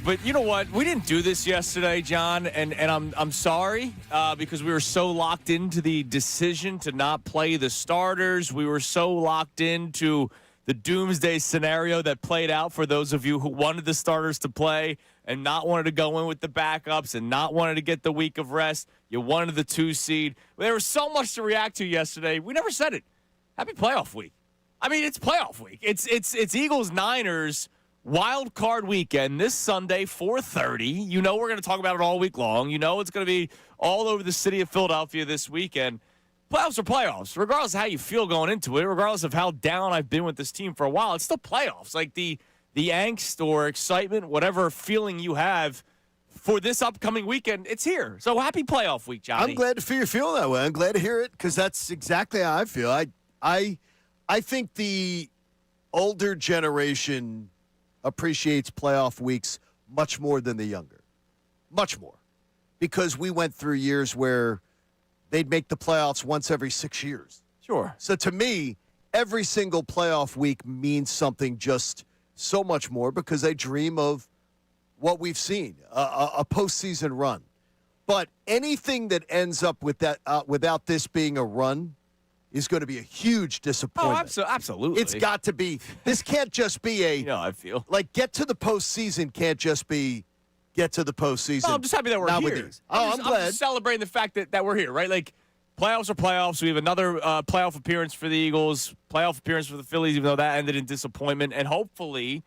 But you know what? We didn't do this yesterday, John, and I'm sorry because we were so locked into the decision to not play the starters. We were so locked into the doomsday scenario that played out for those of you who wanted the starters to play and not wanted to go in with the backups and not wanted to get the week of rest. You wanted the 2 seed. There was so much to react to yesterday. We never said it. Happy playoff week. I mean, it's playoff week. It's Eagles-Niners wild card weekend this Sunday, 4:30. You know we're going to talk about it all week long. You know it's going to be all over the city of Philadelphia this weekend. Playoffs are playoffs, regardless of how you feel going into it, regardless of how down I've been with this team for a while. It's still playoffs. Like the angst or excitement, whatever feeling you have for this upcoming weekend, it's here. So happy playoff week, Johnny. I'm glad to you're feeling that way. I'm glad to hear it because that's exactly how I feel. I think the older generation appreciates playoff weeks much more than the younger. Much more. Because we went through years where they'd make the playoffs once every 6 years. Sure. So to me, every single playoff week means something just so much more because I dream of what we've seen, a postseason run. But anything that ends up with that without this being a run is going to be a huge disappointment. Oh, absolutely. It's got to be. This can't just be a. You know how I feel. Like, get to the postseason can't just be get to the postseason. No, I'm just happy that we're here. I'm glad. I'm just celebrating the fact that we're here, right? Like, playoffs are playoffs. We have another playoff appearance for the Eagles, playoff appearance for the Phillies, even though that ended in disappointment. And hopefully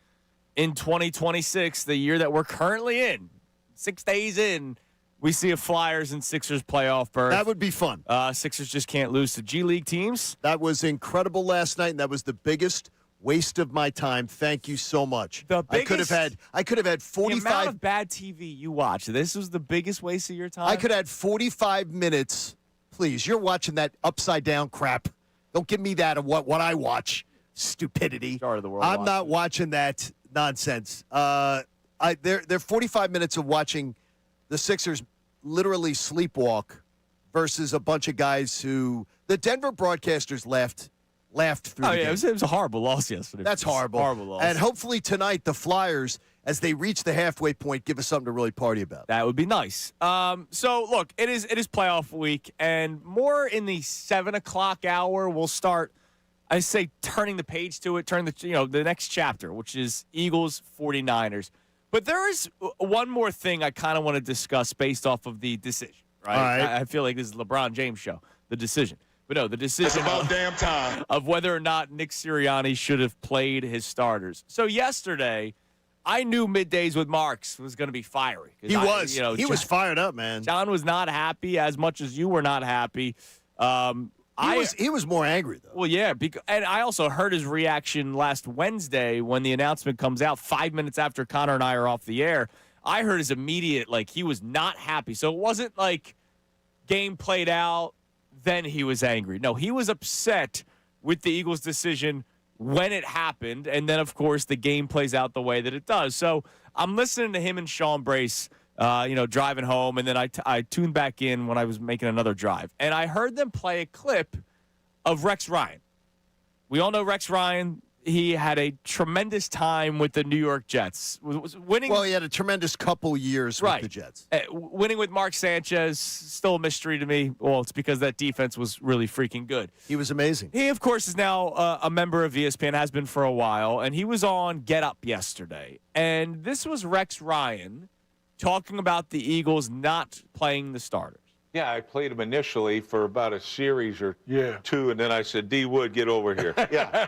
in 2026, the year that we're currently in, 6 days in, we see a Flyers and Sixers playoff berth. That would be fun. Sixers just can't lose to G League teams. That was incredible last night, and that was the biggest waste of my time. Thank you so much. I could have had 45. The amount of bad TV you watch. This was the biggest waste of your time. I could have had 45 minutes. Please, you're watching that upside down crap. Don't give me that of what I watch. Stupidity. Start of the world. I'm not watching that nonsense. They're 45 minutes of watching the Sixers literally sleepwalk versus a bunch of guys who the Denver broadcasters laughed through. Oh, the yeah, game. it was a horrible loss yesterday. That's horrible. Horrible loss. And hopefully tonight the Flyers, as they reach the halfway point, give us something to really party about. That would be nice. So, look, it is playoff week, and more in the 7 o'clock hour, we'll start, I say, turning the page to it, the next chapter, which is Eagles 49ers. But there is one more thing I kind of want to discuss based off of the decision, right? All right. I feel like this is LeBron James show, the decision. But no, the decision of whether or not Nick Sirianni should have played his starters. So yesterday, I knew Middays with Marks was going to be fiery. He was fired up, man. John was not happy as much as you were not happy. He was more angry, though. Well, yeah, and I also heard his reaction last Wednesday when the announcement comes out 5 minutes after Connor and I are off the air. I heard his immediate, he was not happy. So it wasn't like game played out, then he was angry. No, he was upset with the Eagles' decision when it happened, and then, of course, the game plays out the way that it does. So I'm listening to him and Sean Brace, driving home, and then I tuned back in when I was making another drive. And I heard them play a clip of Rex Ryan. We all know Rex Ryan. He had a tremendous time with the New York Jets. Was winning. Well, he had a tremendous couple years with the Jets. Winning with Mark Sanchez, still a mystery to me. Well, it's because that defense was really freaking good. He was amazing. He, of course, is now a member of ESPN, has been for a while, and he was on Get Up yesterday. And this was Rex Ryan talking about the Eagles not playing the starters. Yeah, I played him initially for about a series or two, and then I said, D. Wood, get over here.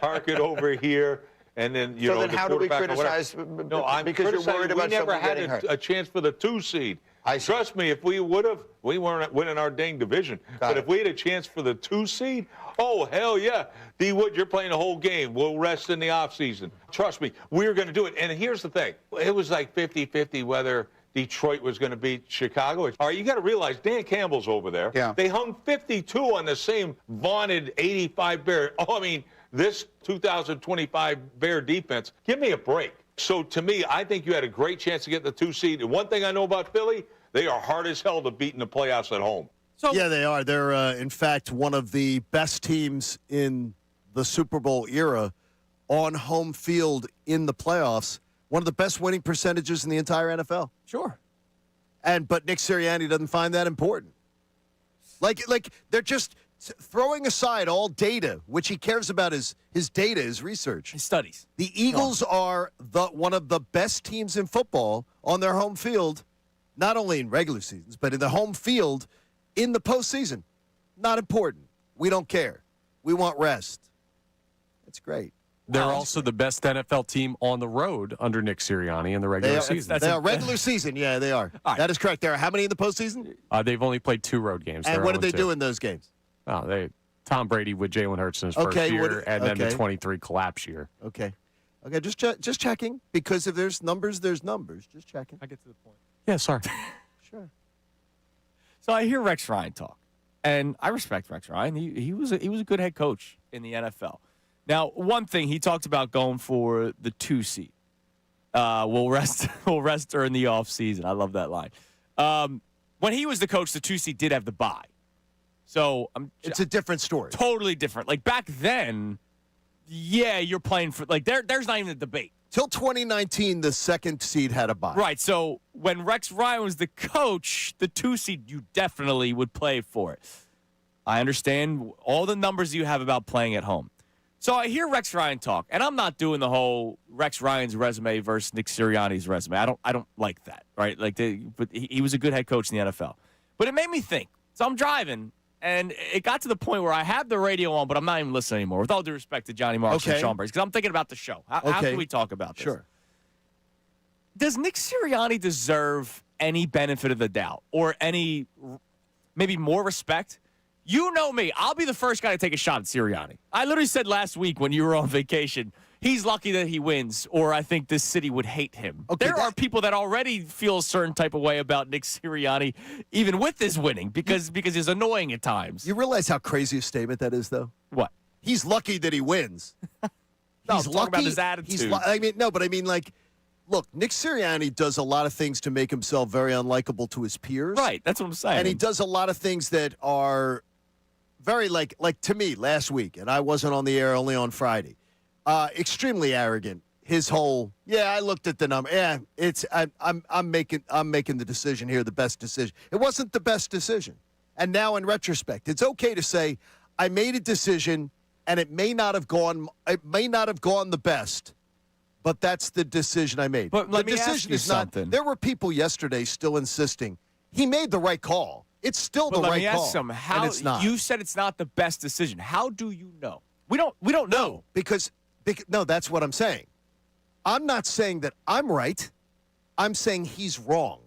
Park it over here, and then, So then how do we criticize? No, I'm because you're worried about we never someone had getting hurt. a chance for the 2 seed. Trust me, if we would have, we weren't winning our dang division. But if we had a chance for the 2 seed, oh, hell yeah. D. Wood, you're playing the whole game. We'll rest in the offseason. Trust me, we're going to do it. And here's the thing. It was like 50-50 whether Detroit was going to beat Chicago. All right, you got to realize Dan Campbell's over there. Yeah. They hung 52 on the same vaunted 85 Bear. This 2025 Bear defense, give me a break. So to me, I think you had a great chance to get the 2 seed. And one thing I know about Philly, they are hard as hell to beat in the playoffs at home. Yeah, they are. They're, in fact, one of the best teams in the Super Bowl era on home field in the playoffs. One of the best winning percentages in the entire NFL. Sure. But Nick Sirianni doesn't find that important. Like they're just throwing aside all data, which he cares about his data, his research. His studies. The Eagles are one of the best teams in football on their home field, not only in regular seasons, but in the home field in the postseason. Not important. We don't care. We want rest. That's great. They're also the best NFL team on the road under Nick Sirianni in the regular season. They are regular season. Yeah, they are. Right. That is correct. There are how many in the postseason? They've only played 2 road games. And what did they do in those games? Oh, Tom Brady with Jalen Hurts in his first year, and then the 23 collapse year. Okay, just checking, because if there's numbers, there's numbers. Just checking. I get to the point. Yeah, sorry. Sure. So I hear Rex Ryan talk, and I respect Rex Ryan. He was a good head coach in the NFL. Now, one thing he talked about going for the 2 seed. We'll rest during the offseason. I love that line. When he was the coach, the 2 seed did have the bye. So it's a different story. Totally different. Like back then, yeah, you're playing for there's not even a debate. Till 2019, the 2nd seed had a bye. Right. So when Rex Ryan was the coach, the 2 seed, you definitely would play for it. I understand all the numbers you have about playing at home. So I hear Rex Ryan talk, and I'm not doing the whole Rex Ryan's resume versus Nick Sirianni's resume. I don't like that, right? But he was a good head coach in the NFL. But it made me think. So I'm driving, and it got to the point where I have the radio on, but I'm not even listening anymore. With all due respect to Johnny Marks and Sean Briggs, because I'm thinking about the show. How can we talk about this? Sure. Does Nick Sirianni deserve any benefit of the doubt or any maybe more respect? You know me. I'll be the first guy to take a shot at Sirianni. I literally said last week when you were on vacation, he's lucky that he wins, or I think this city would hate him. Okay, there are people that already feel a certain type of way about Nick Sirianni, even with his winning, because he's annoying at times. You realize how crazy a statement that is, though? What? He's lucky that he wins. He's lucky about his attitude. Look, Nick Sirianni does a lot of things to make himself very unlikable to his peers. Right, that's what I'm saying. And he does a lot of things that are very like to me last week, and I wasn't on the air, only on Friday. Extremely arrogant. His whole, I looked at the number. Yeah, I'm making the decision here, the best decision. It wasn't the best decision. And now in retrospect, it's okay to say I made a decision and it may not have gone the best, but that's the decision I made. But let me decision ask you is not something. There were people yesterday still insisting he made the right call. It's still the right call. Let me ask some. How it's not. You said it's not the best decision. How do you know? We don't know. Because that's what I'm saying. I'm not saying that I'm right. I'm saying he's wrong.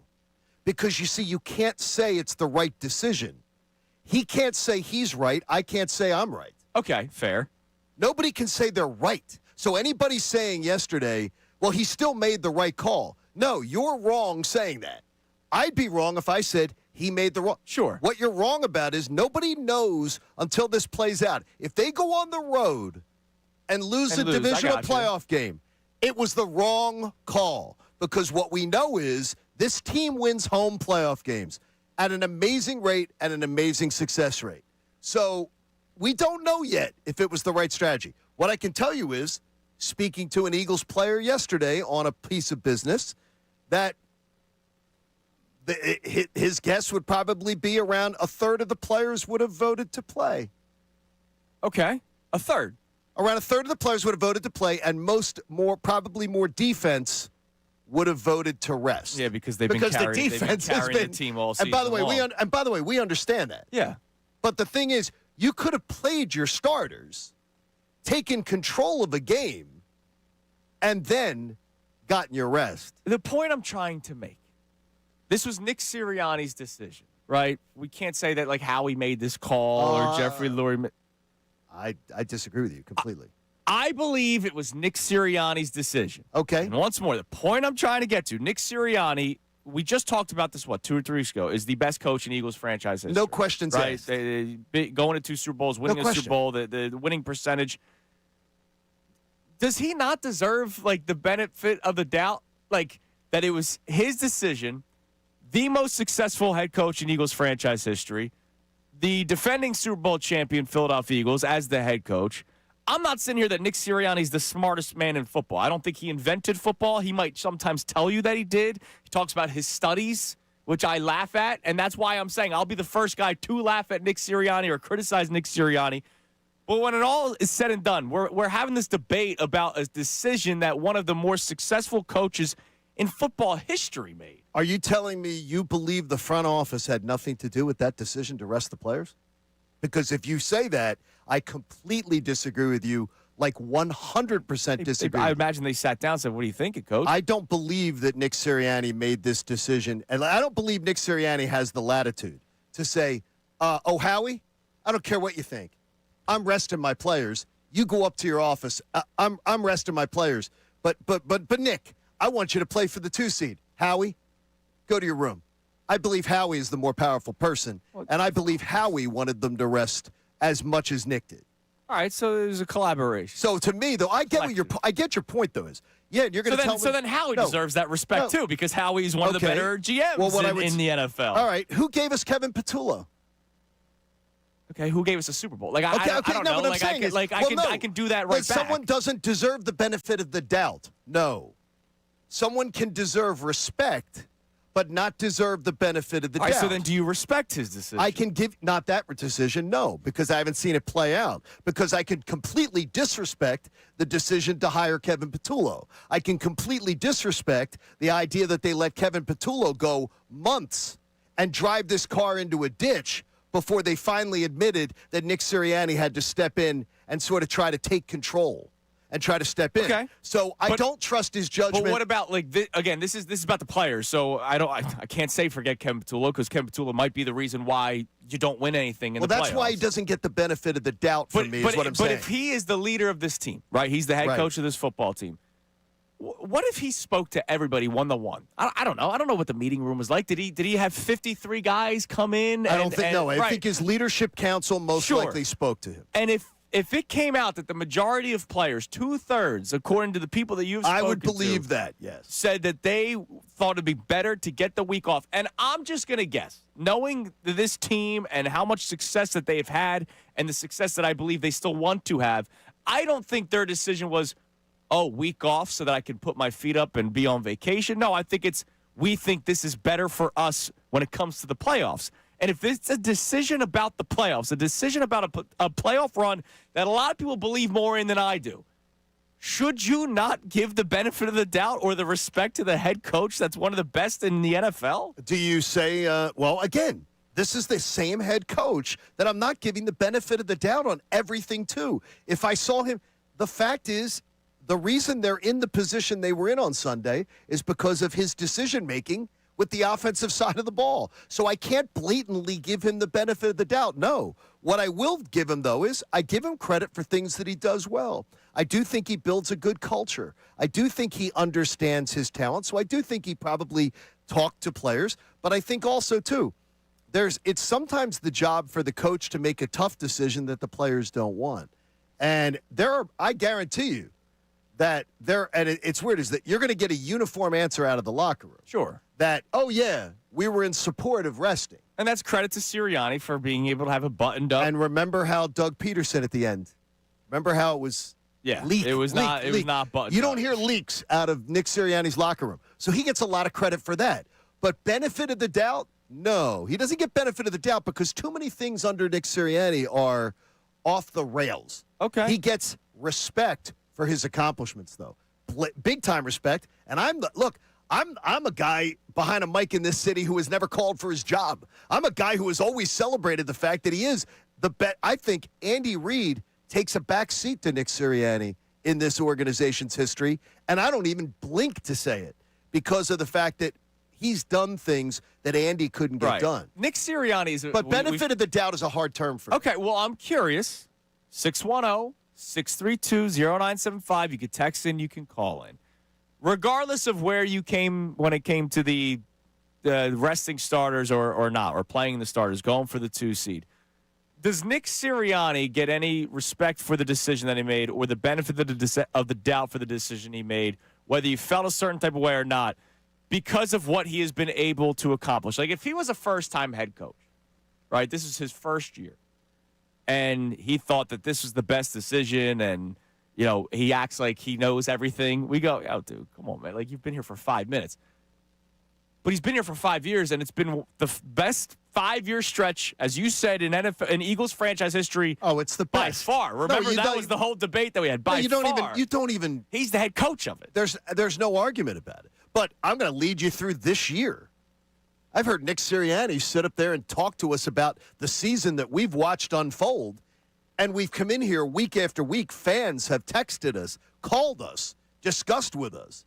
Because you see, you can't say it's the right decision. He can't say he's right. I can't say I'm right. Okay, fair. Nobody can say they're right. So anybody saying yesterday, well, he still made the right call. No, you're wrong saying that. I'd be wrong if I said he made the wrong. Sure. What you're wrong about is nobody knows until this plays out. If they go on the road and lose a divisional playoff game, it was the wrong call. Because what we know is this team wins home playoff games at an amazing rate and an amazing success rate. So we don't know yet if it was the right strategy. What I can tell you is, speaking to an Eagles player yesterday on a piece of business, that his guess would probably be around a third of the players would have voted to play. Okay, a third. Around a third of the players would have voted to play, and probably more defense would have voted to rest. Yeah, because they've been carrying the team all season long. And by the way, we understand that. Yeah. But the thing is, you could have played your starters, taken control of a game, and then gotten your rest. The point I'm trying to make, this was Nick Sirianni's decision, right? We can't say that like Howie made this call or Jeffrey Lurie. I disagree with you completely. I believe it was Nick Sirianni's decision. Okay. And once more, the point I'm trying to get to, Nick Sirianni, we just talked about this, 2 or 3 weeks ago, is the best coach in Eagles franchise history. No questions asked. They going to 2 Super Bowls, winning a Super Bowl, the winning percentage. Does he not deserve, like, the benefit of the doubt? Like, that it was his decision, the most successful head coach in Eagles franchise history, the defending Super Bowl champion Philadelphia Eagles as the head coach. I'm not sitting here that Nick Sirianni's the smartest man in football. I don't think he invented football. He might sometimes tell you that he did. He talks about his studies, which I laugh at, and that's why I'm saying I'll be the first guy to laugh at Nick Sirianni or criticize Nick Sirianni. But when it all is said and done, we're having this debate about a decision that one of the more successful coaches in football history made. Are you telling me you believe the front office had nothing to do with that decision to rest the players? Because if you say that, I completely disagree with you, like 100% disagree. I imagine they sat down and said, what do you think, Coach? I don't believe that Nick Sirianni made this decision. And I don't believe Nick Sirianni has the latitude to say, Howie, I don't care what you think. I'm resting my players. You go up to your office. I'm resting my players. But Nick, I want you to play for the 2 seed. Howie, go to your room. I believe Howie is the more powerful person, and I believe Howie wanted them to rest as much as Nick did. All right, so there's a collaboration. So to me, though, I get your point, though, is you're going to tell me. So then Howie deserves that respect too, because Howie's one of the better GMs in the NFL. All right, who gave us Kevin Patullo? Okay, who gave us a Super Bowl? Like I don't know. What I'm saying I can do that right back. Someone doesn't deserve the benefit of the doubt. No, someone can deserve respect, but not deserve the benefit of the doubt. All right, so then do you respect his decision? I can give not that decision, no, because I haven't seen it play out. Because I can completely disrespect the decision to hire Kevin Patullo. I can completely disrespect the idea that they let Kevin Patullo go months and drive this car into a ditch before they finally admitted that Nick Sirianni had to step in and sort of try to take control and try to step in. Okay. So I don't trust his judgment. But what about, again, this is about the players, so I can't say forget Kevin Patullo, because Kevin Patullo might be the reason why you don't win anything in the playoffs. Well, that's why he doesn't get the benefit of the doubt from me, is what I'm saying. But if he is the leader of this team, right, he's the head coach of this football team, what if he spoke to everybody one-to-one? I don't know. I don't know what the meeting room was like. Did he have 53 guys come in? I don't think, no. I think his leadership council most likely spoke to him. And if it came out that the majority of players, 2/3, according to the people that you've spoken to, I would believe that, yes, said that they thought it'd be better to get the week off. And I'm just going to guess, knowing this team and how much success that they've had and the success that I believe they still want to have, I don't think their decision was, week off so that I can put my feet up and be on vacation. No, I think we think this is better for us when it comes to the playoffs. And if it's a decision about the playoffs, a decision about a playoff run that a lot of people believe more in than I do, should you not give the benefit of the doubt or the respect to the head coach that's one of the best in the NFL? Do you say, well, again, this is the same head coach that I'm not giving the benefit of the doubt on everything to. If I saw him, the fact is, the reason they're in the position they were in on Sunday is because of his decision-making with the offensive side of the ball. So I can't blatantly give him the benefit of the doubt. No. What I will give him, though, is I give him credit for things that he does well. I do think he builds a good culture. I do think he understands his talent. So I do think he probably talked to players. But I think also, too, it's sometimes the job for the coach to make a tough decision that the players don't want. And I guarantee you, that it's weird, is that you're going to get a uniform answer out of the locker room. Sure. That, we were in support of resting. And that's credit to Sirianni for being able to have it buttoned up. And remember how Doug Peterson at the end, remember how it was leak. It was not buttoned up. You don't hear leaks out of Nick Sirianni's locker room. So he gets a lot of credit for that. But benefit of the doubt? No. He doesn't get benefit of the doubt because too many things under Nick Sirianni are off the rails. Okay. He gets respect for his accomplishments, though. Big time respect. And I'm a guy behind a mic in this city who has never called for his job. I'm a guy who has always celebrated the fact that he is the best. I think Andy Reid takes a back seat to Nick Sirianni in this organization's history, and I don't even blink to say it because of the fact that he's done things that Andy couldn't get done. Nick Sirianni is... But benefit of the doubt is a hard term for me. Okay, well, I'm curious. 610-632-0975. You can text in, you can call in. Regardless of where you came when it came to the resting starters or not, or playing the starters, going for the 2 seed, does Nick Sirianni get any respect for the decision that he made or the benefit of the doubt for the decision he made, whether you felt a certain type of way or not, because of what he has been able to accomplish? Like, if he was a first-time head coach, right, this is his first year, and he thought that this was the best decision, and he acts like he knows everything. We go, oh, dude, come on, man. Like, you've been here for 5 minutes. But he's been here for 5 years, and it's been the best 5-year stretch, as you said, in Eagles franchise history. Oh, it's the best. By far. Remember, that was the whole debate that we had. By far. You don't even. He's the head coach of it. There's no argument about it. But I'm going to lead you through this year. I've heard Nick Sirianni sit up there and talk to us about the season that we've watched unfold. And we've come in here week after week. Fans have texted us, called us, discussed with us,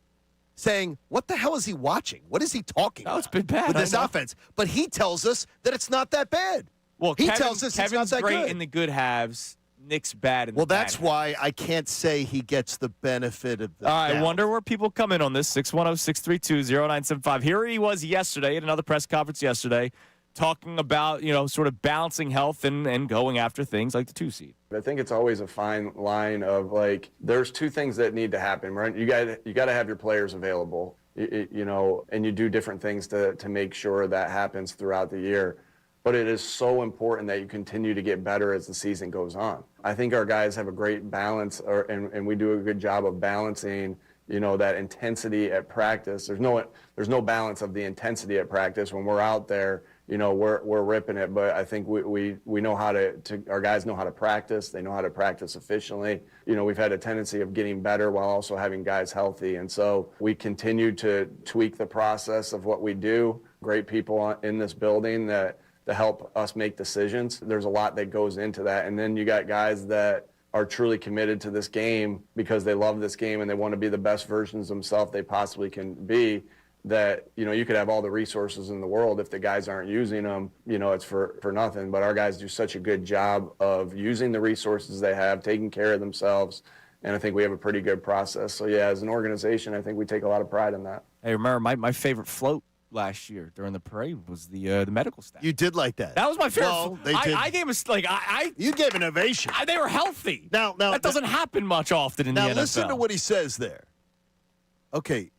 saying, what the hell is he watching? What is he talking about? It's been bad with this offense. But he tells us that it's not that bad. Well, he tells us Kevin's it's not that great good. In the good halves. Nick's bad in the bad that's halves. why I can't say he gets the benefit of the I doubt. wonder where people come in on this. 610-632-0975. Here he was yesterday at another press conference yesterday, talking about, sort of balancing health and going after things like the 2 seed. I think it's always a fine line of, like, there's 2 things that need to happen, right? You got to have your players available, and you do different things to make sure that happens throughout the year. But it is so important that you continue to get better as the season goes on. I think our guys have a great balance, and we do a good job of balancing, that intensity at practice. There's no balance of the intensity at practice. When we're out there, we're ripping it. But I think we know how to our guys know how to practice. They know how to practice efficiently. We've had a tendency of getting better while also having guys healthy. And so we continue to tweak the process of what we do. Great people in this building to help us make decisions. There's a lot that goes into that. And then you got guys that are truly committed to this game because they love this game and they want to be the best versions of themselves they possibly can be. That, you could have all the resources in the world. If the guys aren't using them, it's for nothing. But our guys do such a good job of using the resources they have, taking care of themselves. And I think we have a pretty good process. So, yeah, as an organization, I think we take a lot of pride in that. Hey, remember, my favorite float last year during the parade was the medical staff. You did like that. That was my favorite. Well, they did. I gave us You gave an ovation. they were healthy. Now that doesn't happen much often in the NFL. Now listen to what he says there. Okay,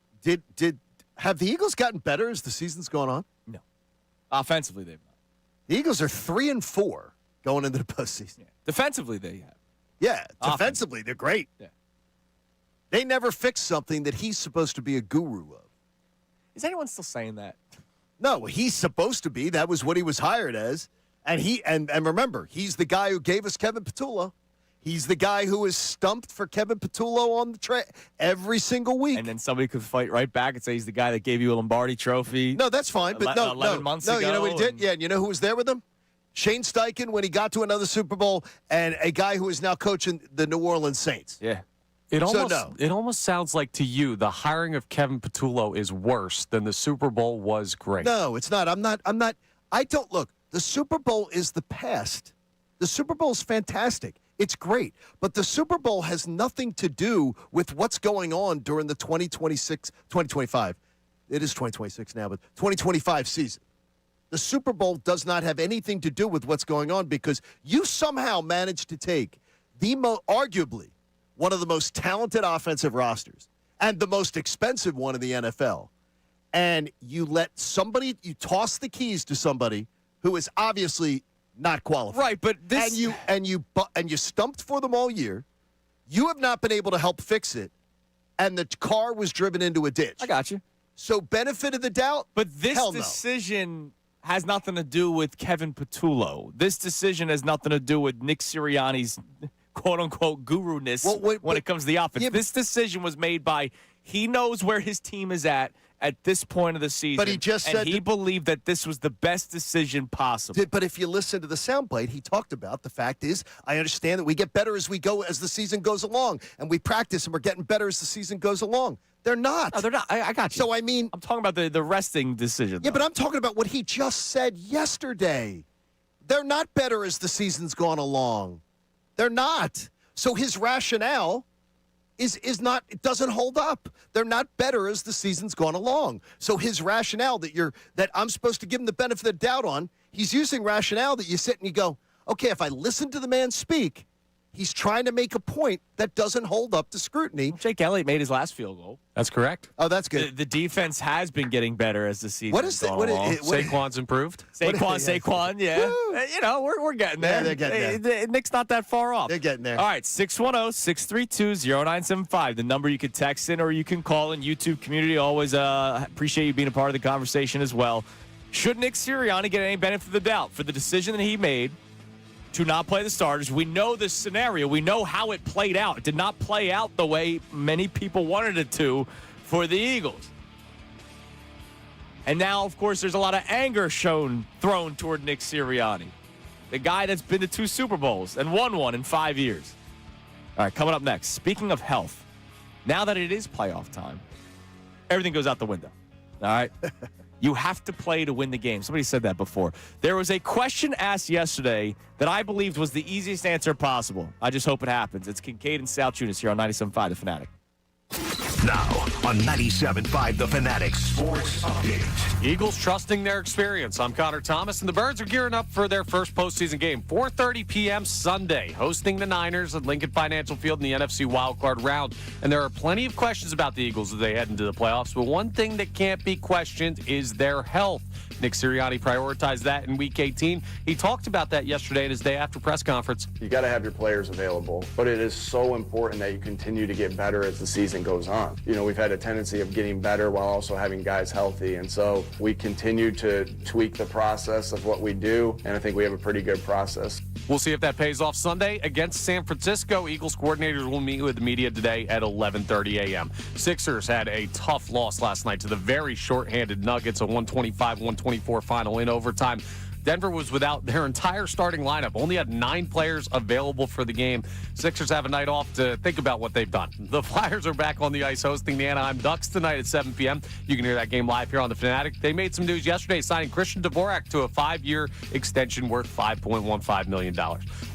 have the Eagles gotten better as the season's gone on? No, offensively they've not. The Eagles are 3-4 going into the postseason. Yeah. Defensively they have. Yeah, defensively they're great. Yeah. They never fixed something that he's supposed to be a guru of. Is anyone still saying that? No, he's supposed to be. That was what he was hired as. And remember, he's the guy who gave us Kevin Patullo. He's the guy who is stumped for Kevin Patullo on the track every single week. And then somebody could fight right back and say he's the guy that gave you a Lombardi trophy. No, that's fine. But 11 months ago. You know what he did? Yeah, and you know who was there with him? Shane Steichen when he got to another Super Bowl, and a guy who is now coaching the New Orleans Saints. Yeah. It almost sounds like to you the hiring of Kevin Patullo is worse than the Super Bowl was great. No, it's not. I don't look. The Super Bowl is the past. The Super Bowl is fantastic. It's great. But the Super Bowl has nothing to do with what's going on during the 2025. It is 2026 now, but 2025 season. The Super Bowl does not have anything to do with what's going on because you somehow managed to take arguably one of the most talented offensive rosters and the most expensive one in the NFL, and you toss the keys to somebody who is obviously not qualified. Right, but this and you stumped for them all year. You have not been able to help fix it, and the car was driven into a ditch. I got you. So benefit of the doubt, but this hell no. decision has nothing to do with Kevin Patullo. This decision has nothing to do with Nick Sirianni's quote-unquote guru-ness when it comes to the offense. Yeah, this decision was made by he knows where his team is at this point of the season. But he just said he believed that this was the best decision possible. But if you listen to the soundbite, he talked about the fact is, I understand that we get better as the season goes along, and we practice and we're getting better as the season goes along. They're not. No, they're not. I got you. So, I mean, I'm talking about the resting decision. Yeah, but I'm talking about what he just said yesterday. They're not better as the season's gone along. They're not. So his rationale is not, it doesn't hold up. They're not better as the season's gone along. So his rationale that I'm supposed to give him the benefit of the doubt on, he's using rationale that you sit and you go, okay, if I listen to the man speak, he's trying to make a point that doesn't hold up to scrutiny. Jake Elliott made his last field goal. That's correct. Oh, that's good. The defense has been getting better as the season What is has gone along. Saquon's improved. Saquon, yeah. You know, we're getting there. Yeah, they're getting there. Nick's not that far off. They're getting there. All right, 610-632-0975. The number you can text in or you can call in. YouTube community, always appreciate you being a part of the conversation as well. Should Nick Sirianni get any benefit of the doubt for the decision that he made to not play the starters? We know this scenario. We know how it played out. It did not play out the way many people wanted it to for the Eagles. And now, of course, there's a lot of anger thrown toward Nick Sirianni, the guy that's been to 2 Super Bowls and won one in 5 years. All right, coming up next, speaking of health, now that it is playoff time, everything goes out the window. All right? You have to play to win the game. Somebody said that before. There was a question asked yesterday that I believed was the easiest answer possible. I just hope it happens. It's Kincade and Salciunas here on 97.5 The Fanatic. Now on 97.5 The Fanatic Sports Update. Eagles trusting their experience. I'm Connor Thomas, and the Birds are gearing up for their first postseason game. 4:30 p.m. Sunday, hosting the Niners at Lincoln Financial Field in the NFC wildcard round. And there are plenty of questions about the Eagles as they head into the playoffs, but one thing that can't be questioned is their health. Nick Sirianni prioritized that in Week 18. He talked about that yesterday in his day after press conference. You got to have your players available, but it is so important that you continue to get better as the season goes on. You know, we've had a tendency of getting better while also having guys healthy, and so we continue to tweak the process of what we do, and I think we have a pretty good process. We'll see if that pays off Sunday against San Francisco. Eagles coordinators will meet with the media today at 11:30 a.m. Sixers had a tough loss last night to the very short-handed Nuggets, a 125-124 final in overtime. Denver was without their entire starting lineup, only had 9 players available for the game. Sixers have a night off to think about what they've done. The Flyers are back on the ice hosting the Anaheim Ducks tonight at 7 p.m. You can hear that game live here on The Fanatic. They made some news yesterday signing Christian Dvorak to a 5-year extension worth $5.15 million.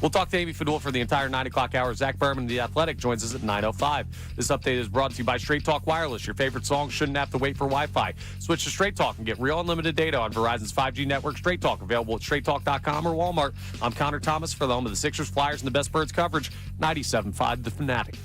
We'll talk to Amy Fadul for the entire 9 o'clock hour. Zach Berman, The Athletic, joins us at 9:05. This update is brought to you by Straight Talk Wireless. Your favorite songs shouldn't have to wait for Wi-Fi. Switch to Straight Talk and get real unlimited data on Verizon's 5G network. Straight Talk, available at straighttalk.com or Walmart. I'm Connor Thomas for the home of the Sixers, Flyers, and the best Birds coverage, 97.5 The Fanatic.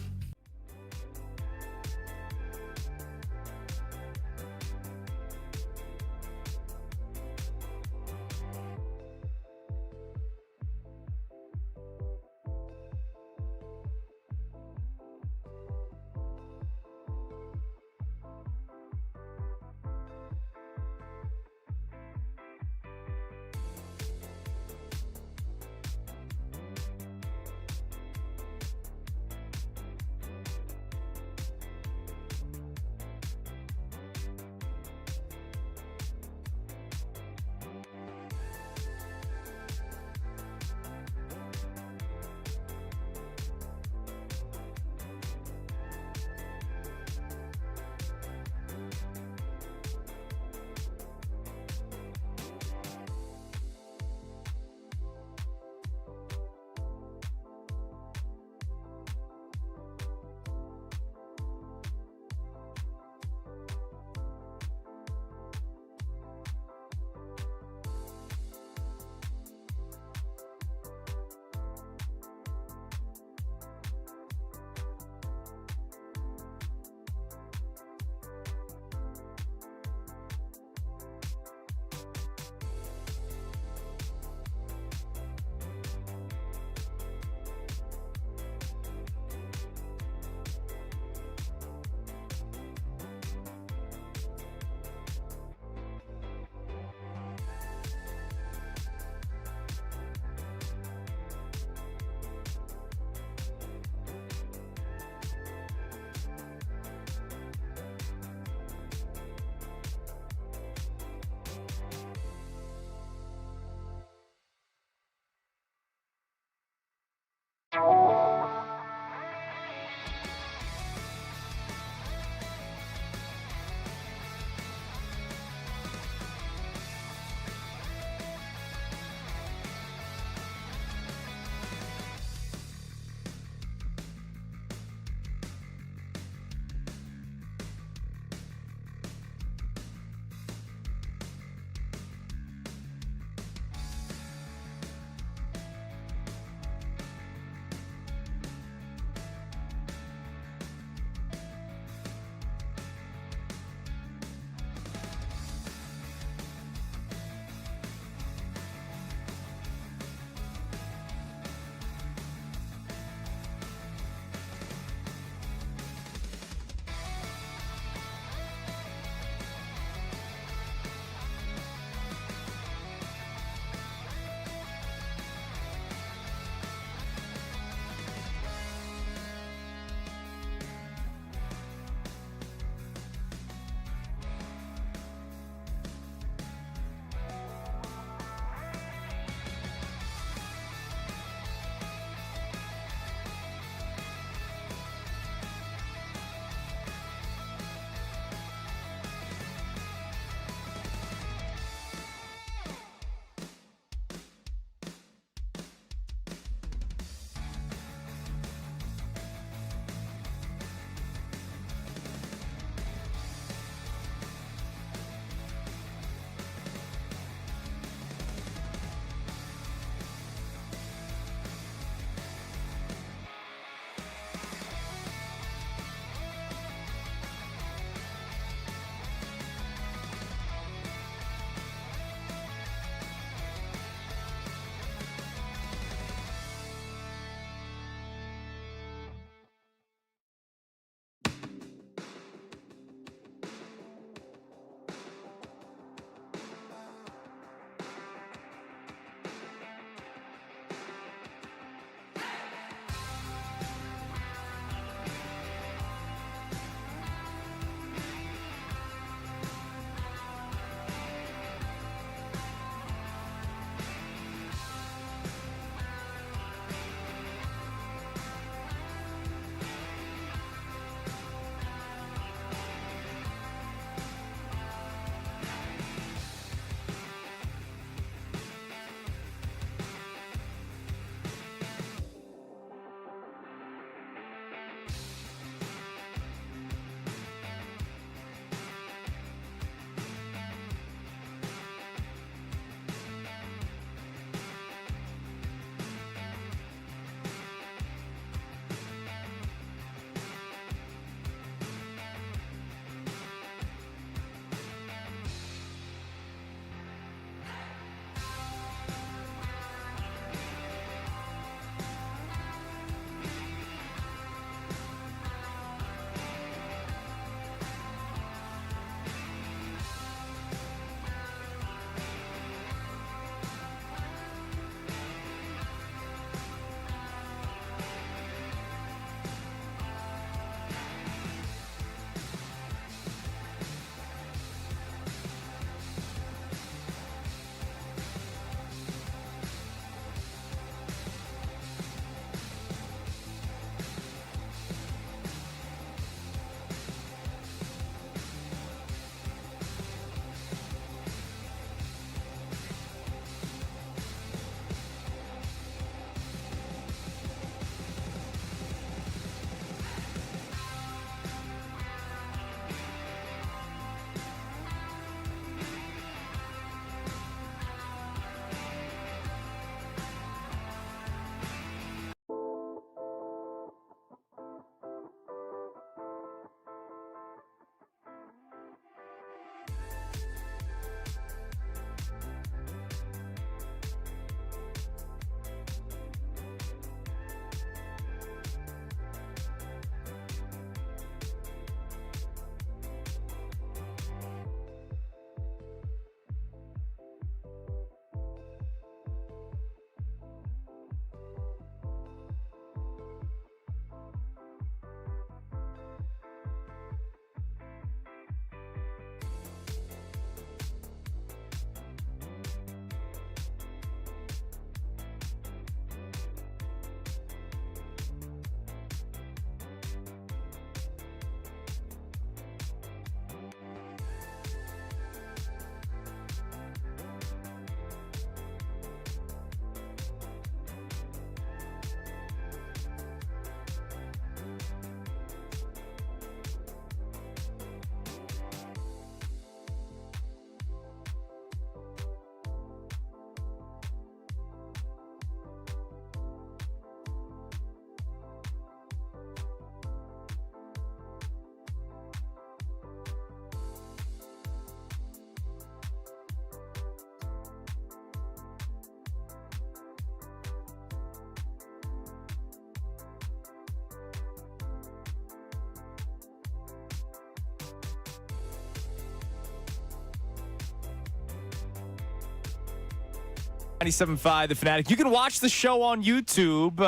97.5 The Fanatic. You can watch the show on YouTube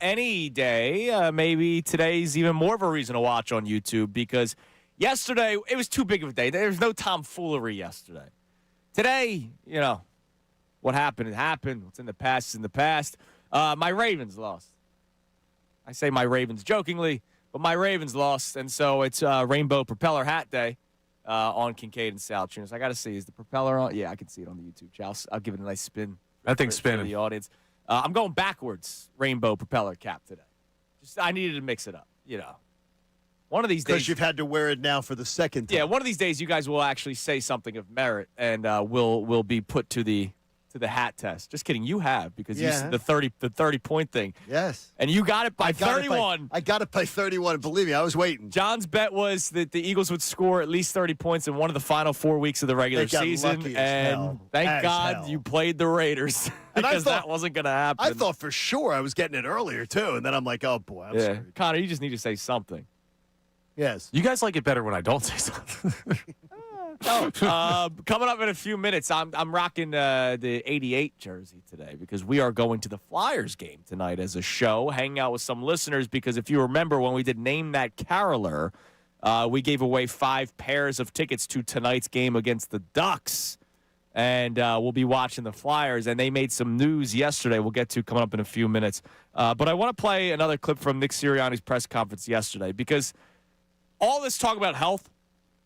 any day. Maybe today's even more of a reason to watch on YouTube because yesterday it was too big of a day. There was no tomfoolery yesterday. Today, what happened, it happened. What's in the past is in the past. My Ravens lost. I say my Ravens jokingly, but my Ravens lost, and so it's Rainbow Propeller Hat Day on Kincade and Salciunas. I got to see, is the propeller on? Yeah, I can see it on the YouTube channel. I'll give it a nice spin. That thing's spinning. For the audience. I'm going backwards, Rainbow Propeller cap today. I needed to mix it up, One of these days. Because you've had to wear it now for the second time. Yeah, one of these days you guys will actually say something of merit and will be put to the hat test. Just kidding. You have because you said the 30-point thing. Yes. And you got it by 31. I got it by 31. Believe me, I was waiting. John's bet was that the Eagles would score at least 30 points in one of the final 4 weeks of the regular season. And thank God you played the Raiders because that wasn't going to happen. I thought for sure I was getting it earlier, too. And then I'm like, oh, boy, I'm sorry. Connor, you just need to say something. Yes. You guys like it better when I don't say something. Coming up in a few minutes, I'm rocking the 88 jersey today because we are going to the Flyers game tonight as a show, hanging out with some listeners because if you remember when we did Name That Caroler, we gave away 5 pairs of tickets to tonight's game against the Ducks. And we'll be watching the Flyers, and they made some news yesterday we'll get to coming up in a few minutes. But I want to play another clip from Nick Sirianni's press conference yesterday because all this talk about health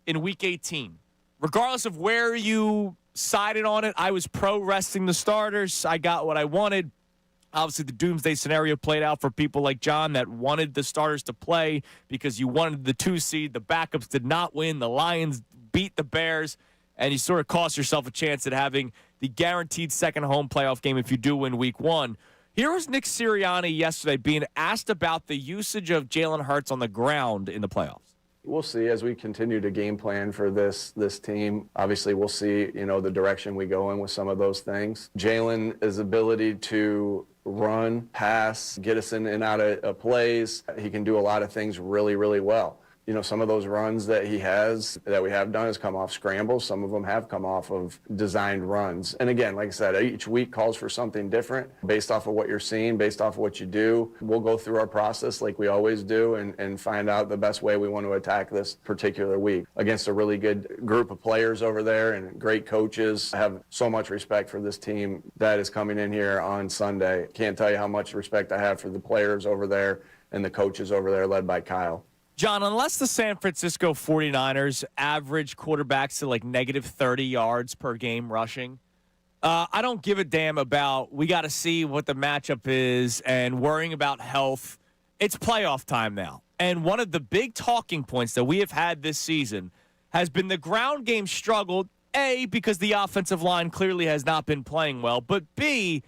in Week 18, regardless of where you sided on it, I was pro resting the starters. I got what I wanted. Obviously, the doomsday scenario played out for people like John that wanted the starters to play because you wanted the 2 seed. The backups did not win. The Lions beat the Bears, and you sort of cost yourself a chance at having the guaranteed second home playoff game if you do win Week 1. Here was Nick Sirianni yesterday being asked about the usage of Jalen Hurts on the ground in the playoffs. We'll see as we continue to game plan for this team. Obviously, we'll see, the direction we go in with some of those things. Jalen's ability to run, pass, get us in and out of plays. He can do a lot of things really, really well. Some of those runs that we have done has come off scrambles. Some of them have come off of designed runs. And again, like I said, each week calls for something different based off of what you're seeing, based off of what you do. We'll go through our process like we always do and find out the best way we want to attack this particular week against a really good group of players over there and great coaches. I have so much respect for this team that is coming in here on Sunday. Can't tell you how much respect I have for the players over there and the coaches over there led by Kyle. John, unless the San Francisco 49ers average quarterbacks to like negative 30 yards per game rushing, I don't give a damn about we got to see what the matchup is and worrying about health. It's playoff time now. And one of the big talking points that we have had this season has been the ground game struggled, A, because the offensive line clearly has not been playing well, but B,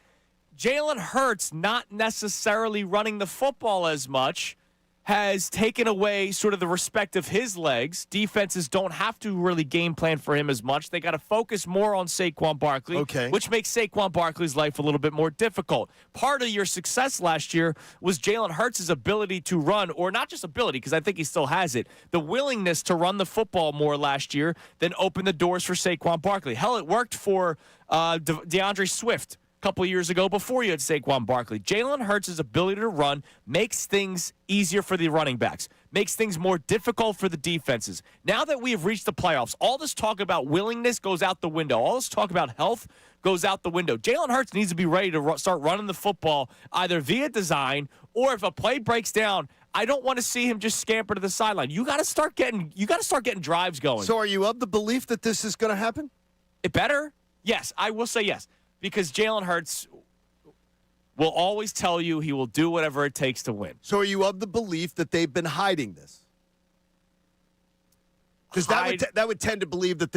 Jalen Hurts not necessarily running the football as much has taken away sort of the respect of his legs. Defenses don't have to really game plan for him as much. They got to focus more on Saquon Barkley, which makes Saquon Barkley's life a little bit more difficult. Part of your success last year was Jalen Hurts' ability to run, or not just ability, because I think he still has it, the willingness to run the football more last year than open the doors for Saquon Barkley. Hell, it worked for DeAndre Swift couple years ago before you had Saquon Barkley. Jalen Hurts' ability to run makes things easier for the running backs, makes things more difficult for the defenses. Now that we have reached the playoffs, all this talk about willingness goes out the window. All this talk about health goes out the window. Jalen Hurts needs to be ready to start running the football either via design or if a play breaks down, I don't want to see him just scamper to the sideline. You got to start getting drives going. So are you of the belief that this is going to happen? It better. Yes, I will say yes. Because Jalen Hurts will always tell you he will do whatever it takes to win. So are you of the belief that they've been hiding this? Because that would tend to believe that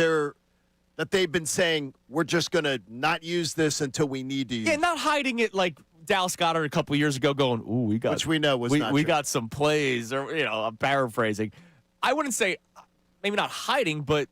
they've been saying we're just going to not use this until we need to use it. Yeah, not hiding it like Dallas Goedert a couple years ago going, ooh, we got... Which we know was not we true. got some plays, or, I'm paraphrasing. I wouldn't say, maybe not hiding, but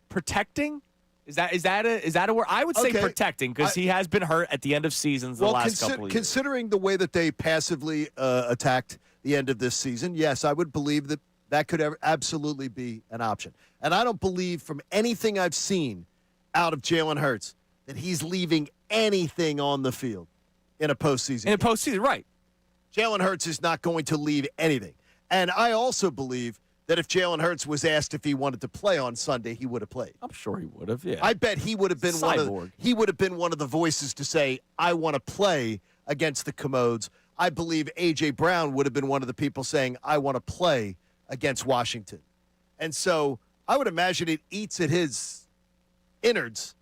protecting? Is that a word? I would say protecting because he has been hurt at the end of seasons the last couple of years. Considering the way that they passively attacked the end of this season, yes, I would believe that could absolutely be an option. And I don't believe from anything I've seen out of Jalen Hurts that he's leaving anything on the field in a postseason. In a postseason, right. Jalen Hurts is not going to leave anything. And I also believe that if Jalen Hurts was asked if he wanted to play on Sunday, he would have played. I'm sure he would have, yeah. I bet he would have been one of the voices to say, I want to play against the Commodes. I believe A.J. Brown would have been one of the people saying, I want to play against Washington. And so I would imagine it eats at his innards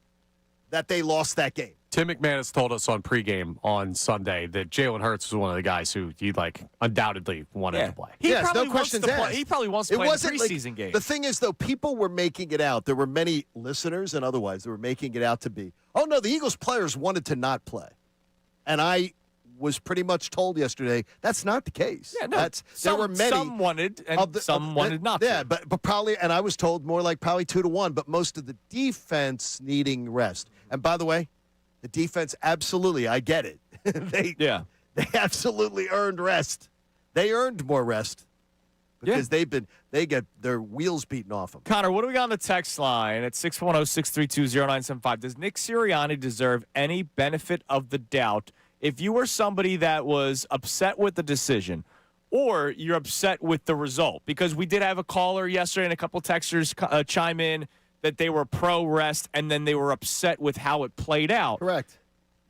that they lost that game. Tim McManus told us on pregame on Sunday that Jalen Hurts was one of the guys who he undoubtedly wanted to play. Yes, no questions asked. He probably wants to play in the preseason game. The thing is, though, people were making it out. There were many listeners and otherwise that were making it out to be, oh, no, the Eagles players wanted to not play. And I was pretty much told yesterday that's not the case. Yeah, no, there were many. Some wanted and some wanted not to. Yeah, but probably, and I was told more like probably 2-1, but most of the defense needing rest. And by the way, the defense, absolutely, I get it. They absolutely earned rest. They earned more rest because they get their wheels beaten off them. Connor, what do we got on the text line at 610-632-0975? Does Nick Sirianni deserve any benefit of the doubt if you were somebody that was upset with the decision or you're upset with the result? Because we did have a caller yesterday and a couple texters chime in that they were pro-rest and then they were upset with how it played out. Correct.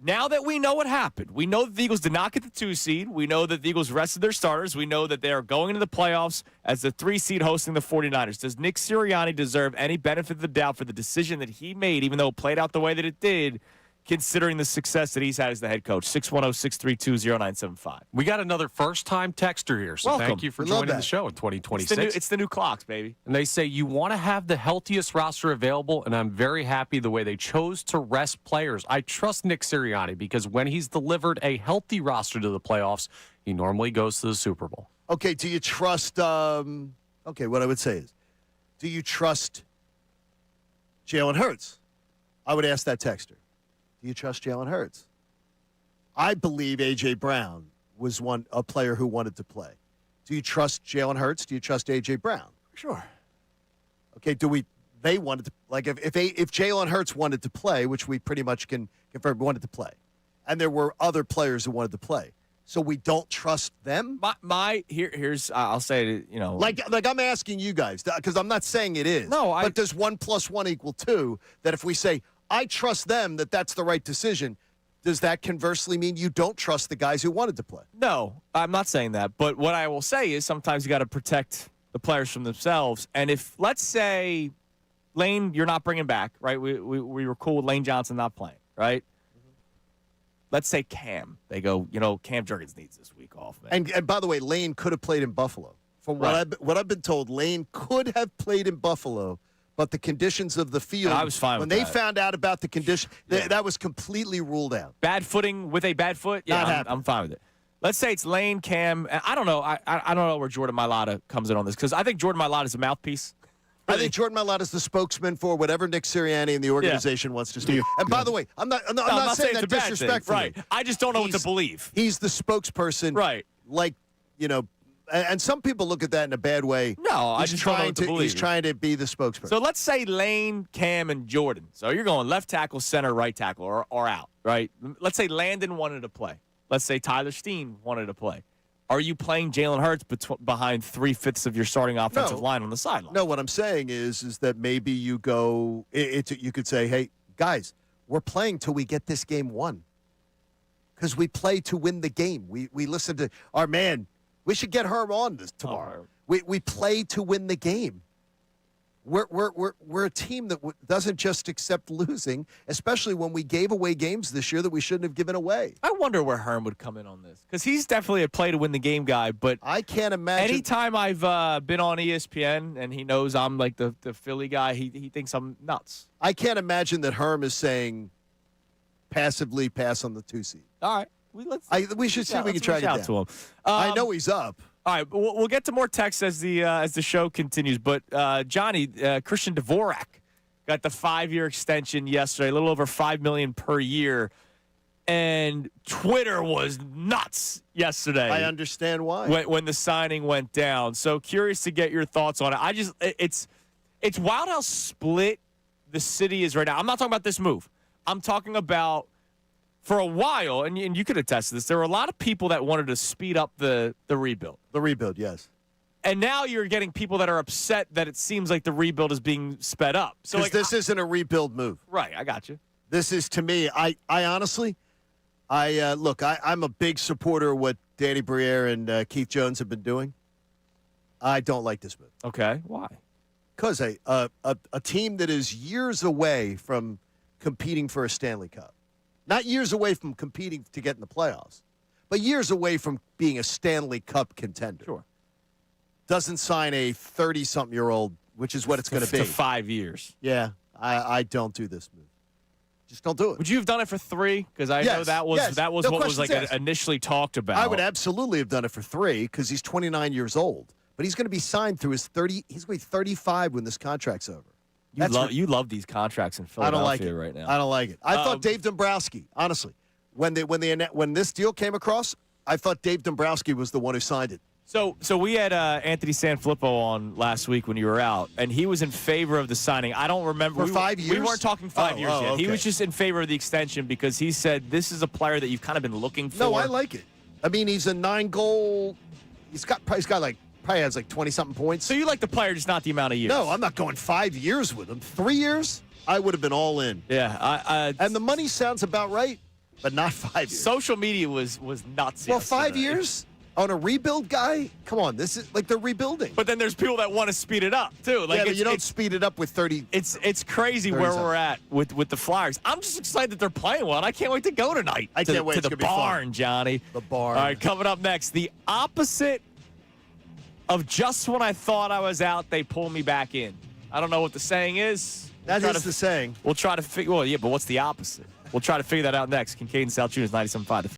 Now that we know what happened, we know that the Eagles did not get the 2 seed. We know that the Eagles rested their starters. We know that they are going into the playoffs as the 3 seed hosting the 49ers. Does Nick Sirianni deserve any benefit of the doubt for the decision that he made, even though it played out the way that it did, considering the success that he's had as the head coach? 610-632-0975. We got another first-time texter here, so Welcome. thank you for joining the show in 2026. It's the new clocks, baby. And they say you want to have the healthiest roster available, and I'm very happy the way they chose to rest players. I trust Nick Sirianni because when he's delivered a healthy roster to the playoffs, he normally goes to the Super Bowl. Okay, do you trust what I would say is, do you trust Jalen Hurts? I would ask that texter. Do you trust Jalen Hurts? I believe A.J. Brown was a player who wanted to play. Do you trust Jalen Hurts? Do you trust A.J. Brown? Sure. Okay, they wanted to, like if Jalen Hurts wanted to play, which we pretty much can confirm wanted to play, and there were other players who wanted to play. So we don't trust them? Here's I'll say it, Like I'm asking you guys, because I'm not saying it is. No, but does 1 + 1 = 2? That if we say, I trust them, that's the right decision, does that conversely mean you don't trust the guys who wanted to play? No, I'm not saying that. But what I will say is sometimes you got to protect the players from themselves. And if, let's say, Lane, you're not bringing back, right? We were cool with Lane Johnson not playing, right? Let's say Cam. They go, Cam Jurgens needs this week off, man. And by the way, Lane could have played in Buffalo. From what I've been told, Lane could have played in Buffalo, but the conditions of the field, I was fine when with they that. found out about the condition, that was completely ruled out. Bad footing with a bad foot? Yeah, I'm fine with it. Let's say it's Lane, Cam, and I don't know. I don't know where Jordan Mailata comes in on this because I think Jordan Mailata is a mouthpiece. I think Jordan Mailata is the spokesman for whatever Nick Sirianni and the organization wants to do. And by the way, I'm not saying that disrespectfully. Right. I just don't know what to believe. He's the spokesperson. Right. Like, and some people look at that in a bad way. No, I just don't know what to believe. He's trying to be the spokesperson. So let's say Lane, Cam, and Jordan. So you're going left tackle, center, right tackle, or out, right? Let's say Landon wanted to play. Let's say Tyler Steen wanted to play. Are you playing Jalen Hurts behind 3/5 of your starting offensive line on the sideline? No, what I'm saying is that maybe you go. You could say, "Hey, guys, we're playing till we get this game won, because we play to win the game. We listen to our man. We should get Herm on this tomorrow. We play to win the game. We're a team that doesn't just accept losing, especially when we gave away games this year that we shouldn't have given away. I wonder where Herm would come in on this because he's definitely a play to win the game guy. But I can't imagine. Anytime I've been on ESPN and he knows I'm like the Philly guy, he thinks I'm nuts. I can't imagine that Herm is saying passively pass on the 2 seed. All right, we should see if we can track it down. To him. I know he's up. All right, we'll get to more texts as the show continues. But Johnny, Christian Dvorak got the 5-year extension yesterday, a little over $5 million per year, and Twitter was nuts yesterday. I understand why when the signing went down. So curious to get your thoughts on it. It's wild how split the city is right now. I'm not talking about this move. I'm talking about for a while, and you could attest to this, there were a lot of people that wanted to speed up the rebuild. The rebuild, yes. And now you're getting people that are upset that it seems like the rebuild is being sped up. So Because this isn't a rebuild move. Right, I got you. This is, to me, I honestly, look, I'm a big supporter of what Danny Briere and Keith Jones have been doing. I don't like this move. Okay, why? Because a team that is years away from competing for a Stanley Cup, not years away from competing to get in the playoffs, but years away from being a Stanley Cup contender. Sure. Doesn't sign a 30-something-year-old, which is what it's going to be. To 5 years. Yeah, I don't do this move. Just don't do it. Would you have done it for 3? Because I know that was yes. that was No what was questions asked. initially talked about. I would absolutely have done it for 3 because he's 29 years old. But he's going to be signed through his 30. He's going to be 35 when this contract's over. You love these contracts in I Philadelphia don't like it right now. I don't like it. I thought Dave Dombrowski, honestly, when this deal came across, I thought Dave Dombrowski was the one who signed it. So we had Anthony Sanfilippo on last week when you were out, and he was in favor of the signing. I don't remember. For 5 years? We weren't talking 5 years yet. He okay. was just in favor of the extension because he said this is a player that you've kind of been looking for. No, I like it. I mean, he's a 9-goal. He's got probably has like 20-something points. So you like the player, just not the amount of years. No, I'm not going 5 years with him. 3 years, I would have been all in. Yeah, And the money sounds about right, but not 5 years. social media was nuts. Well, yesterday. 5 years on a rebuild guy? Come on, this is like they're rebuilding. But then there's people that want to speed it up too. Like yeah, but you don't speed it up with 30. It's crazy where 30 we're at with the Flyers. I'm just excited that they're playing well, and I can't wait to go tonight. I can't wait. To It's the gonna be fun. barn, Johnny. The barn. All right, coming up next, the opposite of just when I thought I was out, they pull me back in. I don't know what the saying is. That is the saying. We'll try to figure. Well, yeah, but what's the opposite? We'll try to figure that out next. Kincade Salciunas, 97.5.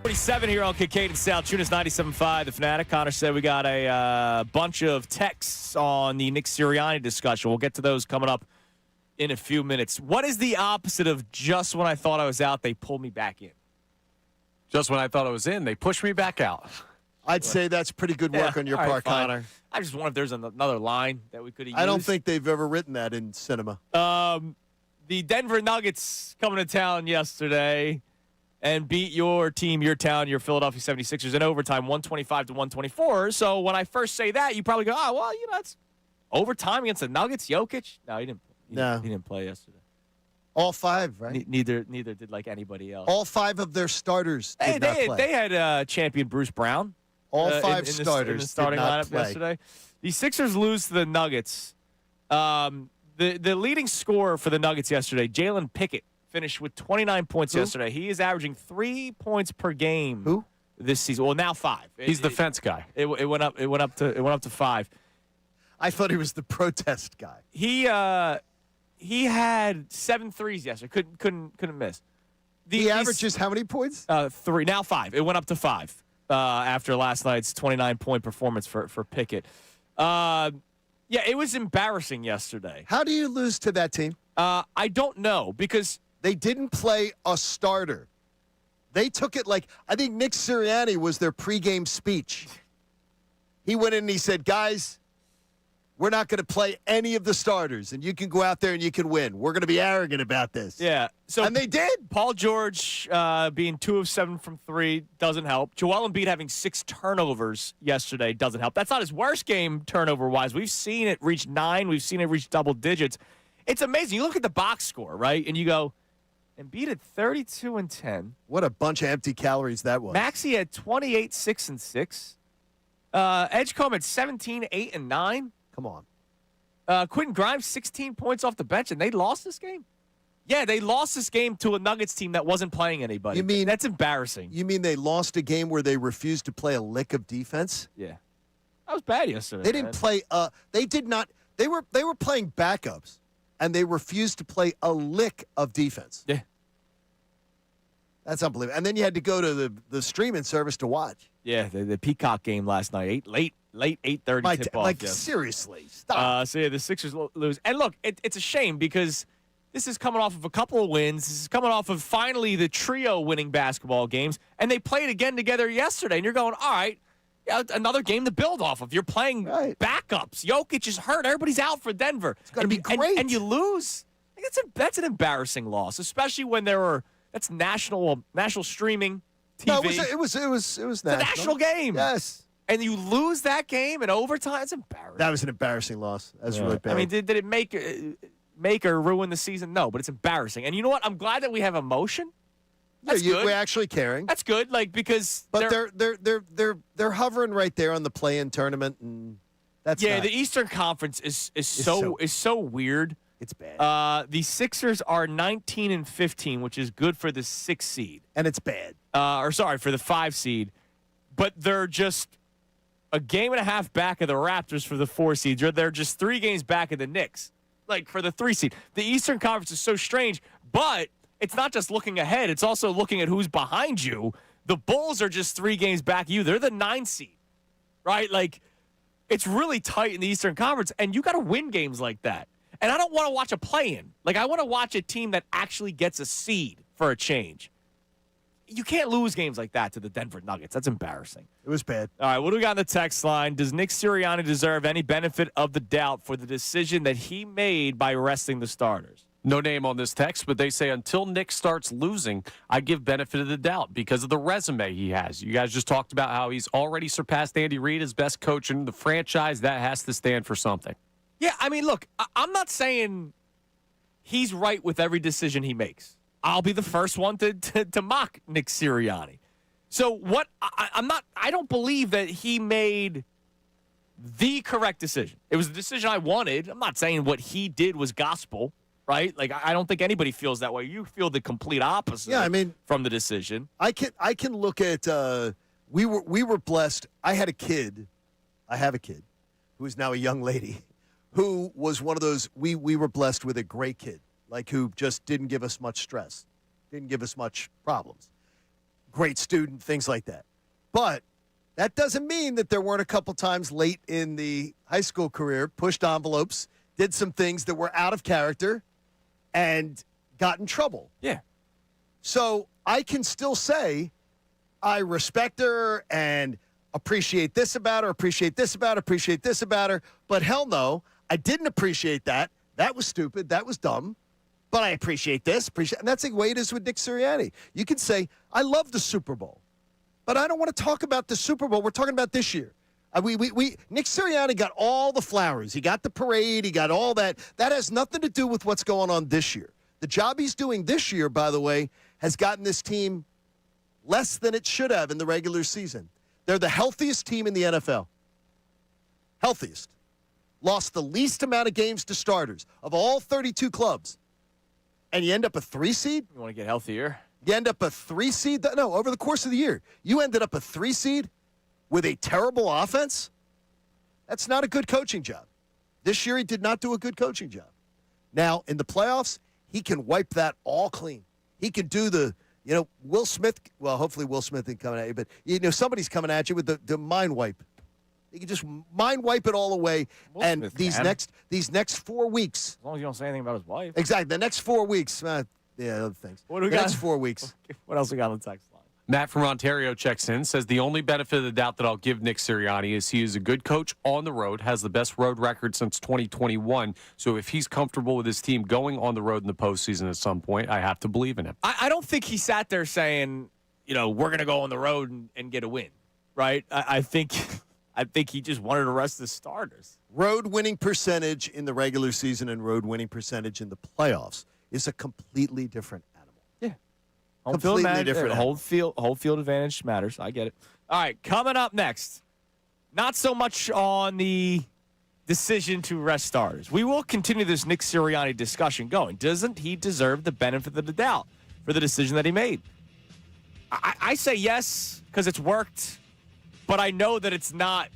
47 here on Kincade Salciunas 97.5. The Fanatic. Connor said we got a bunch of texts on the Nick Sirianni discussion. We'll get to those coming up in a few minutes. What is the opposite of just when I thought I was out, they pulled me back in? Just when I thought I was in, they pushed me back out. I'd say that's pretty good work on your all right, part, fine. Connor. I just wonder if there's another line that we could have used. I don't think they've ever written that in cinema. The Denver Nuggets coming to town yesterday and beat your team, your town, your Philadelphia 76ers in overtime, 125-124. So when I first say that, you probably go, oh, well, it's overtime against the Nuggets, Jokic. No, he didn't. He didn't play yesterday. All five, right? Neither did like anybody else. All five of their starters did not play. They had champion Bruce Brown. All five in starters the starting did not lineup play. yesterday. The Sixers lose to the Nuggets. The leading scorer for the Nuggets yesterday, Jalen Pickett, finished with 29 points yesterday. He is averaging 3 points per game. Who? This season? Well, now 5. He's the fence guy. It went up to 5. I thought he was the protest guy. He had 7 threes yesterday. Couldn't miss. He averages how many points? 3. Now 5. It went up to 5 after last night's 29-point performance for Pickett. Yeah, it was embarrassing yesterday. How do you lose to that team? I don't know because They didn't play a starter. They took it like, I think Nick Sirianni was their pregame speech. He went in and he said, guys, we're not going to play any of the starters, and you can go out there and you can win. We're going to be arrogant about this. yeah. So And they did. Paul George being 2 of 7 from 3 doesn't help. Joel Embiid having 6 turnovers yesterday doesn't help. That's not his worst game turnover-wise. We've seen it reach 9. We've seen it reach double digits. It's amazing. You look at the box score, right, and you go, Embiid at 32 and 10. What a bunch of empty calories that was. Maxey had 28, 6 and 6. Edgecombe at 17, 8 and 9. Come on. Quentin Grimes 16 points off the bench, and they lost this game. Yeah, they lost this game to a Nuggets team that wasn't playing anybody. You mean that's embarrassing? You mean they lost a game where they refused to play a lick of defense? Yeah, that was bad yesterday. They didn't play. They did not. They were playing backups, and they refused to play a lick of defense. Yeah. That's unbelievable. And then you had to go to the streaming service to watch. Yeah, the Peacock game last night, late 8:30 tip off. Like seriously, stop. So yeah, the Sixers lose. And look, it's a shame because this is coming off of a couple of wins. This is coming off of finally the trio winning basketball games, and they played again together yesterday. And you're going, all right, yeah, another game to build off of. You're playing backups. Jokic is hurt. Everybody's out for Denver. It's gonna be great. And you lose. That's an embarrassing loss, especially when that's national streaming TV. No, it was national. It's a national game. Yes. And you lose that game in overtime. It's embarrassing. That was an embarrassing loss. That's really bad. I mean, did it make or ruin the season? No, but it's embarrassing. And you know what? I'm glad that we have emotion. That's good. We're actually caring. That's good, because but they're hovering right there on the play-in tournament, and that's the Eastern Conference is so weird. It's bad. The Sixers are 19 and 15, which is good for the 6th seed. And it's bad. For the 5 seed. But they're just a game and a half back of the Raptors for the 4 seeds. They're just 3 games back of the Knicks, for the 3 seed. The Eastern Conference is so strange, but it's not just looking ahead. It's also looking at who's behind you. The Bulls are just 3 games back of you. They're the 9 seed, right? It's really tight in the Eastern Conference, and you got to win games like that. And I don't want to watch a play-in. I want to watch a team that actually gets a seed for a change. You can't lose games like that to the Denver Nuggets. That's embarrassing. It was bad. All right, what do we got on the text line? Does Nick Sirianni deserve any benefit of the doubt for the decision that he made by resting the starters? No name on this text, but they say until Nick starts losing, I give benefit of the doubt because of the resume he has. You guys just talked about how he's already surpassed Andy Reid as best coach in the franchise. That has to stand for something. Yeah, I mean, look, I'm not saying he's right with every decision he makes. I'll be the first one to mock Nick Sirianni. So what? I don't believe that he made the correct decision. It was the decision I wanted. I'm not saying what he did was gospel, right? I don't think anybody feels that way. You feel the complete opposite. Yeah, I mean, from the decision. I can look at. We were blessed. I have a kid who is now a young lady, who was one of those. We were blessed with a great kid, who just didn't give us much stress, didn't give us much problems. great student, things like that. But that doesn't mean that there weren't a couple times late in the high school career, pushed envelopes, did some things that were out of character, and got in trouble. Yeah. So I can still say I respect her and appreciate this about her, appreciate this about her, but hell no, I didn't appreciate that. That was stupid. That was dumb. But I appreciate this. And that's the way it is with Nick Sirianni. You can say, I love the Super Bowl, but I don't want to talk about the Super Bowl. We're talking about this year. Nick Sirianni got all the flowers. He got the parade. He got all that. That has nothing to do with what's going on this year. The job he's doing this year, by the way, has gotten this team less than it should have in the regular season. They're the healthiest team in the NFL. Healthiest. Lost the least amount of games to starters of all 32 clubs. And you end up a 3 seed? You want to get healthier? You end up a 3 seed? No, over the course of the year. You ended up a 3 seed with a terrible offense? That's not a good coaching job. This year he did not do a good coaching job. Now, in the playoffs, he can wipe that all clean. He can do the, Will Smith, well, hopefully Will Smith isn't coming at you, but, somebody's coming at you with the mind wipe. He can just mind wipe it all away. Will and Smith these next 4 weeks. As long as you don't say anything about his wife. Exactly. The next 4 weeks. Other things. What do we the got? Next 4 weeks. What else we got on the text line? Matt from Ontario checks in, says the only benefit of the doubt that I'll give Nick Sirianni is he is a good coach on the road, has the best road record since 2021. So if he's comfortable with his team going on the road in the postseason at some point, I have to believe in him. I don't think he sat there saying, we're going to go on the road and get a win, right? I think he just wanted to rest the starters. Road winning percentage in the regular season and road winning percentage in the playoffs is a completely different animal. Yeah. Completely different. Home field advantage matters. I get it. All right, coming up next, not so much on the decision to rest starters. We will continue this Nick Sirianni discussion going. Doesn't he deserve the benefit of the doubt for the decision that he made? I say yes because it's worked, but I know that it's not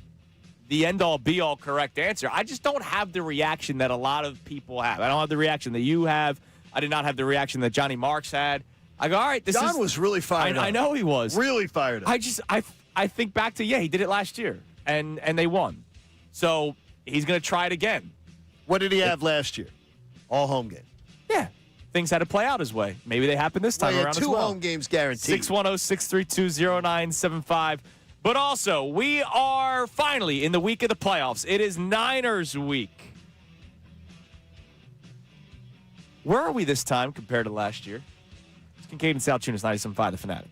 the end-all, be-all correct answer. I just don't have the reaction that a lot of people have. I don't have the reaction that you have. I did not have the reaction that Johnny Marks had. I go, all right, John was really fired up. I know he was. Really fired up. I think back to, he did it last year, and they won. So he's going to try it again. What did he have last year? All home games. Yeah. Things had to play out his way. Maybe they happen this time around as well. 2 home games guaranteed. 610-632-0975. But also, we are finally in the week of the playoffs. It is Niners week. Where are we this time compared to last year? It's Kincade Salciunas, 97.5 The Fanatic.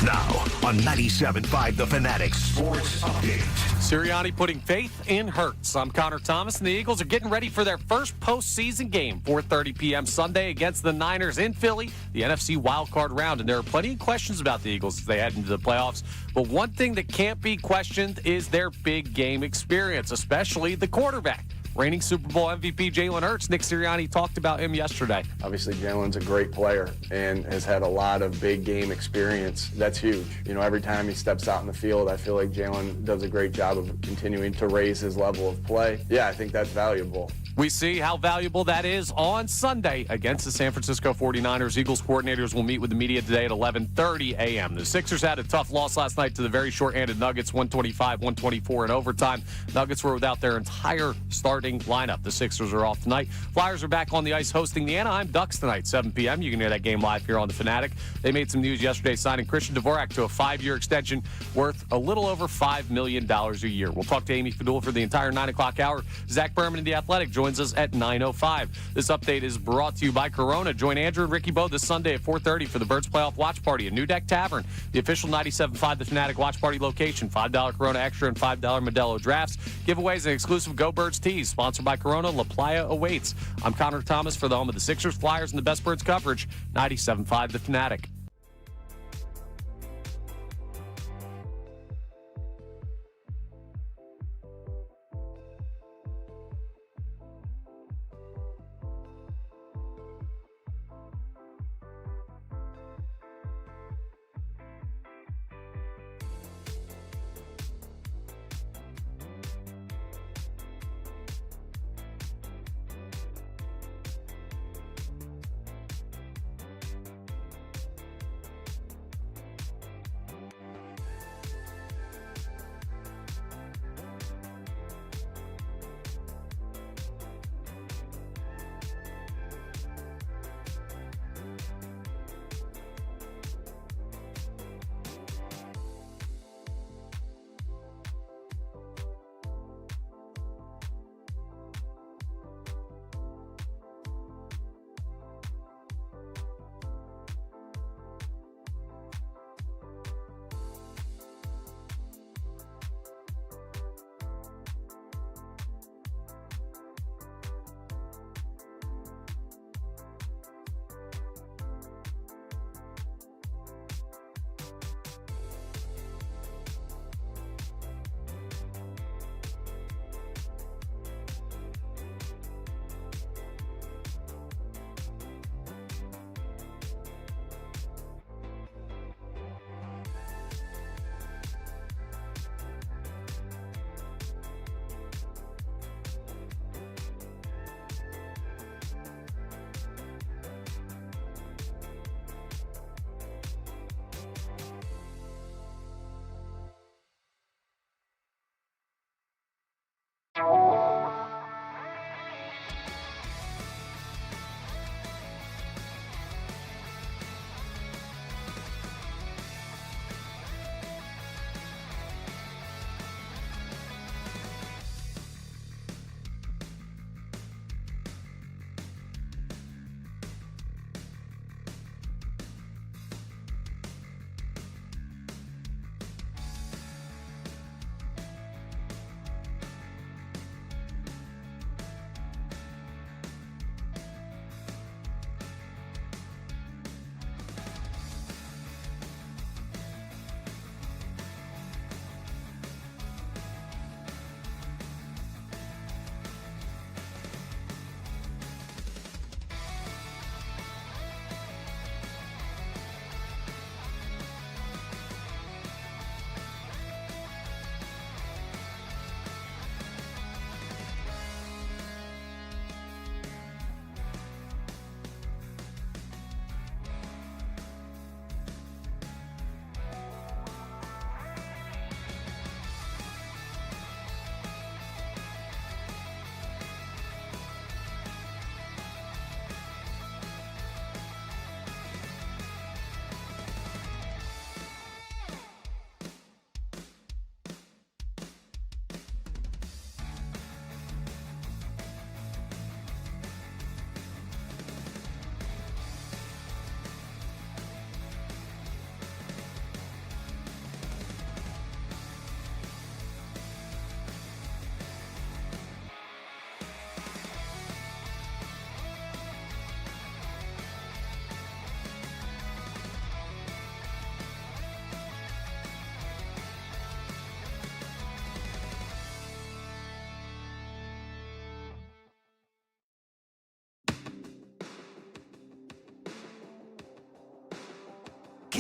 Now on 97.5 The Fanatic Sports Update. Sirianni putting faith in Hurts. I'm Connor Thomas, and the Eagles are getting ready for their first postseason game, 4:30 p.m. Sunday against the Niners in Philly, the NFC wildcard round. And there are plenty of questions about the Eagles as they head into the playoffs. But one thing that can't be questioned is their big game experience, especially the quarterback. Reigning Super Bowl MVP Jalen Hurts. Nick Sirianni talked about him yesterday. Obviously, Jalen's a great player and has had a lot of big game experience. That's huge. Every time he steps out in the field, I feel like Jalen does a great job of continuing to raise his level of play. Yeah, I think that's valuable. We see how valuable that is on Sunday against the San Francisco 49ers. Eagles coordinators will meet with the media today at 11:30 a.m. The Sixers had a tough loss last night to the very short-handed Nuggets, 125-124 in overtime. Nuggets were without their entire starting lineup. The Sixers are off tonight. Flyers are back on the ice hosting the Anaheim Ducks tonight, 7 p.m. You can hear that game live here on The Fanatic. They made some news yesterday signing Christian Dvorak to a 5-year extension worth a little over $5 million a year. We'll talk to Amy Fadul for the entire 9 o'clock hour. Zach Berman and The Athletic joins us at 9:05. This update is brought to you by Corona. Join Andrew and Ricky Bowe this Sunday at 4:30 for the Birds Playoff Watch Party at New Deck Tavern, the official 97.5 The Fanatic Watch Party location. $5 Corona Extra and $5 Modelo drafts. Giveaways and exclusive Go Birds tees. Sponsored by Corona. La Playa awaits. I'm Connor Thomas for the home of the Sixers, Flyers, and the Best Birds coverage. 97.5 The Fanatic.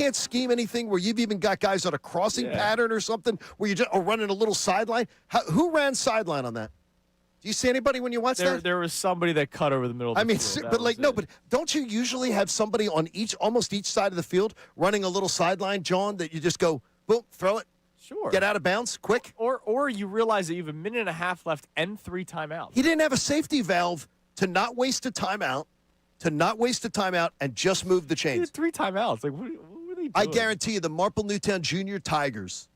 can't scheme anything where you've even got guys on a crossing pattern or something where you just are running a little sideline? Who ran sideline on that? Do you see anybody when you watch that? There was somebody that cut over the middle of the field. But don't you usually have somebody on almost each side of the field running a little sideline, John, that you just go, boom, throw it, sure, get out of bounds, quick? Or you realize that you have a minute and a half left and 3 timeouts. He didn't have a safety valve to not waste a timeout, and just move the He chains. had 3 timeouts. Like, what are they doing? I guarantee you the Marple Newtown Junior Tigers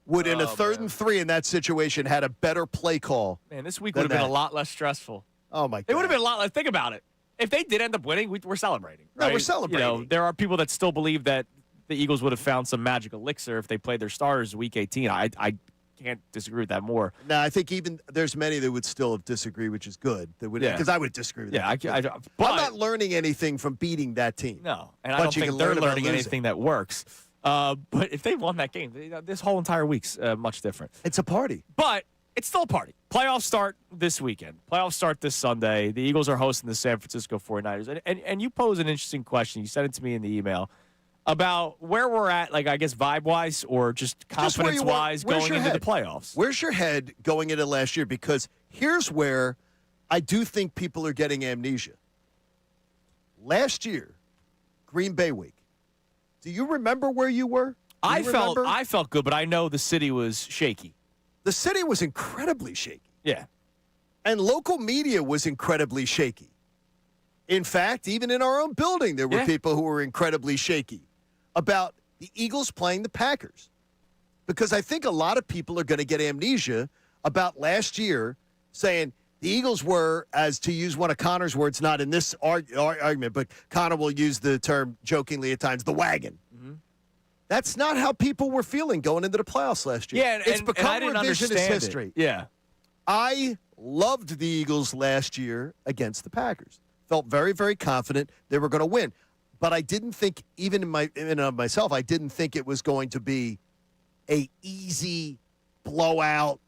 would, in a 3rd and 3 in that situation, had a better play call. Man, this week would have been a lot less stressful. Oh, my God. It would have been a lot less. Think about it. If they did end up winning, we're celebrating. No, right? we're celebrating. You know, there are people that still believe that the Eagles would have found some magic elixir if they played their starters week 18. I can't disagree with that more. No, I think even there's many that would still disagree, which is good. Because I would disagree with that. But I'm not learning anything from beating that team. No, and I don't think they're learning anything that works. But if they won that game, this whole entire week's much different. It's a party. But it's still a party. Playoffs start this weekend. Playoffs start this Sunday. The Eagles are hosting the San Francisco 49ers. And you pose an interesting question. You sent it to me in the email about where we're at, like, I guess, vibe-wise or just confidence-wise going into the playoffs. Where's your head going into last year? Because here's where I do think people are getting amnesia. Last year, Green Bay week. Do you remember where you were? I felt good, but I know the city was shaky. The city was incredibly shaky. Yeah. And local media was incredibly shaky. In fact, even in our own building, there were people who were incredibly shaky about the Eagles playing the Packers. Because I think a lot of people are going to get amnesia about last year saying the Eagles were, as to use one of Connor's words, not in this argument, but Connor will use the term jokingly at times, the wagon. Mm-hmm. That's not how people were feeling going into the playoffs last year. Yeah, it's become revisionist history. Yeah. I loved the Eagles last year against the Packers. Felt very, very confident they were going to win. But I didn't think, even in and of myself, I didn't think it was going to be a easy, blowout,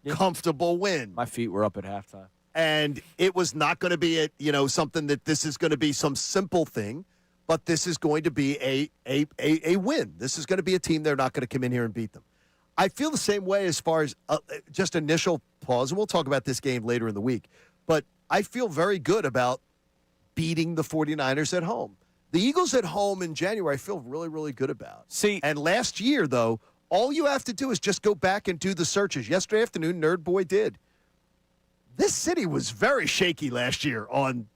comfortable win. My feet were up at halftime. And it was not going to be something that this is going to be some simple thing, but this is going to be a win. This is going to be a team they're not going to come in here and beat them. I feel the same way as far as just initial pause, and we'll talk about this game later in the week. But I feel very good about beating the 49ers at home. The Eagles at home in January, I feel really, really good about. And last year, though, all you have to do is just go back and do the searches. Yesterday afternoon, Nerd Boy did. This city was very shaky last year on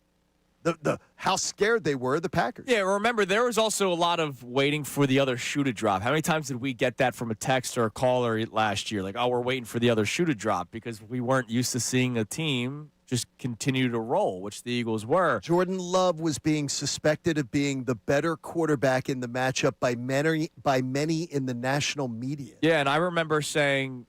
the how scared they were of the Packers. Yeah, remember, there was also a lot of waiting for the other shoe to drop. How many times did we get that from a text or a caller last year? Like, oh, we're waiting for the other shoe to drop because we weren't used to seeing a team just continue to roll, which the Eagles were. Jordan Love was being suspected of being the better quarterback in the matchup by many in the national media. Yeah, and I remember saying,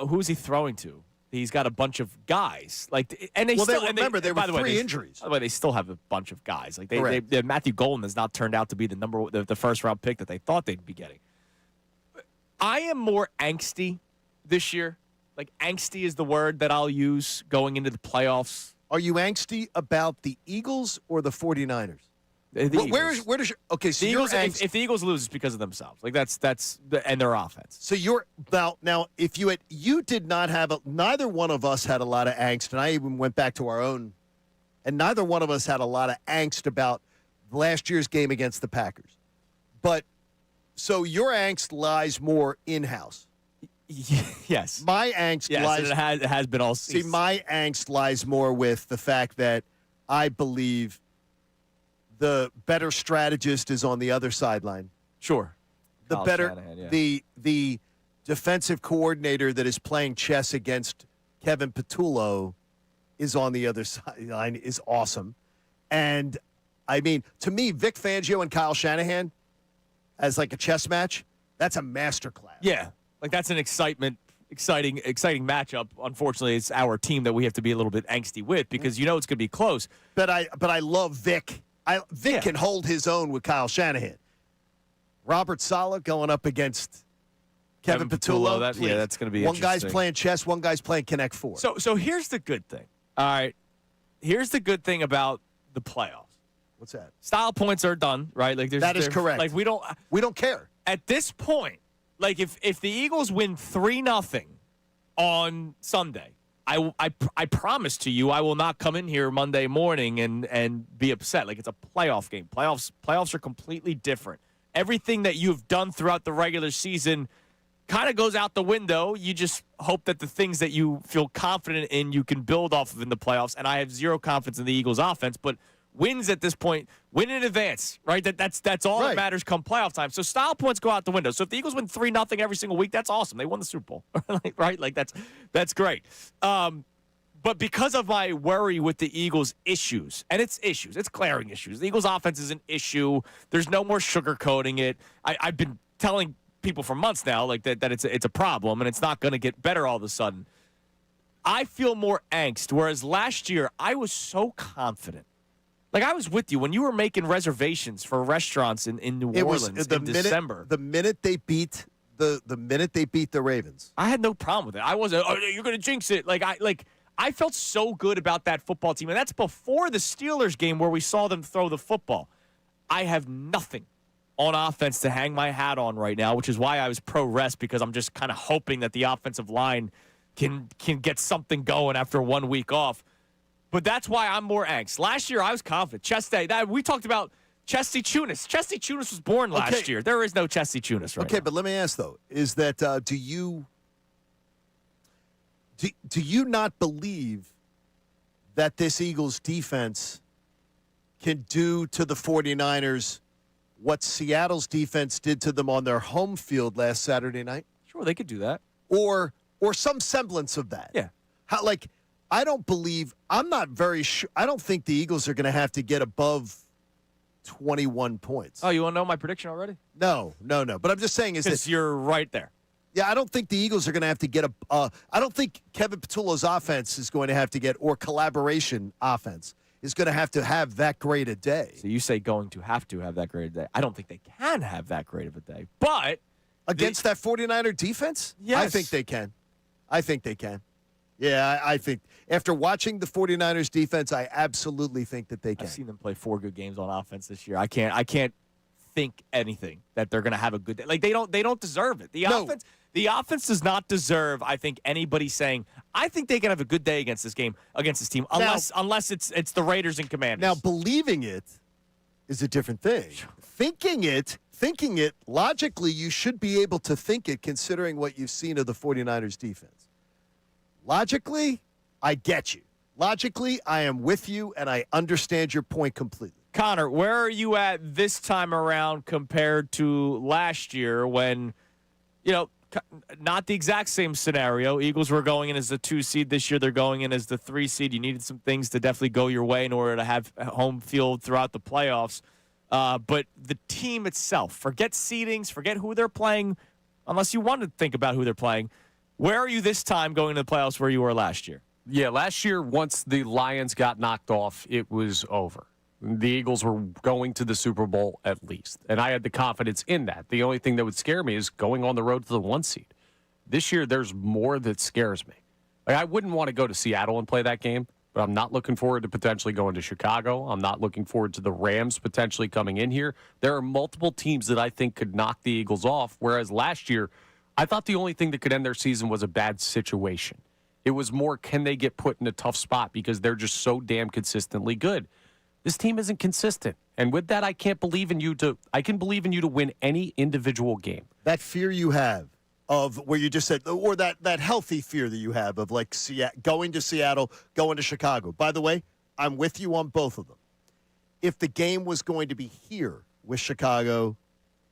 who's he throwing to? He's got a bunch of guys. There were 3 injuries. By the way, they still have a bunch of guys. Like they Matthew Golden has not turned out to be the first round pick that they thought they'd be getting. I am more angsty this year. Like, angsty is the word that I'll use going into the playoffs. Are you angsty about the Eagles or the 49ers? Where does your okay? So the Eagles, if the Eagles lose, it's because of themselves. Like and their offense. So you're now. If you did not have neither one of us had a lot of angst, and I even went back to our own, and neither one of us had a lot of angst about last year's game against the Packers. But so your angst lies more in-house. Yes. My angst lies. And it has been all season. See, my angst lies more with the fact that I believe the better strategist is on the other sideline. Sure. The defensive coordinator that is playing chess against Kevin Patullo is on the other sideline is awesome. And I mean, to me, Vic Fangio and Kyle Shanahan as like a chess match, that's a masterclass. Yeah. Like, that's an exciting matchup. Unfortunately, it's our team that we have to be a little bit angsty with because it's going to be close. But I love Vic. Vic can hold his own with Kyle Shanahan. Robert Saleh going up against Kevin Patullo. That's going to be one interesting. Guy's playing chess, one guy's playing Connect Four. So here's the good thing. All right. Here's the good thing about the playoffs. What's that? Style points are done, right? Like That is correct. Like we don't care. at this point. Like if the Eagles win 3-0 on Sunday, I promise to you I will not come in here Monday morning and be upset. Like it's a playoff game. Playoffs are completely different. Everything that you've done throughout the regular season kind of goes out the window. You just hope that the things that you feel confident in you can build off of in the playoffs. And I have zero confidence in the Eagles offense, but wins at this point, win in advance, right? That's all that matters come playoff time. So style points go out the window. So if the Eagles win 3-0 every single week, that's awesome. They won the Super Bowl, right? Like that's great. But because of my worry with the Eagles' issues, and it's glaring issues. The Eagles' offense is an issue. There's no more sugarcoating it. I've been telling people for months now, like that it's a problem, and it's not going to get better all of a sudden. I feel more angst, whereas last year I was so confident. Like I was with you when you were making reservations for restaurants in New Orleans in December. The minute they beat the Ravens, I had no problem with it. I wasn't. Oh, you're going to jinx it. I felt so good about that football team, and that's before the Steelers game where we saw them throw the football. I have nothing on offense to hang my hat on right now, which is why I was pro-rest, because I'm just kind of hoping that the offensive line can get something going after 1 week off. But that's why I'm more angst. Last year, I was confident. We talked about Chesty Chunas. Chesty Chunas was born last year. There is no Chesty Chunas right now. Okay, but let me ask, though, is that do you not believe that this Eagles defense can do to the 49ers what Seattle's defense did to them on their home field last Saturday night? Sure, they could do that. Or some semblance of that. Yeah. I'm not very sure. I don't think the Eagles are going to have to get above 21 points. Oh, you want to know my prediction already? No. But I'm just saying is that you're right there. Yeah, I don't think the Eagles are going to have to get I don't think Kevin Patullo's offense is going to have to get, or collaboration offense is going to have that great a day. So you say going to have that great a day. I don't think they can have that great of a day. But against that 49er defense? Yes. I think they can. Yeah, I think after watching the 49ers defense, I absolutely think that they can. I've seen them play 4 good games on offense this year. I can't think anything that they're going to have a good day. Like they don't deserve it. The offense does not deserve, I think, anybody saying, I think they can have a good day against this team, unless it's the Raiders and Commanders. Now, believing it is a different thing. Thinking it, logically, you should be able to think it considering what you've seen of the 49ers defense. Logically, I get you. Logically, I am with you, and I understand your point completely. Connor, where are you at this time around compared to last year when, not the exact same scenario. Eagles were going in as the 2 seed. This year they're going in as the 3 seed. You needed some things to definitely go your way in order to have home field throughout the playoffs. But the team itself, forget seedings, forget who they're playing, unless you want to think about who they're playing. Where are you this time going into the playoffs where you were last year? Yeah, last year, once the Lions got knocked off, it was over. The Eagles were going to the Super Bowl at least, and I had the confidence in that. The only thing that would scare me is going on the road to the 1 seed. This year, there's more that scares me. I wouldn't want to go to Seattle and play that game, but I'm not looking forward to potentially going to Chicago. I'm not looking forward to the Rams potentially coming in here. There are multiple teams that I think could knock the Eagles off, whereas last year, I thought the only thing that could end their season was a bad situation. It was more, can they get put in a tough spot because they're just so damn consistently good. This team isn't consistent. And with that, I can believe in you to win any individual game. That fear you have of where you just said, or that healthy fear that you have of like going to Seattle, going to Chicago. By the way, I'm with you on both of them. If the game was going to be here with Chicago,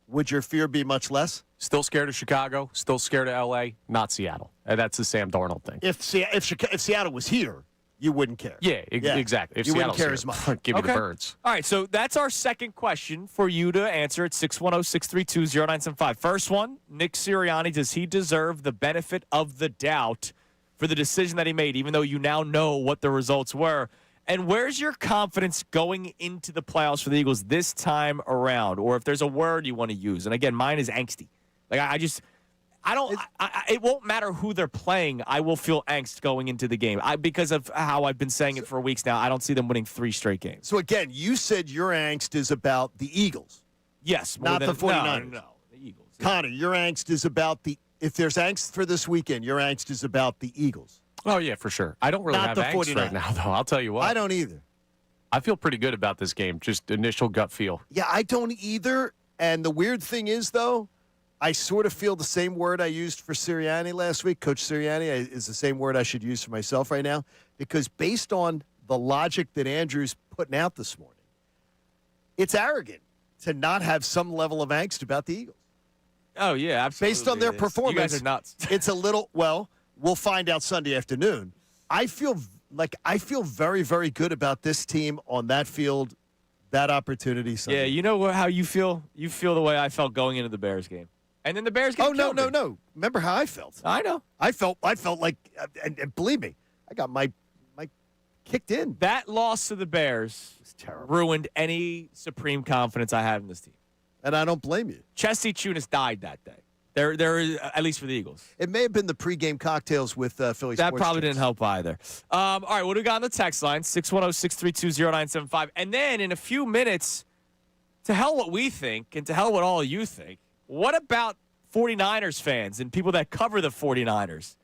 would your fear be much less? Still scared of Chicago, still scared of L.A., not Seattle. And that's the Sam Darnold thing. If Seattle was here, you wouldn't care. Yeah, exactly. If you Seattle's wouldn't care here, as much. Give me the birds. All right, so that's our second question for you to answer at 610-632-0975. First one, Nick Sirianni, does he deserve the benefit of the doubt for the decision that he made, even though you now know what the results were? And where's your confidence going into the playoffs for the Eagles this time around? Or if there's a word you want to use. And again, mine is angsty. Like I just It won't matter who they're playing. I will feel angst going into the game because of how I've been saying it for weeks now. I don't see them winning 3 straight games. So, again, you said your angst is about the Eagles. Yes. Not the 49ers. No, the Eagles. Connor, your angst is about if there's angst for this weekend, your angst is about the Eagles. Oh, yeah, for sure. I don't really Not have the angst 49ers. right now, though. I'll tell you what. I don't either. I feel pretty good about this game, just initial gut feel. Yeah, I don't either. And the weird thing is, though, I sort of feel the same word I used for Sirianni last week. Coach Sirianni is the same word I should use for myself right now, because based on the logic that Andrew's putting out this morning, it's arrogant to not have some level of angst about the Eagles. Oh, yeah, absolutely. Based on their performance. You guys are nuts. It's a little, well, we'll find out Sunday afternoon. I feel very, very good about this team on that field, that opportunity Sunday. Yeah, you know how you feel? You feel the way I felt going into the Bears game. And then the Bears get no. Remember how I felt? I know. I felt like, and believe me, I got my kicked in. That loss to the Bears ruined any supreme confidence I had in this team. And I don't blame you. Kincade Salciunas died that day. There is, at least for the Eagles. It may have been the pregame cocktails with Phillies. That probably didn't help either. All right, what do we got on the text line? 610-632-0975. And then in a few minutes, to hell what we think and to hell what all you think, what about 49ers fans and people that cover the 49ers?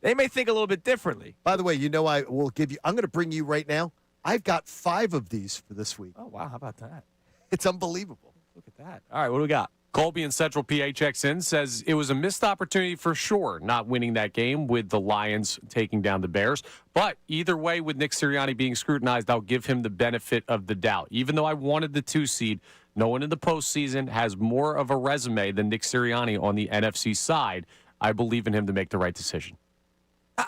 They may think a little bit differently. By the way, I will give you, I'm going to bring you right now. I've got 5 of these for this week. Oh, wow. How about that? It's unbelievable. Look at that. All right, what do we got? Colby in Central PHXN says it was a missed opportunity for sure, not winning that game with the Lions taking down the Bears. But either way, with Nick Sirianni being scrutinized, I'll give him the benefit of the doubt. Even though I wanted the 2 seed, no one in the postseason has more of a resume than Nick Sirianni on the NFC side. I believe in him to make the right decision.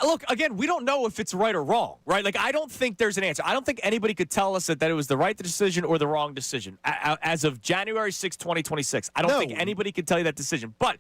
Look, again, we don't know if it's right or wrong, right? Like, I don't think there's an answer. I don't think anybody could tell us that it was the right decision or the wrong decision. As of January 6, 2026, I don't think anybody could tell you that decision. But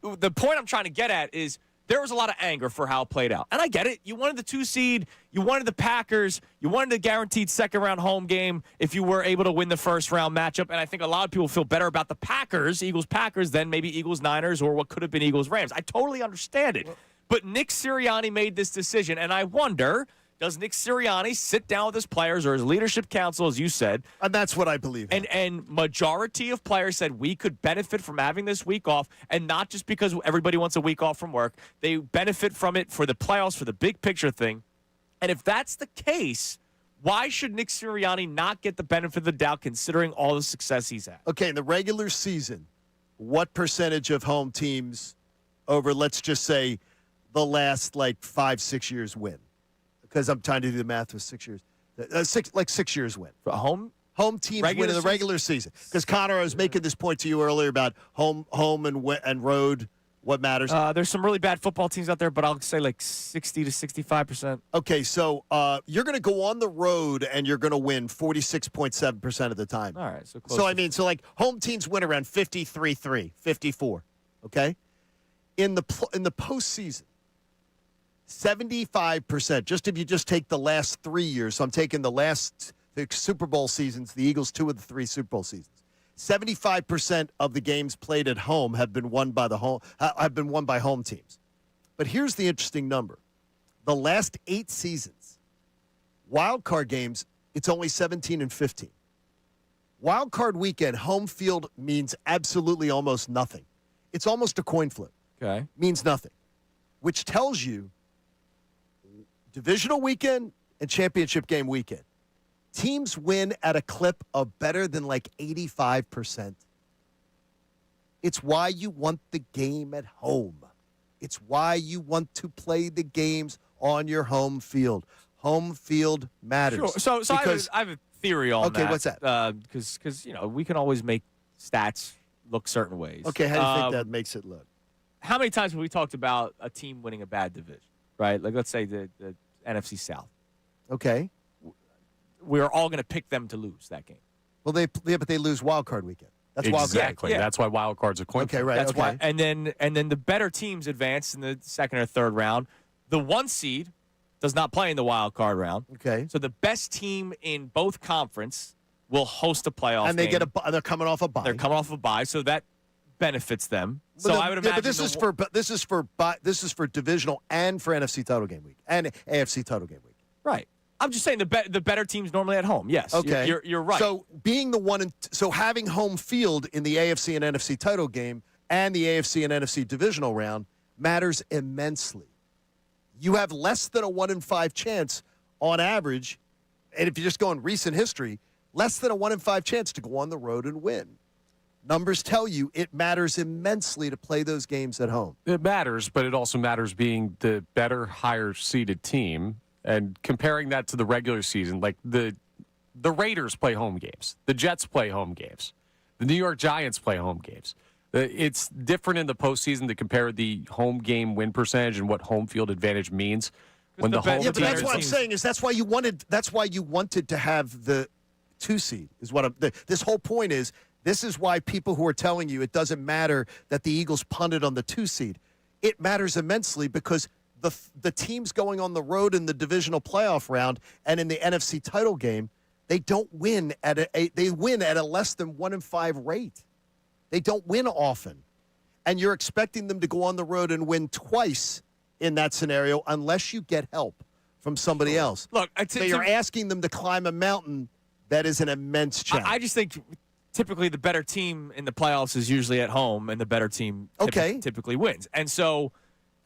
the point I'm trying to get at is there was a lot of anger for how it played out. And I get it. You wanted the 2 seed. You wanted the Packers. You wanted the guaranteed second-round home game if you were able to win the first-round matchup. And I think a lot of people feel better about the Packers, Eagles-Packers, than maybe Eagles-Niners or what could have been Eagles-Rams. I totally understand it. But Nick Sirianni made this decision, and I wonder, does Nick Sirianni sit down with his players or his leadership council, as you said? And that's what I believe. And majority of players said we could benefit from having this week off, and not just because everybody wants a week off from work. They benefit from it for the playoffs, for the big picture thing. And if that's the case, why should Nick Sirianni not get the benefit of the doubt considering all the success he's had? Okay, in the regular season, what percentage of home teams over, let's just say, the last 5-6 years win? Because I'm trying to do the math with 6 years. 6 years win. For home teams win in the regular season. Because Connor, I was making this point to you earlier about home and road. What matters? There's some really bad football teams out there, but I'll say 60 to 65%. Okay, so you're going to go on the road and you're going to win 46.7% of the time. All right, so close. So home teams win around 53-3, 54. Okay, in the postseason. 75%, just if you just take the last 3 years. So I'm taking the Super Bowl seasons, the Eagles' 2 of the 3 Super Bowl seasons. 75% of the games played at home have been won by home teams. But here's the interesting number. The last 8 seasons, wild card games, it's only 17-15. Wild card weekend, home field means absolutely almost nothing. It's almost a coin flip. Okay. Means nothing, which tells you divisional weekend and championship game weekend. Teams win at a clip of better than 85%. It's why you want the game at home. It's why you want to play the games on your home field. Home field matters. Sure. So I have a theory on that. Okay, what's that? Because we can always make stats look certain ways. Okay, how do you think that makes it look? How many times have we talked about a team winning a bad division, right? Let's say the NFC South. Okay. We're all going to pick them to lose that game. Well, but they lose wild card weekend. That's wild card. Exactly. Yeah. That's why wild cards are coin. Okay, right. That's why. And then the better teams advance in the second or third round. The 1 seed does not play in the wild card round. Okay. So the best team in both conference will host a playoff and they game. they're coming off a bye. They're coming off a bye, so that benefits them. So I would imagine. But this is for divisional and for NFC title game week and AFC title game week. Right. I'm just saying the better team's normally at home. Yes. Okay. You're right. So being the one, so having home field in the AFC and NFC title game and the AFC and NFC divisional round matters immensely. You have less than a 1-in-5 chance on average, and if you just go in recent history, less than a 1-in-5 chance to go on the road and win. Numbers tell you it matters immensely to play those games at home. It matters, but it also matters being the better, higher-seeded team. And comparing that to the regular season, like the Raiders play home games. The Jets play home games. The New York Giants play home games. It's different in the postseason to compare the home game win percentage and what home field advantage means. When the home but that's what I'm saying is that's why you wanted to have the 2 seed is what this whole point is. This is why people who are telling you it doesn't matter that the Eagles punted on the 2 seed. It matters immensely because the teams going on the road in the divisional playoff round and in the NFC title game, they don't win they win at a less than 1-in-5 rate. They don't win often. And you're expecting them to go on the road and win twice in that scenario unless you get help from somebody else. Look, so you're asking them to climb a mountain that is an immense challenge. I just think typically the better team in the playoffs is usually at home, and the better team typically wins. And so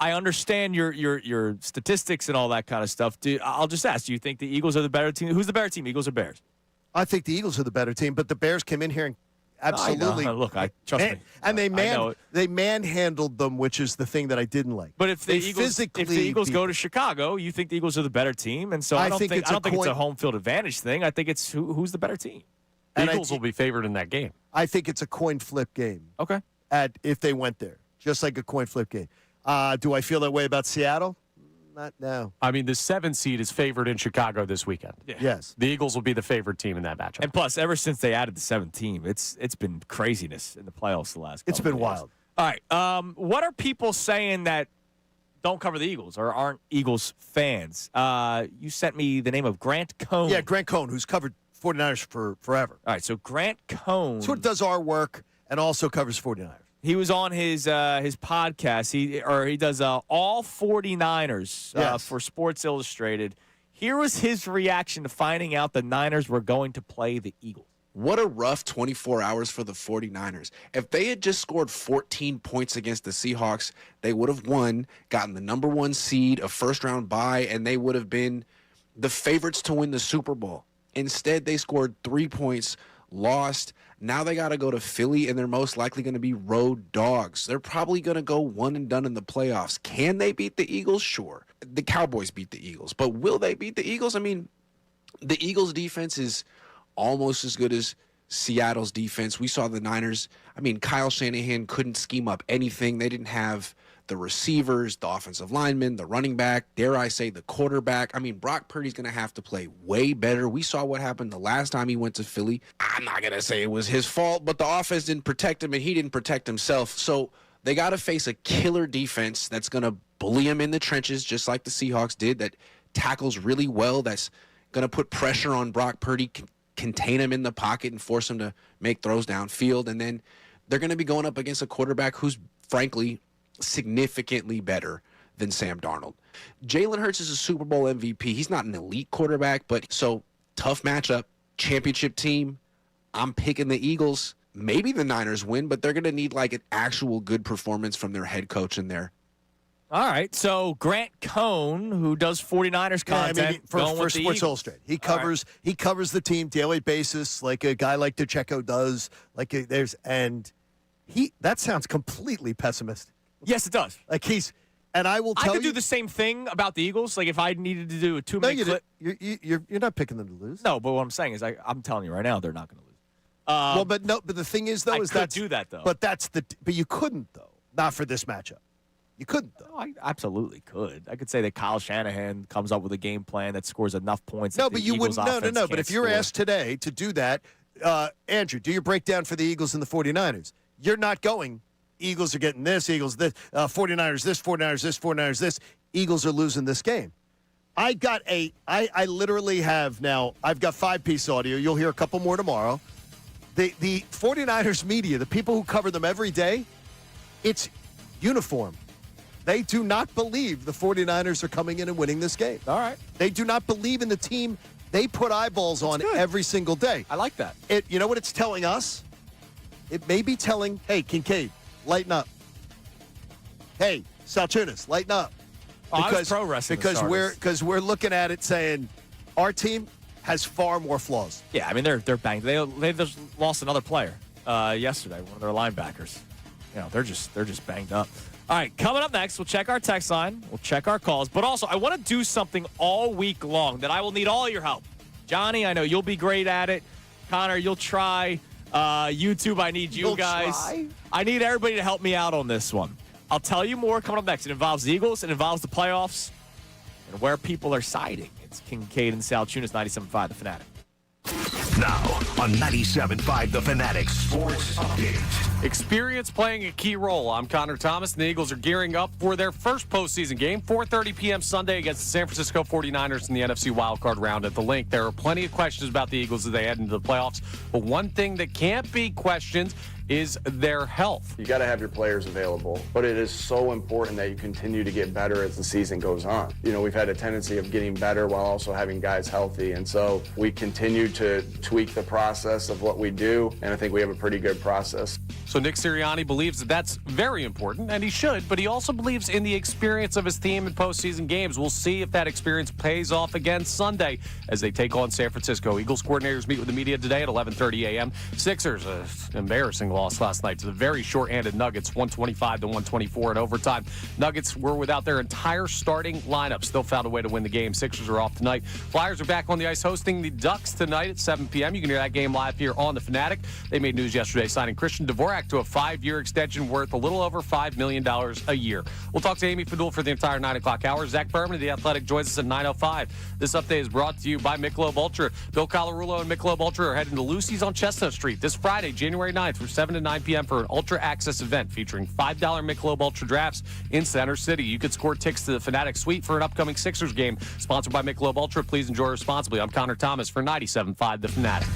I understand your statistics and all that kind of stuff. I'll just ask, do you think the Eagles are the better team? Who's the better team, Eagles or Bears? I think the Eagles are the better team, but the Bears came in here and absolutely. Look, trust me. And they manhandled them, which is the thing that I didn't like. But if the Eagles go to Chicago, you think the Eagles are the better team, and so I don't think it's a home field advantage thing. I think it's who's the better team. The Eagles will be favored in that game. I think it's a coin flip game. Okay. If they went there, just like a coin flip game. Do I feel that way about Seattle? Not now. I mean, the 7 seed is favored in Chicago this weekend. Yeah. Yes. The Eagles will be the favored team in that matchup. And plus, ever since they added the 7th team, it's been craziness in the playoffs the last couple It's been of wild. All right. What are people saying that don't cover the Eagles or aren't Eagles fans? You sent me the name of Grant Cohn. Yeah, Grant Cohn, who's covered 49ers for forever. All right, so Grant Cohn. Sort of does our work and also covers 49ers. He was on his podcast. He does all 49ers for Sports Illustrated. Here was his reaction to finding out the Niners were going to play the Eagles. What a rough 24 hours for the 49ers. If they had just scored 14 points against the Seahawks, they would have won, gotten the number 1 seed, a first-round bye, and they would have been the favorites to win the Super Bowl. Instead, they scored 3 points, lost. Now they got to go to Philly, and they're most likely going to be road dogs. They're probably going to go one and done in the playoffs. Can they beat the Eagles? Sure. The Cowboys beat the Eagles. But will they beat the Eagles? I mean, the Eagles' defense is almost as good as Seattle's defense. We saw the Niners. I mean, Kyle Shanahan couldn't scheme up anything. They didn't have the receivers, the offensive linemen, the running back, dare I say the quarterback. I mean, Brock Purdy's going to have to play way better. We saw what happened the last time he went to Philly. I'm not going to say it was his fault, but the offense didn't protect him and he didn't protect himself. So they got to face a killer defense that's going to bully him in the trenches just like the Seahawks did, that tackles really well, that's going to put pressure on Brock Purdy, contain him in the pocket and force him to make throws downfield. And then they're going to be going up against a quarterback who's, frankly, significantly better than Sam Darnold. Jalen Hurts is a Super Bowl MVP. He's not an elite quarterback, but so tough matchup, championship team. I'm picking the Eagles. Maybe the Niners win, but they're going to need like an actual good performance from their head coach in there. All right, so Grant Cohn, who does 49ers content, for Sports Illustrated, he covers the team daily basis like a guy like DeCecco does. That sounds completely pessimistic. Yes, it does. I will tell you. I could do the same thing about the Eagles. Like if I needed to do a 2-minute clip. You're not picking them to lose. No, but what I'm saying is I'm telling you right now they're not going to lose. But the thing is though I could do that though. But you couldn't though. Not for this matchup. You couldn't though. No, I absolutely could. I could say that Kyle Shanahan comes up with a game plan that scores enough points. No, but you wouldn't. No. But if you're asked today to do that, Andrew, do your breakdown for the Eagles and the 49ers. You're not going. Eagles are getting this, Eagles this, 49ers this, 49ers this, 49ers this. Eagles are losing this game. I literally have now, I've got 5-piece audio. You'll hear a couple more tomorrow. The 49ers media, the people who cover them every day, It's uniform. They do not believe the 49ers are coming in and winning this game. All right. They do not believe in the team they put eyeballs on every single day. I like that. You know what it's telling us? It may be telling, hey, Kincade, lighten up. Hey, Salciunas, lighten up. I was pro wrestling because we're looking at it saying our team has far more flaws. Yeah, I mean they're banged. They just lost another player yesterday, one of their linebackers. You know, they're just banged up. All right, coming up next, we'll check our text line, we'll check our calls, but also I want to do something all week long that I will need all your help. Johnny, I know you'll be great at it. Connor, you'll try. YouTube, I need you guys. Try? I need everybody to help me out on this one. I'll tell you more coming up next. It involves the Eagles, it involves the playoffs, and where people are siding. It's Kincade and Salciunas, 97.5 The Fanatic. Now on 97.5 The Fanatic Sports Update. Experience playing a key role. I'm Connor Thomas, and the Eagles are gearing up for their first postseason game, 4:30 p.m. Sunday against the San Francisco 49ers in the NFC wildcard round at the Link. There are plenty of questions about the Eagles as they head into the playoffs, but one thing that can't be questioned is their health. You got to have your players available, but it is so important that you continue to get better as the season goes on. You know, we've had a tendency of getting better while also having guys healthy, and so we continue to tweak the process of what we do, and I think we have a pretty good process. So Nick Sirianni believes that that's very important, and he should, but he also believes in the experience of his team in postseason games. We'll see if that experience pays off again Sunday as they take on San Francisco. Eagles coordinators meet with the media today at 11:30 a.m. Sixers, an embarrassing loss last night to the very short-handed Nuggets, 125-124 in overtime. Nuggets were without their entire starting lineup, still found a way to win the game. Sixers are off tonight. Flyers are back on the ice hosting the Ducks tonight at 7 p.m. You can hear that game live here on The Fanatic. They made news yesterday signing Christian Dvorak to a 5-year extension worth a little over $5 million a year. We'll talk to Amy Fadul for the entire 9 o'clock hour. Zach Berman of The Athletic joins us at 9:05. This update is brought to you by Michelob Ultra. Bill Colarulo and Michelob Ultra are heading to Lucy's on Chestnut Street this Friday, January 9th from 7 to 9 p.m. for an Ultra Access event featuring $5 Michelob Ultra drafts in Center City. You could score tickets to the Fanatic Suite for an upcoming Sixers game. Sponsored by Michelob Ultra. Please enjoy responsibly. I'm Connor Thomas for 97.5 The Fanatic.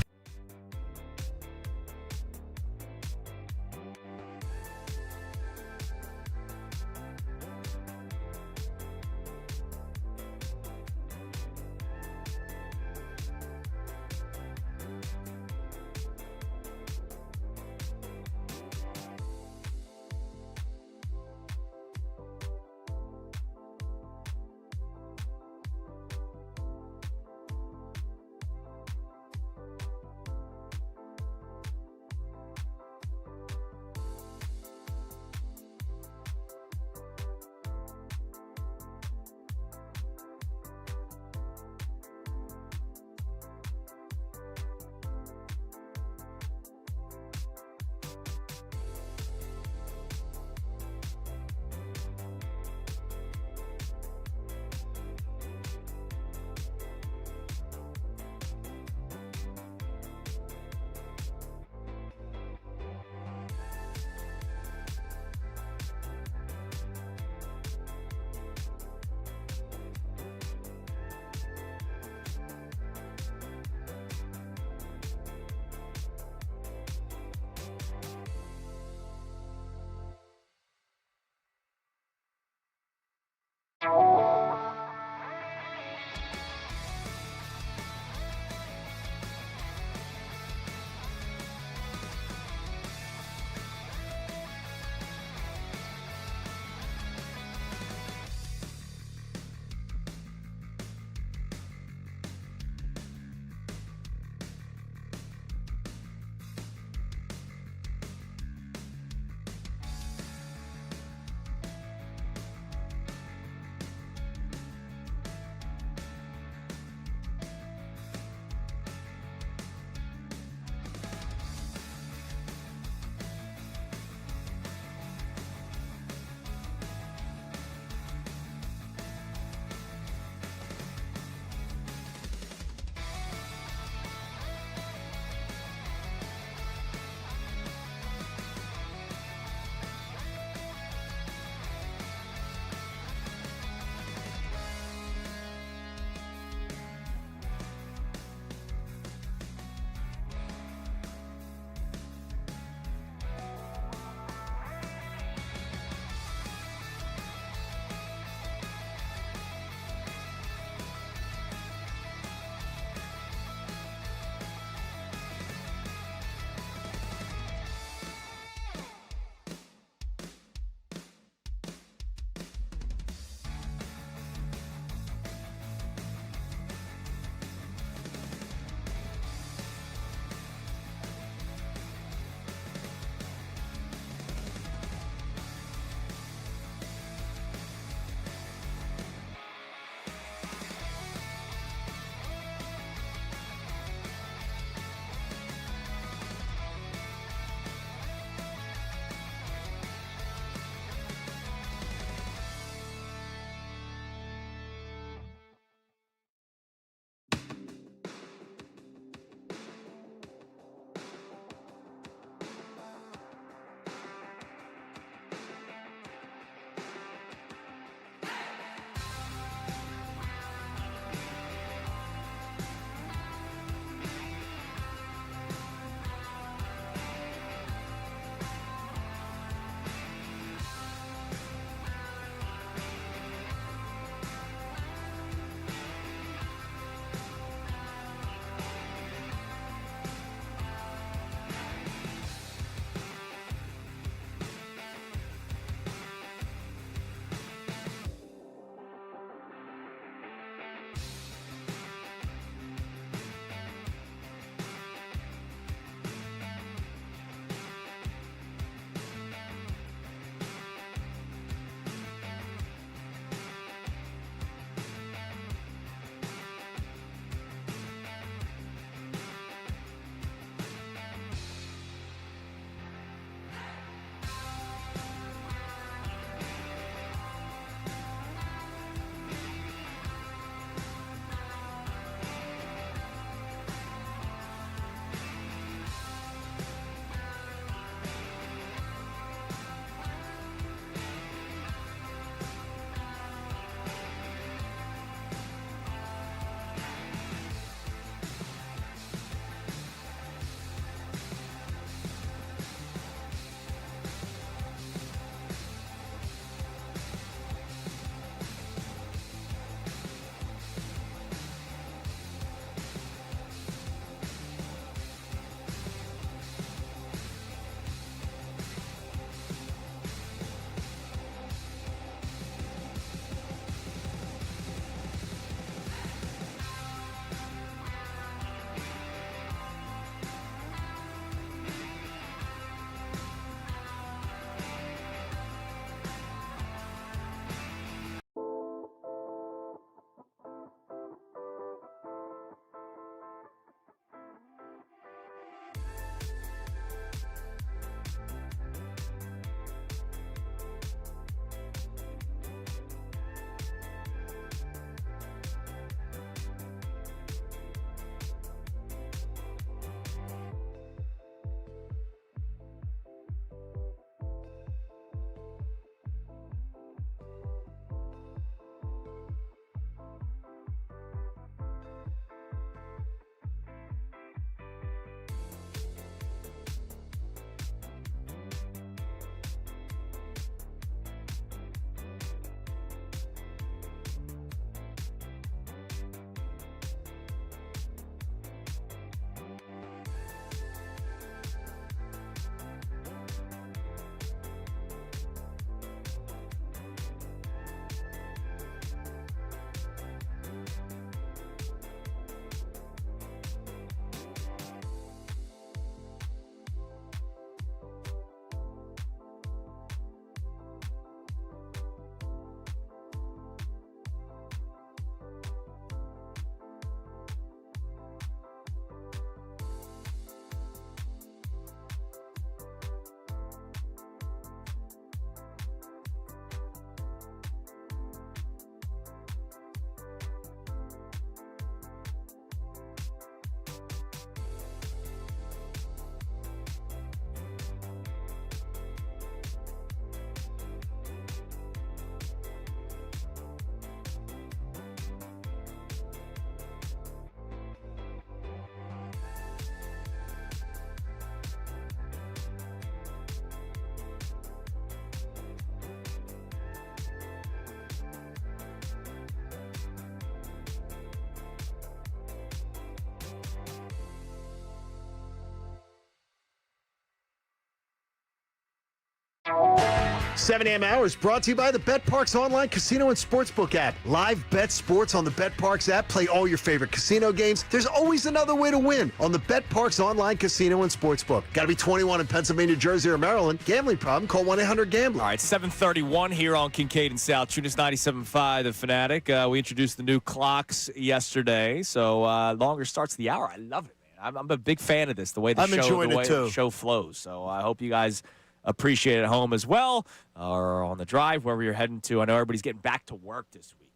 7 a.m. hours brought to you by the BetParks online casino and sportsbook app. Live bet sports on the BetParks app. Play all your favorite casino games. There's always another way to win on the BetParks online casino and sportsbook. Got to be 21 in Pennsylvania, Jersey, or Maryland. Gambling problem? Call 1-800-GAMBLER. All right, 7:31 here on Kincade and Salciunas, 97.5 The Fanatic. We introduced the new clocks yesterday, so longer starts the hour. I love it, man. I'm a big fan of this, the way the show flows. So I hope you guys appreciate it at home as well, or on the drive, wherever you're heading to. I know everybody's getting back to work this week.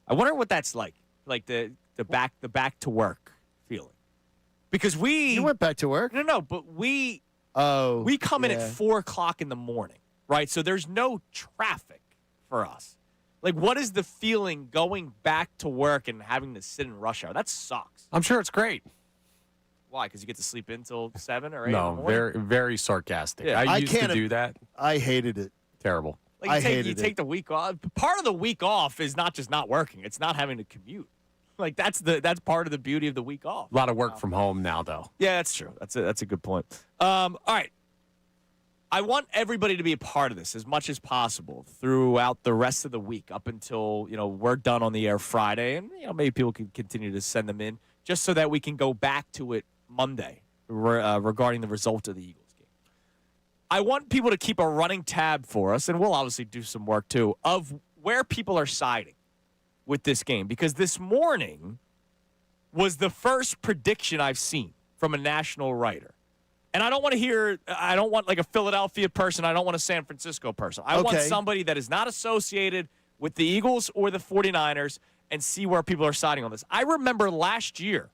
I wonder what that's like the back to work feeling, because You went back to work? No, but we come in at 4:00 in the morning, right? So there's no traffic for us. Like, what is the feeling going back to work and having to sit in rush hour? That sucks. I'm sure it's great. Why? Because you get to sleep in until 7 or 8 in the No, morning? very, very sarcastic. Yeah. I used to do that. I hated it. Terrible. Like, you take the week off. Part of the week off is not just not working. It's not having to commute. Like, that's part of the beauty of the week off. A lot of work from home now, though. Yeah, that's true. That's a good point. All right. I want everybody to be a part of this as much as possible throughout the rest of the week up until, we're done on the air Friday. And, maybe people can continue to send them in just so that we can go back to it Monday regarding the result of the Eagles game. I want people to keep a running tab for us, and we'll obviously do some work too, of where people are siding with this game. Because this morning was the first prediction I've seen from a national writer. And I don't want like a Philadelphia person. I don't want a San Francisco person. I want somebody that is not associated with the Eagles or the 49ers and see where people are siding on this. I remember last year,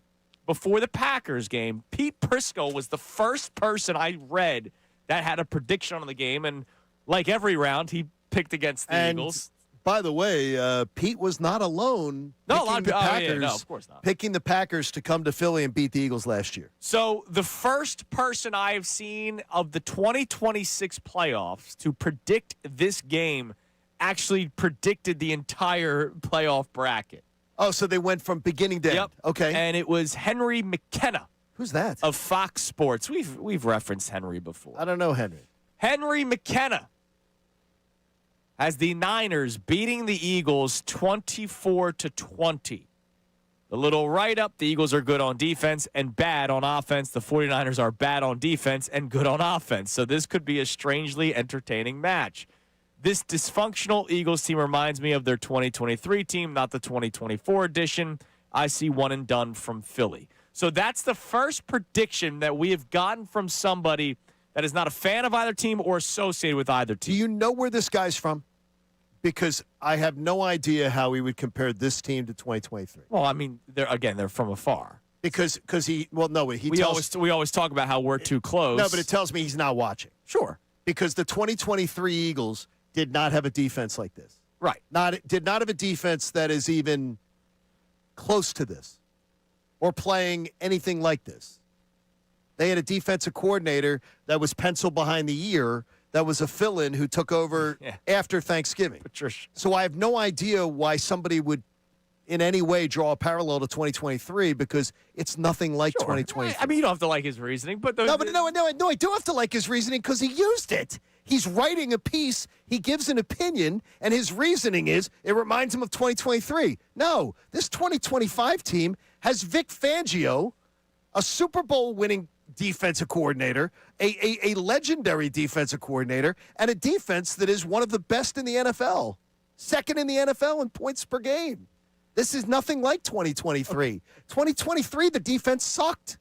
before the Packers game, Pete Prisco was the first person I read that had a prediction on the game. And like every round, he picked against the Eagles. By the way, Pete was not alone. No, a lot of people. No, of course not. Picking the Packers to come to Philly and beat the Eagles last year. So the first person I've seen of the 2026 playoffs to predict this game actually predicted the entire playoff bracket. Oh, so they went from beginning to end. Okay. And it was Henry McKenna. Who's that? Of Fox Sports. We've referenced Henry before. I don't know Henry. Henry McKenna has the Niners beating the Eagles 24-20. The little write-up, the Eagles are good on defense and bad on offense. The 49ers are bad on defense and good on offense. So this could be a strangely entertaining match. This dysfunctional Eagles team reminds me of their 2023 team, not the 2024 edition. I see one and done from Philly. So that's the first prediction that we have gotten from somebody that is not a fan of either team or associated with either team. Do you know where this guy's from? Because I have no idea how he would compare this team to 2023. Well, I mean, they're from afar. Because we always talk about how we're too close. No, but it tells me he's not watching. Sure. Because the 2023 Eagles did not have a defense like this. Right. Did not have a defense that is even close to this or playing anything like this. They had a defensive coordinator that was penciled behind the ear, that was a fill-in who took over after Thanksgiving. Patricia. So I have no idea why somebody would in any way draw a parallel to 2023 because it's nothing like 2023. I mean, you don't have to like his reasoning, but No, I do have to like his reasoning because he used it. He's writing a piece, he gives an opinion, and his reasoning is it reminds him of 2023. No, this 2025 team has Vic Fangio, a Super Bowl winning defensive coordinator, a legendary defensive coordinator, and a defense that is one of the best in the NFL. Second in the NFL in points per game. This is nothing like 2023. 2023, the defense sucked,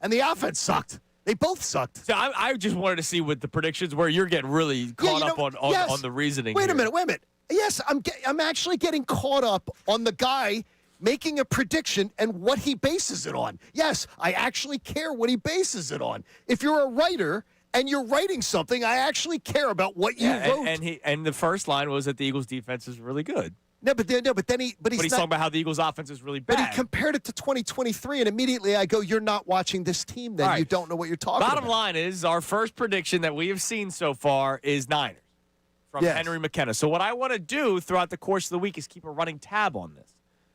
and the offense sucked. They both sucked. So I just wanted to see what the predictions were. You're getting really caught up on the reasoning. Wait a here. minute. Yes, I'm actually getting caught up on the guy making a prediction and what he bases it on. Yes, I actually care what he bases it on. If you're a writer and you're writing something, I actually care about what you wrote. And the first line was that the Eagles' defense is really good. But he's talking about how the Eagles' offense is really bad. But he compared it to 2023, and immediately I go, "You're not watching this team. Then you don't know what you're talking about." Bottom line is, our first prediction that we have seen so far is Niners from Henry McKenna. So what I want to do throughout the course of the week is keep a running tab on this.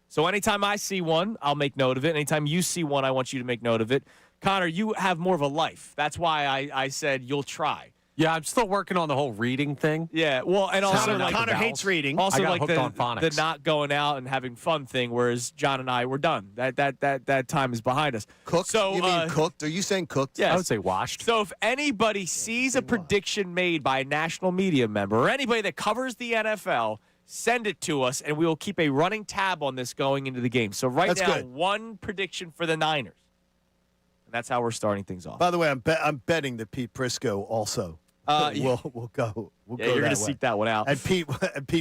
So anytime I see one, I'll make note of it. Anytime you see one, I want you to make note of it. Connor, you have more of a life. That's why I said you'll try. Yeah, I'm still working on the whole reading thing. Yeah, well, and also Sounding out Connor the hates vowels. reading. Also, I got like hooked on the phonics. not going out and having fun thing, whereas John and I were done. That time is behind us. Cooked? So, you mean cooked? Are you saying cooked? Yes. I would say washed. So if anybody sees a prediction made by a national media member or anybody that covers the NFL, send it to us, and we will keep a running tab on this going into the game. So That's now, good. one prediction for the Niners. And that's how we're starting things off. By the way, I'm betting that Pete Prisco also Yeah. will go. We'll Yeah, go you're going to seek that one out. And Pete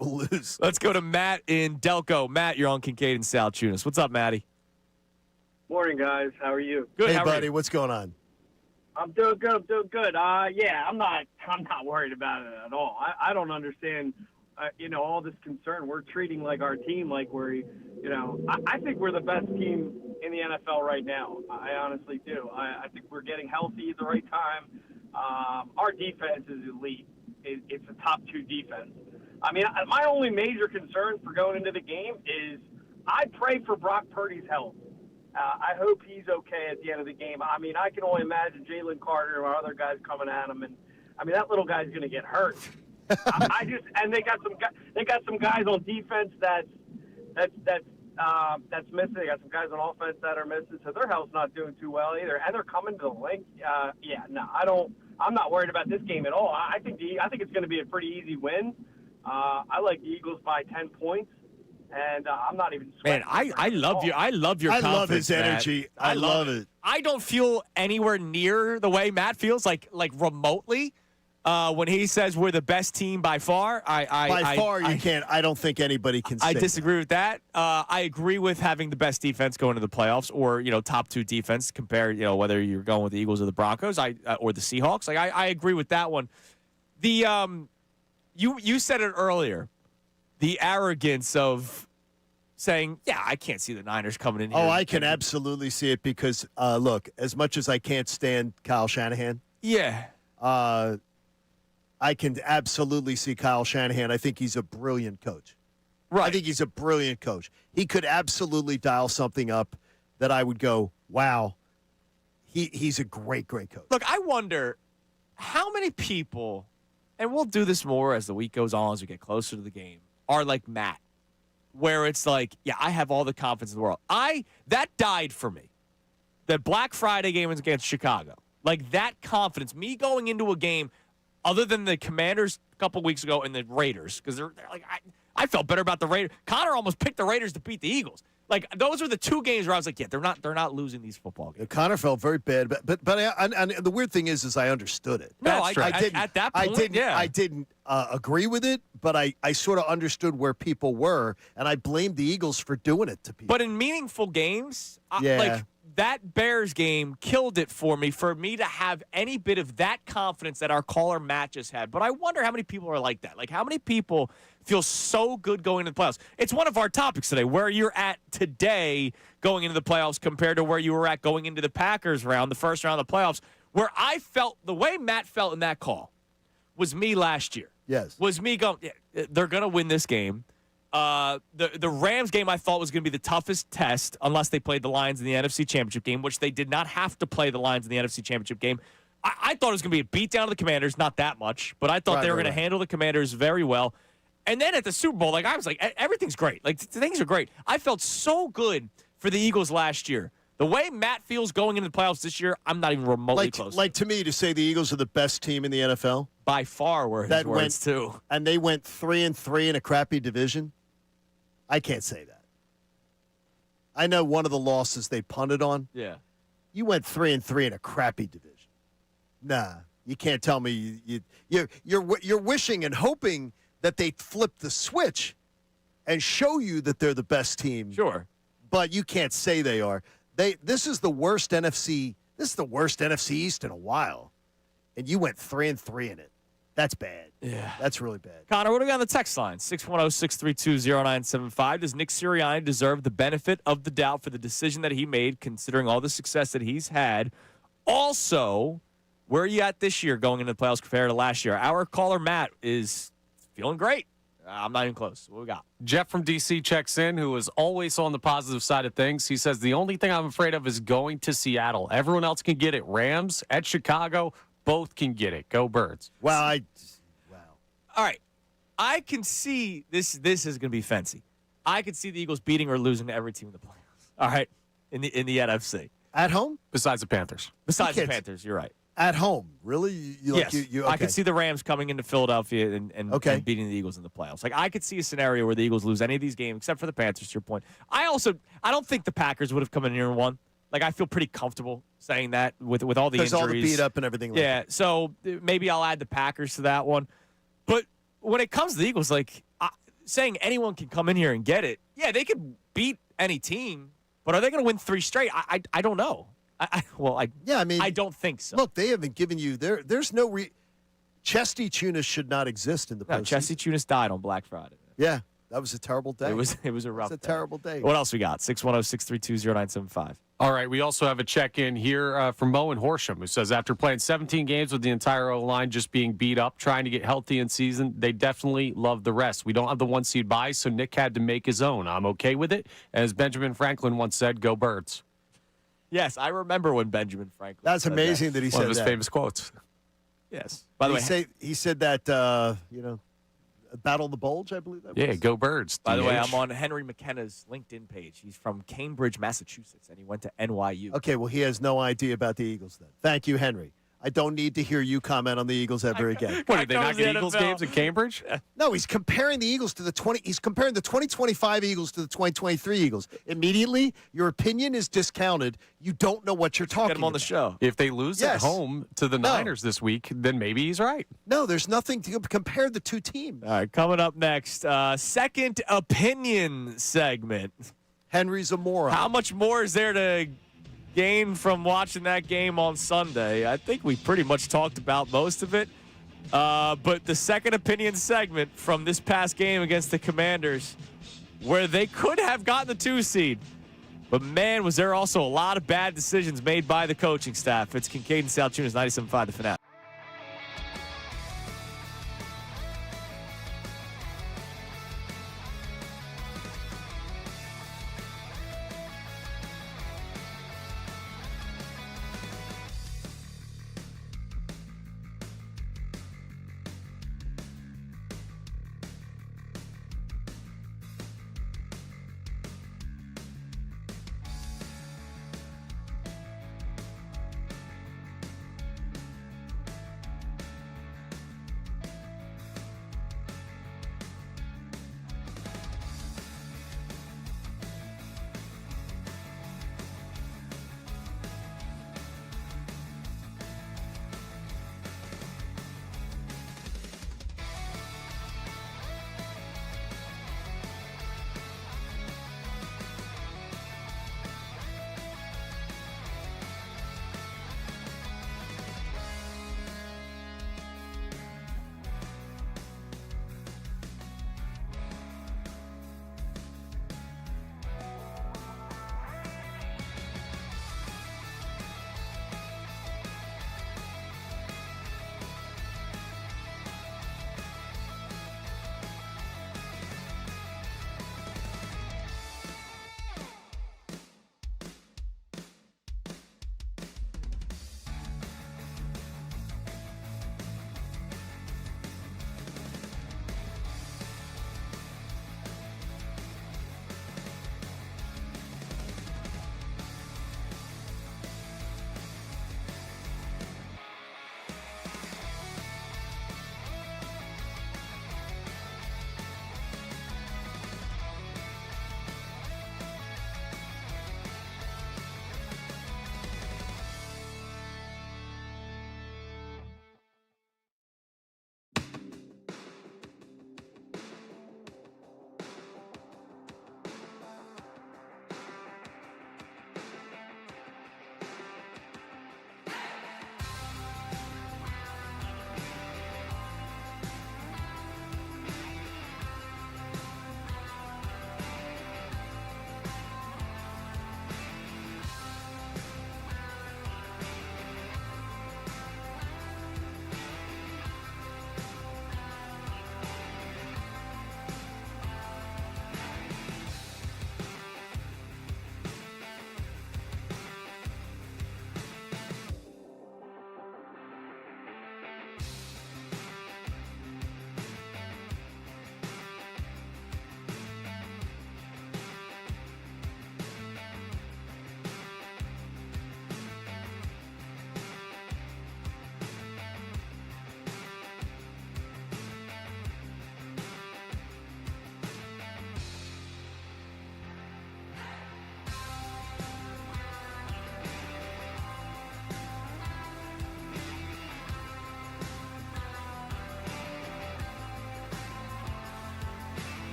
will lose. Let's go to Matt in Delco. Matt, you're on Kincade and Salciunas. What's up, Matty? Morning, guys. How are you? Good. Hey, how are buddy, you? what's going on? I'm doing good. Yeah, I'm not worried about it at all. I don't understand, all this concern. We're treating like our team like I think we're the best team in the NFL right now. I honestly do. I think we're getting healthy at the right time. Our defense is elite. It's a top 2 defense. I mean, my only major concern for going into the game is I pray for Brock Purdy's health. I hope he's okay at the end of the game. I mean, I can only imagine Jalen Carter or other guys coming at him, and I mean that little guy's going to get hurt. And they got some guys on defense that's missing. They got some guys on offense that are missing, so their health's not doing too well either. And they're coming to the link. I'm not worried about this game at all. I think it's going to be a pretty easy win. I like the Eagles by 10 points. And I'm not even Man, sweating. I love you. I love your I confidence, love his Matt. energy. I love it. I don't feel anywhere near the way Matt feels, like remotely. When he says we're the best team by far, You can't. I don't think anybody can say I disagree with that. I agree with having the best defense going to the playoffs, or top 2 defense compared, whether you're going with the Eagles or the Broncos, or the Seahawks. Like I agree with that one. The you said it earlier, the arrogance of saying, yeah, I can't see the Niners coming in here. Oh, I can absolutely see it because look, as much as I can't stand Kyle Shanahan, Yeah. I can absolutely see Kyle Shanahan. I think he's a brilliant coach. Right. I think he's a brilliant coach. He could absolutely dial something up that I would go, wow, he's a great, great coach. Look, I wonder how many people, and we'll do this more as the week goes on, as we get closer to the game, are like Matt, where it's like, yeah, I have all the confidence in the world. That died for me. The Black Friday game was against Chicago. Like that confidence, me going into a game other than the Commanders a couple weeks ago and the Raiders, because they're like, I felt better about the Raiders. Connor almost picked the Raiders to beat the Eagles. Like those were the 2 games where I was like, yeah, they're not losing these football games. Connor felt very bad, but the weird thing is I understood it. No, I didn't. At that point, I didn't agree with it, but I sort of understood where people were, and I blamed the Eagles for doing it to people. But in meaningful games, Yeah. like that Bears game killed it for me to have any bit of that confidence that our caller Matt just had. But I wonder how many people are like that. Like how many people feel so good going into the playoffs? It's one of our topics today, where you're at today going into the playoffs compared to where you were at going into the Packers round, the first round of the playoffs, where I felt the way Matt felt in that call was me last year. Yes. Was me going, yeah, they're going to win this game. The Rams game I thought was going to be the toughest test unless they played the Lions in the NFC Championship game, which they did not have to play the Lions in the NFC Championship game. I thought it was going to be a beatdown of the Commanders, not that much, but I thought they were going to handle the Commanders very well. And then at the Super Bowl, like I was like, everything's great. Like things are great. I felt so good for the Eagles last year. The way Matt feels going into the playoffs this year, I'm not even remotely close. Like to me, to say the Eagles are the best team in the NFL, by far were his words too. And they went 3-3 in a crappy division. I can't say that. I know one of the losses they punted on. Yeah. You went 3-3 in a crappy division. Nah, you can't tell me you're wishing and hoping that they flip the switch and show you that they're the best team. Sure. But you can't say they are. This is the worst NFC. This is the worst NFC East in a while, and you went 3-3 in it. That's bad. Yeah. That's really bad. Connor, what do we got on the text line? 610-632-0975. Does Nick Sirianni deserve the benefit of the doubt for the decision that he made, considering all the success that he's had? Also, where are you at this year going into the playoffs compared to last year? Our caller, Matt, is feeling great. I'm not even close. What we got? Jeff from D.C. checks in, who is always on the positive side of things. He says, the only thing I'm afraid of is going to Seattle. Everyone else can get it. Rams, at Chicago, both can get it. Go Birds. Wow. All right. I can see this. This is going to be fancy. I can see the Eagles beating or losing to every team in the playoffs. All right, in the NFC. At home? Besides the Panthers. Besides the Panthers, you're right. At home, really? Yes. Okay. I could see the Rams coming into Philadelphia and beating the Eagles in the playoffs. Like I could see a scenario where the Eagles lose any of these games except for the Panthers. To your point, I don't think the Packers would have come in here and won. Like I feel pretty comfortable saying that with all the injuries, all the beat up and everything. Like yeah. that. So maybe I'll add the Packers to that one. But when it comes to the Eagles, like saying anyone can come in here and get it, yeah, they could beat any team. But are they going to win 3 straight? I don't know. I don't think so. Look, they haven't given you there's no Chesty Tunis should not exist in the postseason. Chesty Tunis died on Black Friday. Yeah, that was a terrible day. It was a rough. It was a terrible day. What else we got? 610-632-0975. All right, we also have a check-in here from Mo in Horsham, who says after playing 17 games with the entire O-line just being beat up, trying to get healthy in season, they definitely love the rest. We don't have the 1 seed bye, so Nick had to make his own. I'm okay with it. As Benjamin Franklin once said, go Birds. Yes, I remember when Benjamin Franklin That's said amazing that he One said of his that. famous quotes. Yes. By the way, he said that Battle the Bulge, I believe that was. Yeah, go Birds. By the way, DH. I'm on Henry McKenna's LinkedIn page. He's from Cambridge, Massachusetts, and he went to NYU. Okay, well, he has no idea about the Eagles then. Thank you, Henry. I don't need to hear you comment on the Eagles ever again. What, did they not get the Eagles NFL. games in Cambridge? No, he's comparing the Eagles to he's comparing the 2025 Eagles to the 2023 Eagles. Immediately, your opinion is discounted. You don't know what you're talking Get him on the about. show. If they lose at home to the Niners this week, then maybe he's right. No, there's nothing to compare the two teams. All right, coming up next, second opinion segment. Henry's a moron. How much more is there to gain from watching that game on Sunday? I think we pretty much talked about most of it. But the second opinion segment from this past game against the Commanders, where they could have gotten the 2 seed. But, man, was there also a lot of bad decisions made by the coaching staff. It's Kincade Salciunas, 97.5 The Fanatic.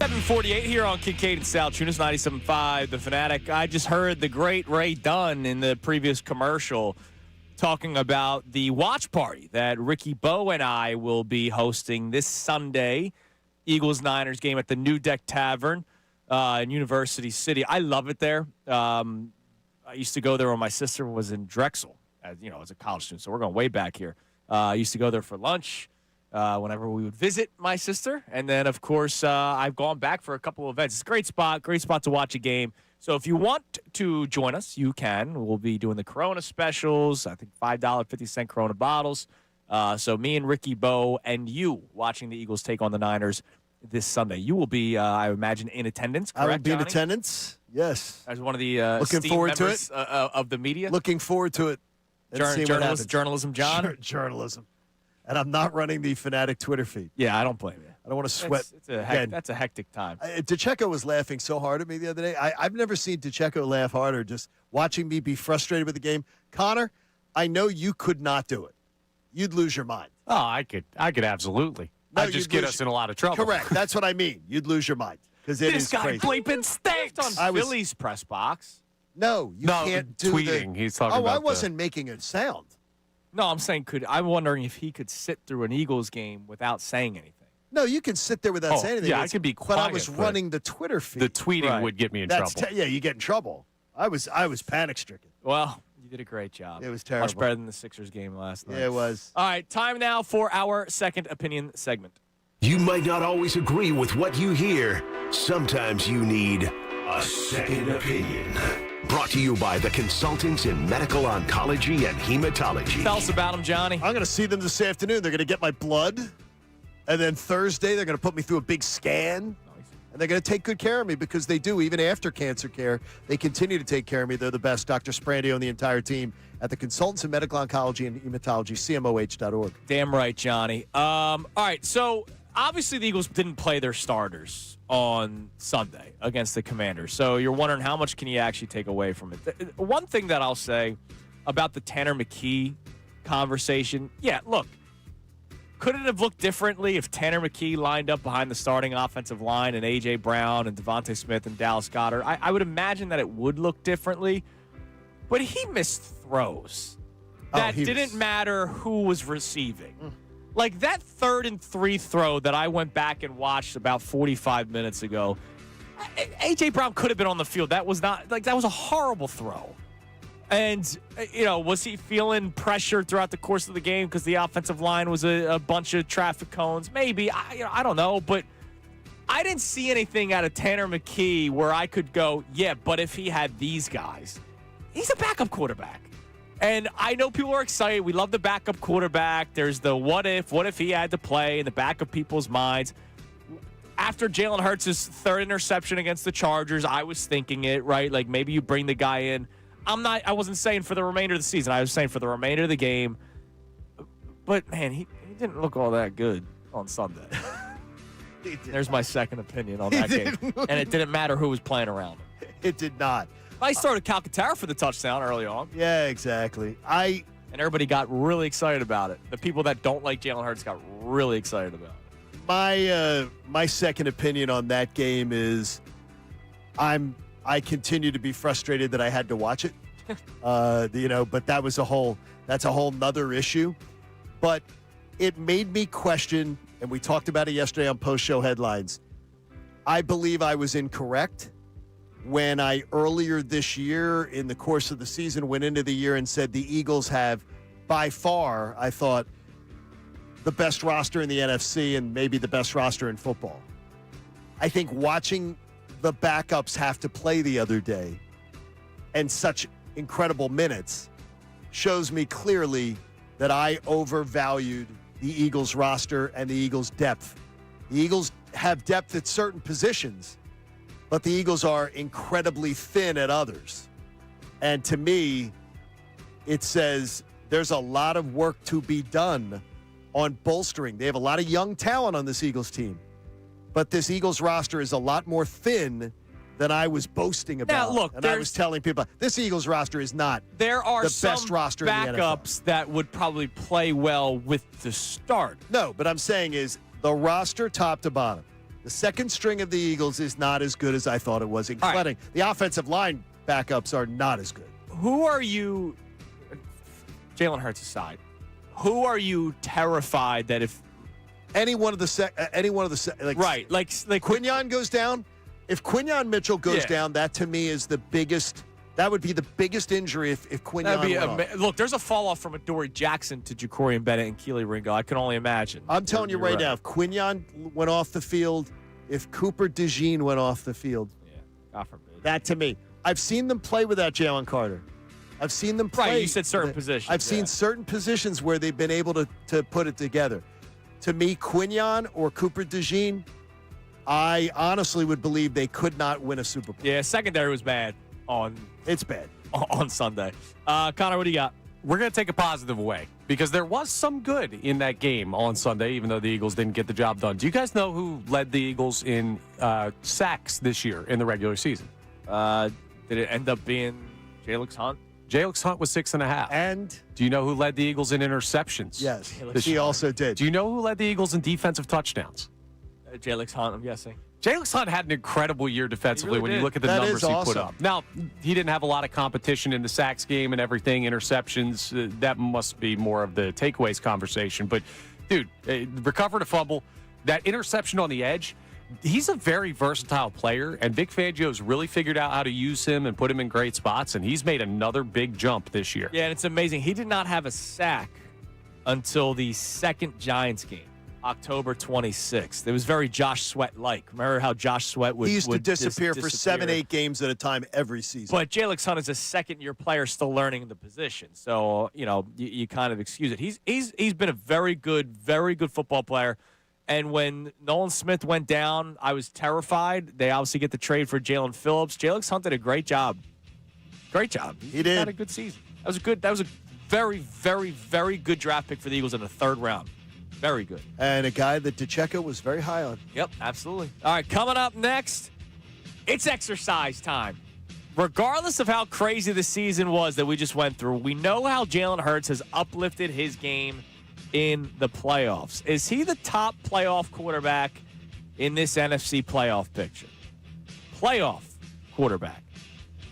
7:48 here on Kincade Salciunas, 97.5 The Fanatic. I just heard the great Ray Dunn in the previous commercial talking about the watch party that Ricky Bowe and I will be hosting this Sunday, Eagles-Niners game at the New Deck Tavern in University City. I love it there. I used to go there when my sister was in Drexel, as a college student, so we're going way back here. I used to go there for lunch. Whenever we would visit my sister. And then, of course, I've gone back for a couple of events. It's a great spot to watch a game. So if you want to join us, you can. We'll be doing the Corona specials, I think $5, 50-cent Corona bottles. So me and Ricky Bowe and you watching the Eagles take on the Niners this Sunday. You will be, I imagine, in attendance, correct, I will be Johnny? in attendance, yes. As one of the Looking esteemed forward to members of the media. Looking forward to it. Journalism, John? Journalism. And I'm not running the Fanatic Twitter feed. Yeah, I don't blame you. I don't want to sweat. That's a hectic time. DeCecco was laughing so hard at me the other day. I've never seen DeCecco laugh harder just watching me be frustrated with the game. Connor, I know you could not do it. You'd lose your mind. Oh, I could absolutely. No, I'd just get us in a lot of trouble. Correct. That's what I mean. You'd lose your mind. Because it is This guy crazy. bleeping stinks on Phillies press box. No, you can't do tweeting. He's talking about I wasn't making a sound. No, I'm saying I'm wondering if he could sit through an Eagles game without saying anything. No, you can sit there without saying anything. Yeah, I could be quiet. But I was running the Twitter feed. The tweeting would get me in trouble. Yeah, you get in trouble. I was panic stricken. Well, you did a great job. It was terrible. Much better than the Sixers game last night. Yeah, it was. All right, time now for our second opinion segment. You might not always agree with what you hear. Sometimes you need a second opinion. Brought to you by the consultants in medical oncology and hematology. Tell us about them, Johnny. I'm going to see them this afternoon. They're going to get my blood. And then Thursday, they're going to put me through a big scan. And they're going to take good care of me because they do. Even after cancer care, they continue to take care of me. They're the best. Dr. Sprandio and the entire team at the Consultants in Medical Oncology and Hematology, CMOH.org. Damn right, Johnny. All right, so obviously the Eagles didn't play their starters on Sunday against the Commanders. So you're wondering how much can you actually take away from it. One thing that I'll say about the Tanner McKee conversation, yeah, look, could it have looked differently if Tanner McKee lined up behind the starting offensive line and A.J. Brown and Devontae Smith and Dallas Goedert? I would imagine that it would look differently, but he missed throws that didn't matter who was receiving. Like that 3rd and 3 throw that I went back and watched about 45 minutes ago, A.J. Brown could have been on the field. That was a horrible throw. And, was he feeling pressure throughout the course of the game because the offensive line was a bunch of traffic cones? Maybe. I don't know. But I didn't see anything out of Tanner McKee where I could go, yeah, but if he had these guys, he's a backup quarterback. And I know people are excited. We love the backup quarterback. There's the what if he had to play in the back of people's minds. After Jalen Hurts' 3rd interception against the Chargers, I was thinking it, right? Like maybe you bring the guy in. I wasn't saying for the remainder of the season. I was saying for the remainder of the game. But, man, he didn't look all that good on Sunday. There's my second opinion on that game. And it didn't matter who was playing around him. It did not. I started Calcaterra for the touchdown early on. Yeah, exactly. And everybody got really excited about it. The people that don't like Jalen Hurts got really excited about it. My second opinion on that game is I continue to be frustrated that I had to watch it. But that's a whole nother issue. But it made me question, and we talked about it yesterday on post-show headlines. I believe I was incorrect when I earlier this year in the course of the season went into the year and said the Eagles have by far, I thought, the best roster in the NFC and maybe the best roster in football. I think watching the backups have to play the other day and such incredible minutes shows me clearly that I overvalued the Eagles roster and the Eagles depth. The Eagles have depth at certain positions, but the Eagles are incredibly thin at others. And to me, it says there's a lot of work to be done on bolstering. They have a lot of young talent on this Eagles team, but this Eagles roster is a lot more thin than I was boasting about. Now, look, and I was telling people, this Eagles roster is not there are the some best roster in the NFL. backups that would probably play well with the start. No, but I'm saying is the roster top to bottom The second string of the Eagles is not as good as I thought it was, including the offensive line backups are not as good. Who are you, Jalen Hurts aside, who are you terrified that if any one of the Quinyon goes down, if Quinyon Mitchell goes down, that to me is the biggest. That would be the biggest injury if Quinyon went off. Look, there's a fall off from Adoree Jackson to Ja'Cory Bennett and Keely Ringo. I can only imagine. I'm telling you right now, if Quinyon went off the field, if Cooper DeJean went off the field, God forbid. that to me, I've seen them play without Jalen Carter. I've seen them play. Right, you said certain positions. I've seen certain positions where they've been able to put it together. To me, Quinyon or Cooper DeJean, I honestly would believe they could not win a Super Bowl. Yeah, secondary was bad It's bad. on Sunday. Connor, what do you got? We're going to take a positive away because there was some good in that game on Sunday, even though the Eagles didn't get the job done. Do you guys know who led the Eagles in sacks this year in the regular season? Did it end up being Jalix Hunt? Jalix Hunt was 6.5. And do you know who led the Eagles in interceptions? yes, he also did. Do you know who led the Eagles in defensive touchdowns? Jalix Hunt, I'm guessing. Jalix Hunt had an incredible year defensively when you look at the That numbers is he put awesome. up. Now, he didn't have a lot of competition in the sacks game and everything, interceptions. That must be more of the takeaways conversation. But, dude, recovered a fumble. That interception on the edge, he's a very versatile player, and Vic Fangio's really figured out how to use him and put him in great spots, and he's made another big jump this year. Yeah, and it's amazing. He did not have a sack until the second Giants game, October 26th. It was very Josh Sweat-like. Remember how Josh Sweat would He used to disappear for disappear? 7-8 games at a time every season. But Jalix Hunt is a second-year player still learning the position. So, you kind of excuse it. He's been a very good football player. And when Nolan Smith went down, I was terrified. They obviously get the trade for Jalen Phillips. Jalix Hunt did a great job. Great job. He did. Had a good season. That was a very, very, very good draft pick for the Eagles in the third round. Very good. And a guy that DeCecco was very high on. Yep, absolutely. All right, coming up next, it's exercise time. Regardless of how crazy the season was that we just went through, we know how Jalen Hurts has uplifted his game in the playoffs. Is he the top playoff quarterback in this NFC playoff picture? Playoff quarterback.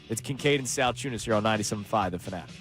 It's Kincade and Salciunas here on 97.5 The Fanatic.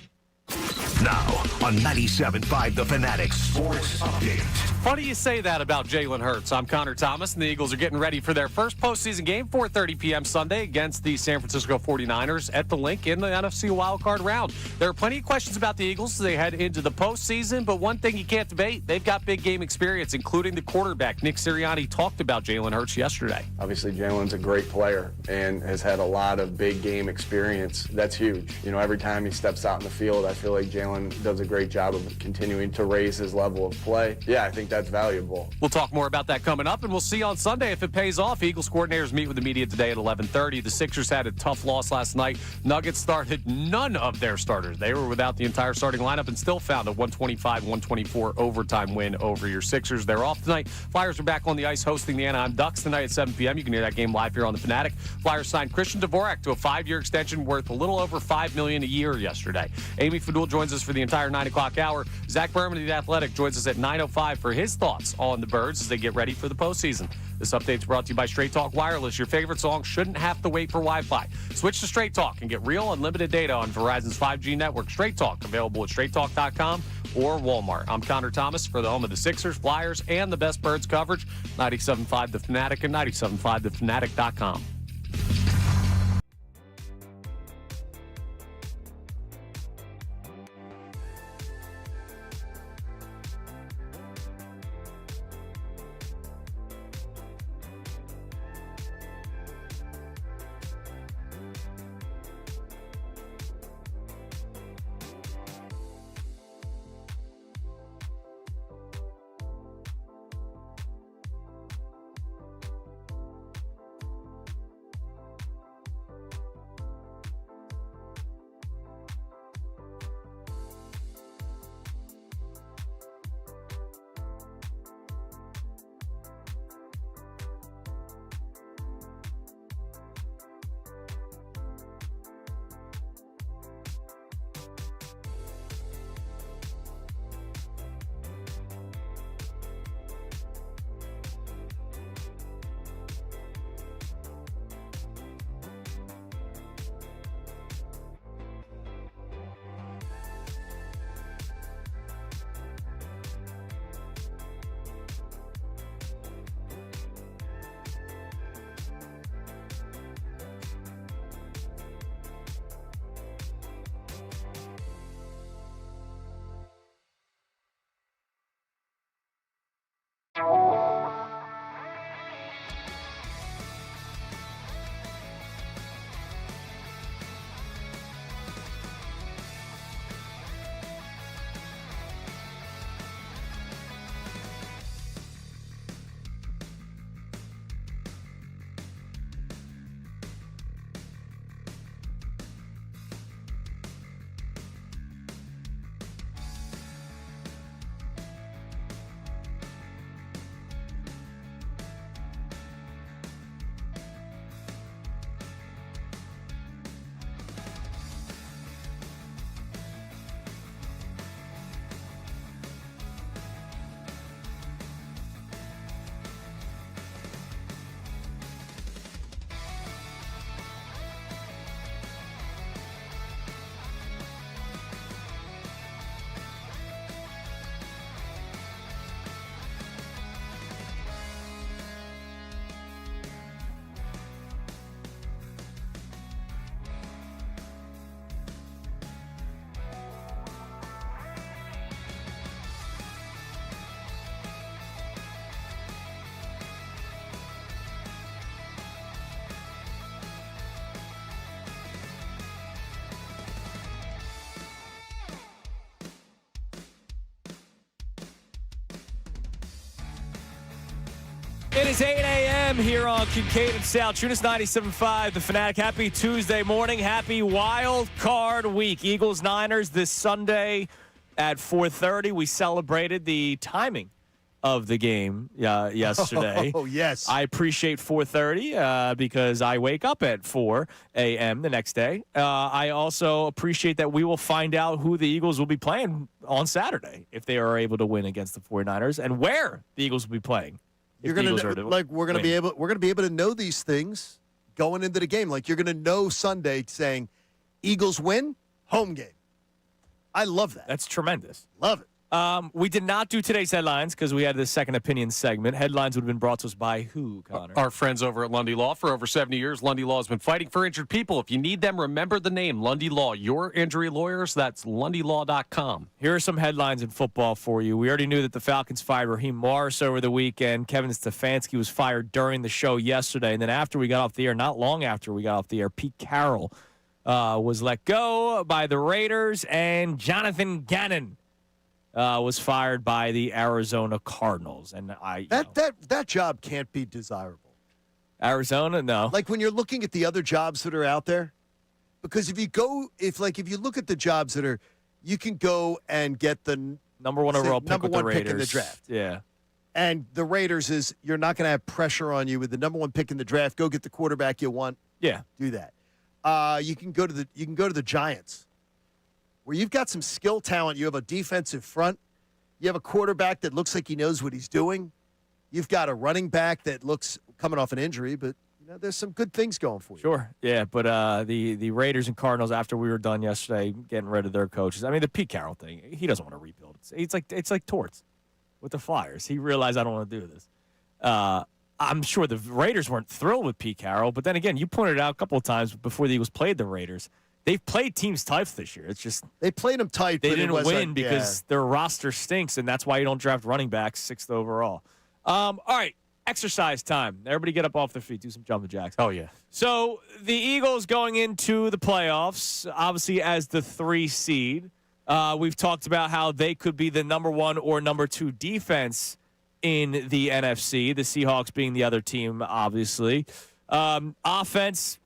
Now on 97.5 The Fanatic Sports Update. Funny you say that about Jalen Hurts. I'm Connor Thomas, and the Eagles are getting ready for their first postseason game, 4:30 p.m. Sunday against the San Francisco 49ers at the Link in the NFC wildcard round. There are plenty of questions about the Eagles as they head into the postseason, but one thing you can't debate, they've got big game experience, including the quarterback. Nick Sirianni talked about Jalen Hurts yesterday. Obviously, Jalen's a great player and has had a lot of big game experience. That's huge. Every time he steps out in the field, I feel like Jalen does a great job of continuing to raise his level of play. Yeah, I think that's valuable. We'll talk more about that coming up, and we'll see on Sunday if it pays off. Eagles coordinators meet with the media today at 11:30. The Sixers had a tough loss last night. Nuggets started none of their starters. They were without the entire starting lineup and still found a 125-124 overtime win over your Sixers. They're off tonight. Flyers are back on the ice hosting the Anaheim Ducks tonight at 7 p.m. You can hear that game live here on the Fanatic. Flyers signed Christian Dvorak to a 5-year extension worth a little over $5 million a year yesterday. Amy Fadul joins us for the entire 9 o'clock hour. Zach Berman of The Athletic joins us at 9:05 for his thoughts on the Birds as they get ready for the postseason. This update is brought to you by Straight Talk Wireless. Your favorite song shouldn't have to wait for Wi-Fi. Switch to Straight Talk and get real unlimited data on Verizon's 5G network. Straight Talk, available at straighttalk.com or Walmart. I'm Connor Thomas for the home of the Sixers, Flyers, and the best Birds coverage. 97.5 The Fanatic and 97.5thefanatic.com. It is 8 a.m. here on Kincade Salciunas 97.5. The Fanatic. Happy Tuesday morning. Happy Wild Card Week. Eagles-Niners this Sunday at 4:30. We celebrated the timing of the game yesterday. Oh, yes. I appreciate 4:30 because I wake up at 4 a.m. the next day. I also appreciate that we will find out who the Eagles will be playing on Saturday if they are able to win against the 49ers and where the Eagles will be playing. We're gonna be able to know these things going into the game. Like you're gonna know Sunday saying Eagles win, home game. I love that. That's tremendous. Love it. We did not do today's headlines because we had the second opinion segment. Headlines would have been brought to us by who, Connor? Our friends over at Lundy Law. For over 70 years, Lundy Law has been fighting for injured people. If you need them, remember the name, Lundy Law. Your injury lawyers, that's lundylaw.com. Here are some headlines in football for you. We already knew that the Falcons fired Raheem Morris over the weekend. Kevin Stefanski was fired during the show yesterday. And then after we got off the air, not long after we got off the air, Pete Carroll was let go by the Raiders, and Jonathan Gannon was fired by the Arizona Cardinals. And that job can't be desirable. Arizona, no. Like when you're looking at the other jobs that are out there, because if you look at the jobs that are, you can go and get the number one overall pick with the Raiders. Pick in the draft. Yeah. And the Raiders is you're not going to have pressure on you with the number one pick in the draft. Go get the quarterback you want. Yeah. Do that. You can go to the Giants, where you've got some skill talent. You have a defensive front. You have a quarterback that looks like he knows what he's doing. You've got a running back that looks coming off an injury, but there's some good things going for you. Sure, yeah, but the Raiders and Cardinals, after we were done yesterday getting rid of their coaches, I mean, the Pete Carroll thing, he doesn't want to rebuild. It's like Torts with the Flyers. He realized I don't want to do this. I'm sure the Raiders weren't thrilled with Pete Carroll, but then again, you pointed out a couple of times before the Eagles played the Raiders. They've played teams tight this year. It's just they played them tight. They but didn't win because their roster stinks, and that's why you don't draft running backs 6th overall. All right, exercise time. Everybody get up off their feet, do some jumping jacks. Oh, yeah. So the Eagles going into the playoffs, obviously as the 3 seed. We've talked about how they could be the number 1 or number 2 defense in the NFC, the Seahawks being the other team, obviously. Offense,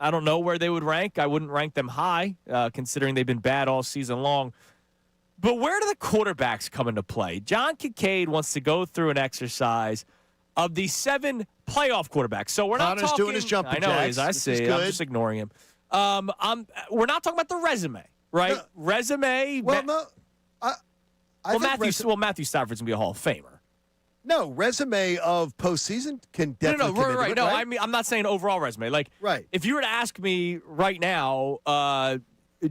I don't know where they would rank. I wouldn't rank them high, considering they've been bad all season long. But where do the quarterbacks come into play? John Kincade wants to go through an exercise of the 7 playoff quarterbacks. So we're not Connor's talking. doing his jumping I know, jacks. I see. I'm just ignoring him. We're not talking about the resume, right? No. Resume. Well, no. I think Matthew Stafford's gonna be a Hall of Famer. No, resume of postseason can definitely come into it, No, right? I mean, I'm not saying overall resume. Like, right. If you were to ask me right now,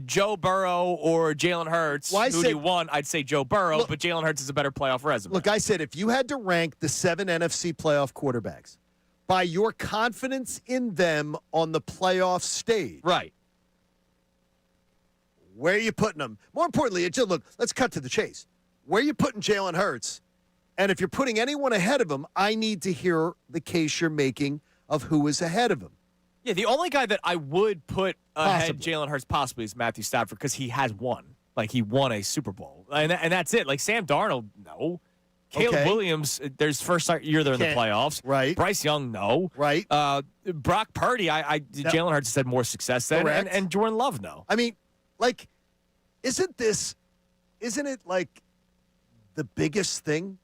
Joe Burrow or Jalen Hurts, who do you want? I'd say Joe Burrow, but Jalen Hurts is a better playoff resume. Look, I said if you had to rank the 7 NFC playoff quarterbacks by your confidence in them on the playoff stage, right? Where are you putting them? More importantly, look, let's cut to the chase. Where are you putting Jalen Hurts? And if you're putting anyone ahead of him, I need to hear the case you're making of who is ahead of him. Yeah, the only guy that I would put ahead Possibly. Jalen Hurts possibly is Matthew Stafford because he has won. Like, he won a Super Bowl. And that's it. Like, Sam Darnold, no. Caleb Williams, there's first year they're in the playoffs. Right. Bryce Young, no. Right. Brock Purdy, Jalen Hurts has had more success than. And Jordan Love, no. I mean, like, isn't it like the biggest thing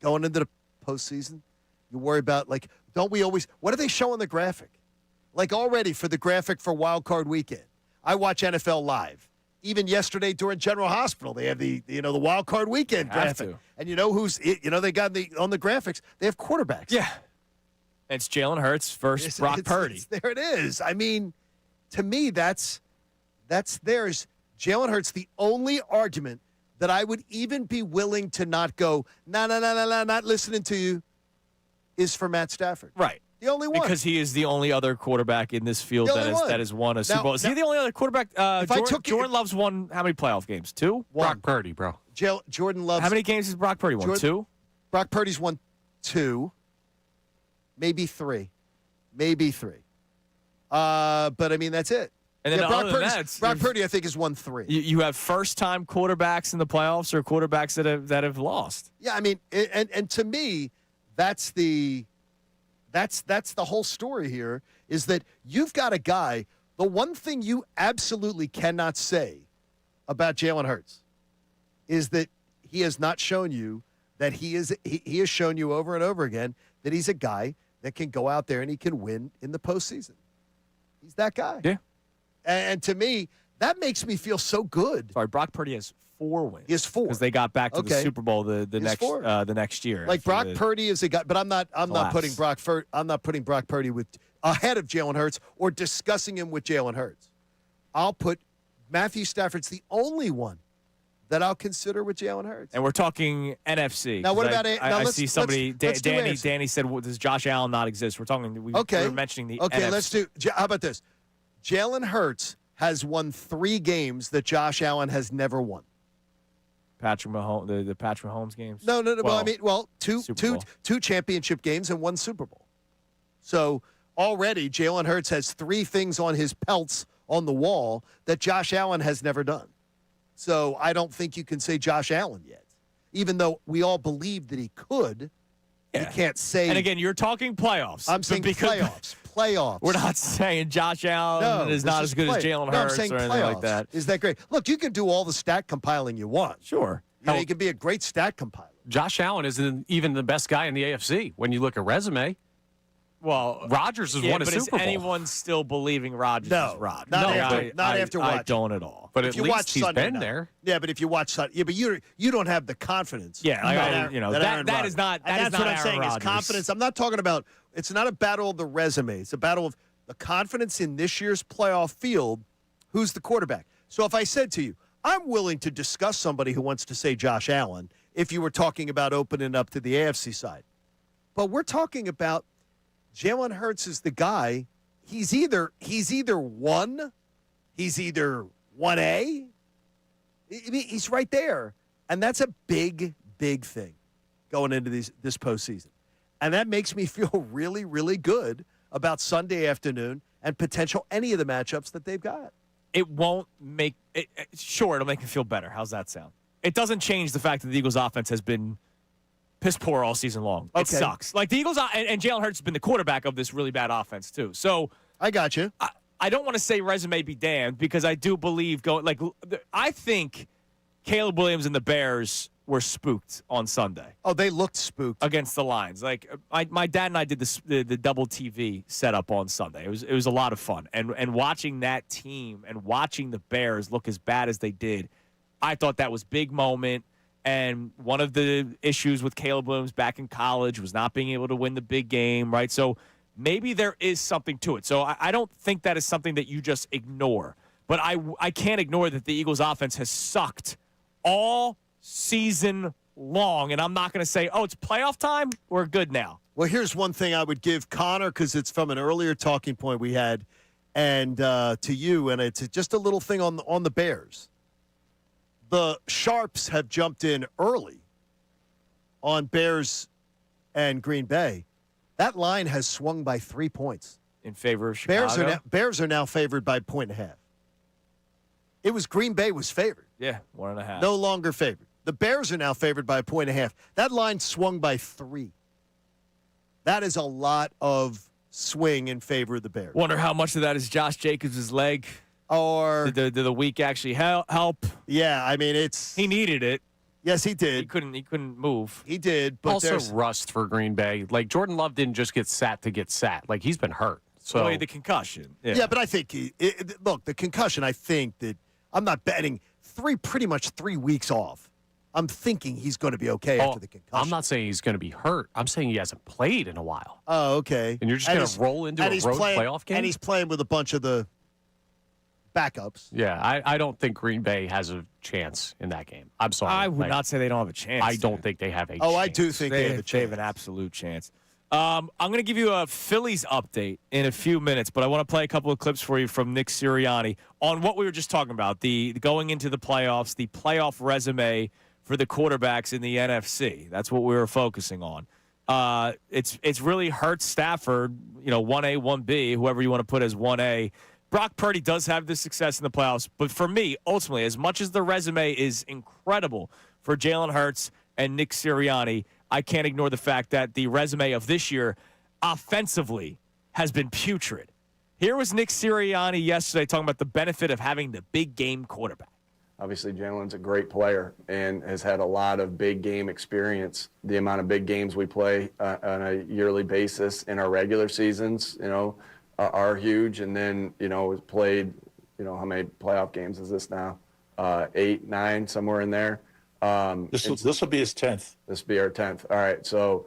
going into the postseason? You worry about, like, don't we always, what do they show on the graphic? Like, already for the graphic for Wild Card Weekend, I watch NFL Live. Even yesterday during General Hospital, they have the Wild Card Weekend graphic. And they got on the graphics, they have quarterbacks. Yeah. It's Jalen Hurts versus Brock Purdy. There it is. I mean, to me, there's Jalen Hurts, the only argument that I would even be willing to not go, no, not listening to you, is for Matt Stafford. Right. The only one. Because he is the only other quarterback in this field that has won a Super Bowl. Is he the only other quarterback? Jordan Love's won how many playoff games? 2? Brock Purdy, bro. Jordan Love's. How many games has Brock Purdy won? 2? Brock Purdy's won 2. Maybe 3. But, I mean, that's it. And then Brock Purdy, I think, has won 3. You have first-time quarterbacks in the playoffs or quarterbacks that have lost. Yeah, I mean, and to me, That's the whole story here, is that you've got a guy. The one thing you absolutely cannot say about Jalen Hurts is that he has not shown you that he has shown you over and over again that he's a guy that can go out there and he can win in the postseason. He's that guy. Yeah. And to me, that makes me feel so good. Sorry, Brock Purdy has 4 wins. He has 4 because they got back to the Super Bowl the next year. Like Brock Purdy is a guy, but I'm not putting Brock Purdy with ahead of Jalen Hurts or discussing him with Jalen Hurts. I'll put Matthew Stafford's the only one that I'll consider with Jalen Hurts. And we're talking NFC. Now, what about it? I see somebody. Danny said, "Does Josh Allen not exist?" We're talking. We're mentioning the. Okay, NFC. let's do. How about this? Jalen Hurts has won 3 games that Josh Allen has never won. Patrick Mahomes, the Patrick Mahomes games. No. Two championship games and 1 Super Bowl. So already Jalen Hurts has 3 things on his pelts on the wall that Josh Allen has never done. So I don't think you can say Josh Allen yet, even though we all believe that he could. Yeah. You can't say. And again, you're talking playoffs. I'm saying playoffs. Playoffs. We're not saying Josh Allen is not as good as Jalen Hurts or anything like that. Is that great? Look, you can do all the stat compiling you want. Sure. You can be a great stat compiler. Josh Allen isn't even the best guy in the AFC when you look at resume. Well, Rodgers has won a Super Bowl. Is anyone still believing Rodgers is Rodgers? Not after watching. I don't at all. But at least he's been there. Yeah, but if you watch Sunday, but you don't have the confidence. Yeah, that is not. That's what I'm saying. Rodgers. Is confidence. I'm not talking about. It's not a battle of the resume. It's a battle of the confidence in this year's playoff field. Who's the quarterback? So if I said to you, I'm willing to discuss somebody who wants to say Josh Allen if you were talking about opening up to the AFC side, but we're talking about Jalen Hurts is the guy. He's either 1, he's either 1A. He's right there, and that's a big thing going into this postseason, and that makes me feel really, really good about Sunday afternoon and potential any of the matchups that they've got. It won't make it. Sure, it'll make me feel better. How's that sound? It doesn't change the fact that the Eagles' offense has been piss poor all season long. It sucks. Like the Eagles and Jalen Hurts has been the quarterback of this really bad offense too. So I got you. I don't want to say resume be damned because I do believe I think Caleb Williams and the Bears were spooked on Sunday. Oh, they looked spooked against the Lions. Like my dad and I did the double TV setup on Sunday. It was a lot of fun and watching that team and watching the Bears look as bad as they did. I thought that was big moment. And one of the issues with Caleb Williams back in college was not being able to win the big game, right? So maybe there is something to it. So I don't think that is something that you just ignore. But I can't ignore that the Eagles' offense has sucked all season long. And I'm not going to say, it's playoff time. We're good now. Well, here's one thing I would give Connor because it's from an earlier talking point we had and to you, and it's just a little thing on the Bears. The Sharps have jumped in early on Bears and Green Bay. That line has swung by 3 points. In favor of Chicago? Bears are now favored by 1.5. It was Green Bay was favored. Yeah, 1.5. No longer favored. The Bears are now favored by 1.5. That line swung by 3. That is a lot of swing in favor of the Bears. Wonder how much of that is Josh Jacobs' leg. Or did the week actually help? Yeah, I mean he needed it. Yes, he did. He couldn't move. He did, but also rust for Green Bay. Like Jordan Love didn't just get sat to get sat. Like he's been hurt. So the concussion. Yeah, but I think look, the concussion. I think that I'm not betting pretty much 3 weeks off. I'm thinking he's going to be okay after the concussion. I'm not saying he's going to be hurt. I'm saying he hasn't played in a while. Oh, okay. And you're just going to roll into a road playoff game? And he's playing with a bunch of the backups. Yeah, I don't think Green Bay has a chance in that game. I'm sorry. I would not say they don't have a chance. I don't think they have a chance. Oh, I do think they have a chance. They have an absolute chance. I'm going to give you a Phillies update in a few minutes, but I want to play a couple of clips for you from Nick Sirianni on what we were just talking about, the going into the playoffs, the playoff resume for the quarterbacks in the NFC. That's what we were focusing on. It's really hurt Stafford, 1A, 1B, whoever you want to put as 1A. Brock Purdy does have this success in the playoffs, but for me, ultimately, as much as the resume is incredible for Jalen Hurts and Nick Sirianni, I can't ignore the fact that the resume of this year offensively has been putrid. Here was Nick Sirianni yesterday talking about the benefit of having the big game quarterback. Obviously, Jalen's a great player and has had a lot of big game experience. The amount of big games we play on a yearly basis in our regular seasons, are huge. And then, has played, how many playoff games is this now? 8, 9, somewhere in there. This will be his 10th. This will be our 10th. All right. So,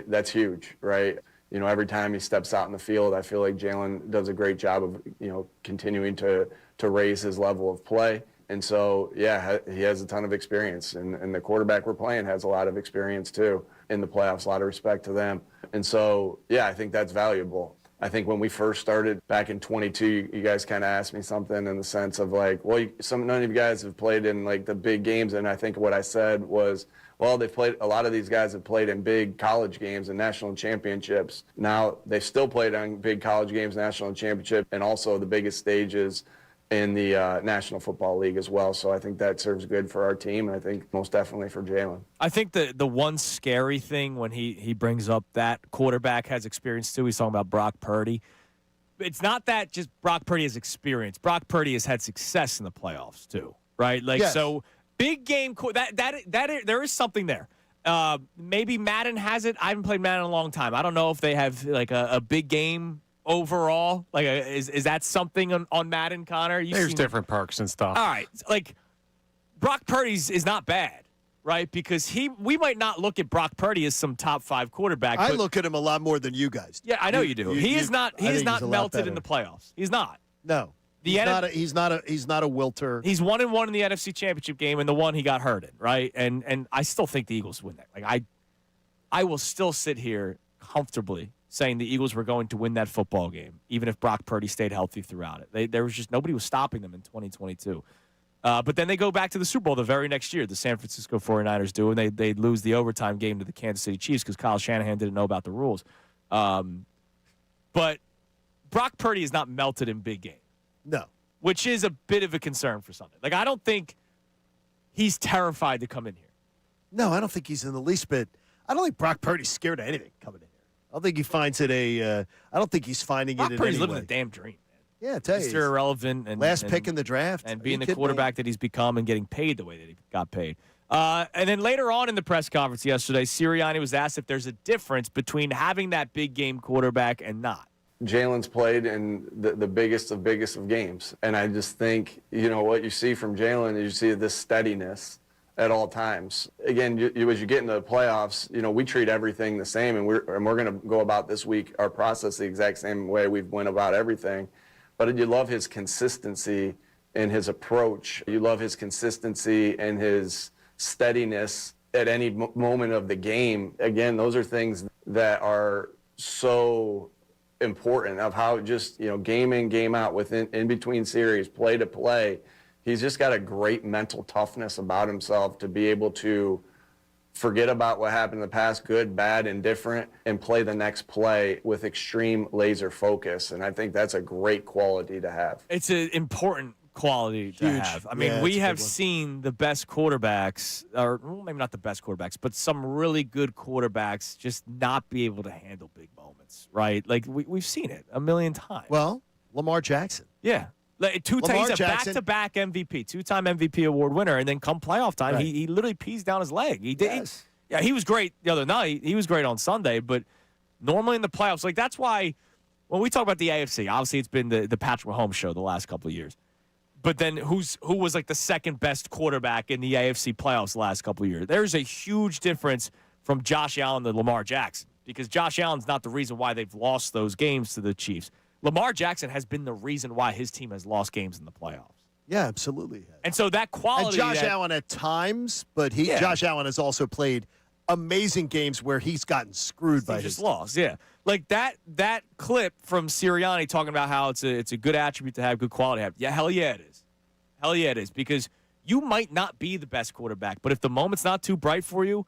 that's huge, right? Every time he steps out in the field, I feel like Jalen does a great job of, continuing to raise his level of play. And so, yeah, he has a ton of experience. And the quarterback we're playing has a lot of experience, too, in the playoffs. A lot of respect to them. And so, yeah, I think that's valuable. I think when we first started back in 22, you guys kind of asked me something in the sense of like, well, none of you guys have played in like the big games. And I think what I said was, well, a lot of these guys have played in big college games and national championships. Now they've still played on big college games, national championship, and also the biggest stages in the National Football League as well. So I think that serves good for our team, and I think most definitely for Jalen. I think the one scary thing when he brings up that quarterback has experience too, he's talking about Brock Purdy. It's not that just Brock Purdy has experience. Brock Purdy has had success in the playoffs too, right? Yes. So big game that there is something there. Maybe Madden has it. I haven't played Madden in a long time. I don't know if they have like a big game overall. Like, is that something on Madden, Connor? There's different perks and stuff. All right, like Brock Purdy's is not bad, right? Because we might not look at Brock Purdy as some top 5 quarterback. I look at him a lot more than you guys do. Yeah, I know you do. He is not melted in the playoffs. He's not. No. He's not a wilter. He's 1-1 in the NFC Championship game, and the one he got hurt in, right? And I still think the Eagles win that. Like I will still sit here comfortably saying the Eagles were going to win that football game, even if Brock Purdy stayed healthy throughout it. There was just nobody was stopping them in 2022. But then they go back to the Super Bowl the very next year. The San Francisco 49ers do, and they lose the overtime game to the Kansas City Chiefs because Kyle Shanahan didn't know about the rules. But Brock Purdy is not melted in big games. No. Which is a bit of a concern for Sunday. Like, I don't think he's terrified to come in here. No, I don't think he's in the least bit. I don't think Brock Purdy's scared of anything coming in here. I don't think he finds it I don't think he's finding Brock it in Purdy's any living way. the damn dream, man. Yeah, I tell you. Mr. Irrelevant. And last pick in the draft. And being the quarterback that he's become and getting paid the way that he got paid. And then later on in the press conference yesterday, Sirianni was asked if there's a difference between having that big game quarterback and not. Jalen's played in the biggest of games. And I just think, what you see from Jalen is you see this steadiness at all times. Again, as you get into the playoffs, we treat everything the same, and we're going to go about this week, our process the exact same way we've went about everything. But you love his consistency in his approach. You love his consistency and his steadiness at any moment of the game. Again, those are things that are so important of how just, game in, game out, in between series, play to play. He's just got a great mental toughness about himself to be able to forget about what happened in the past, good, bad, indifferent, and play the next play with extreme laser focus. And I think that's a great quality to have. It's an important quality to have. I mean, we have seen the best quarterbacks, or maybe not the best quarterbacks, but some really good quarterbacks just not be able to handle big moments, right? Like, we've seen it a million times. Well, Lamar Jackson. Yeah. He's a back-to-back MVP, 2-time MVP award winner, and then come playoff time, right. he literally pees down his leg. He did. Yes. Yeah, he was great the other night. He was great on Sunday, but normally in the playoffs, like that's why when we talk about the AFC, obviously it's been the Patrick Mahomes show the last couple of years. But then who was like the second best quarterback in the AFC playoffs the last couple of years? There's a huge difference from Josh Allen to Lamar Jackson because Josh Allen's not the reason why they've lost those games to the Chiefs. Lamar Jackson has been the reason why his team has lost games in the playoffs. Yeah, absolutely. And so that quality. And Josh Allen at times, but Josh Allen has also played amazing games where he's gotten screwed by his just lost. Yeah, like that clip from Sirianni talking about how it's a good attribute to have, good quality to have. Yeah, hell yeah it is. Hell yeah it is, because you might not be the best quarterback, but if the moment's not too bright for you,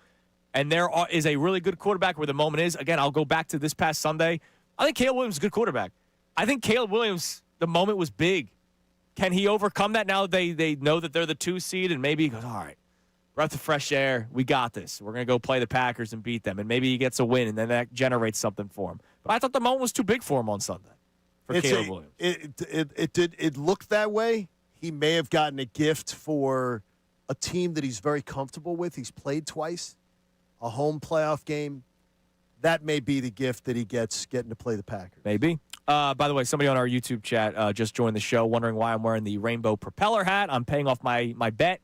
and there is a really good quarterback where the moment is, again, I'll go back to this past Sunday. I think Caleb Williams is a good quarterback. I think Caleb Williams, the moment was big. Can he overcome that now they know that they're the 2 seed and maybe he goes, all right, breath of fresh air. We got this. We're going to go play the Packers and beat them. And maybe he gets a win, and then that generates something for him. But I thought the moment was too big for him on Sunday for Caleb Williams. It looked that way. He may have gotten a gift for a team that he's very comfortable with. He's played twice, a home playoff game. That may be the gift that he gets getting to play the Packers. Maybe. By the way, somebody on our YouTube chat just joined the show wondering why I'm wearing the rainbow propeller hat. I'm paying off my debt.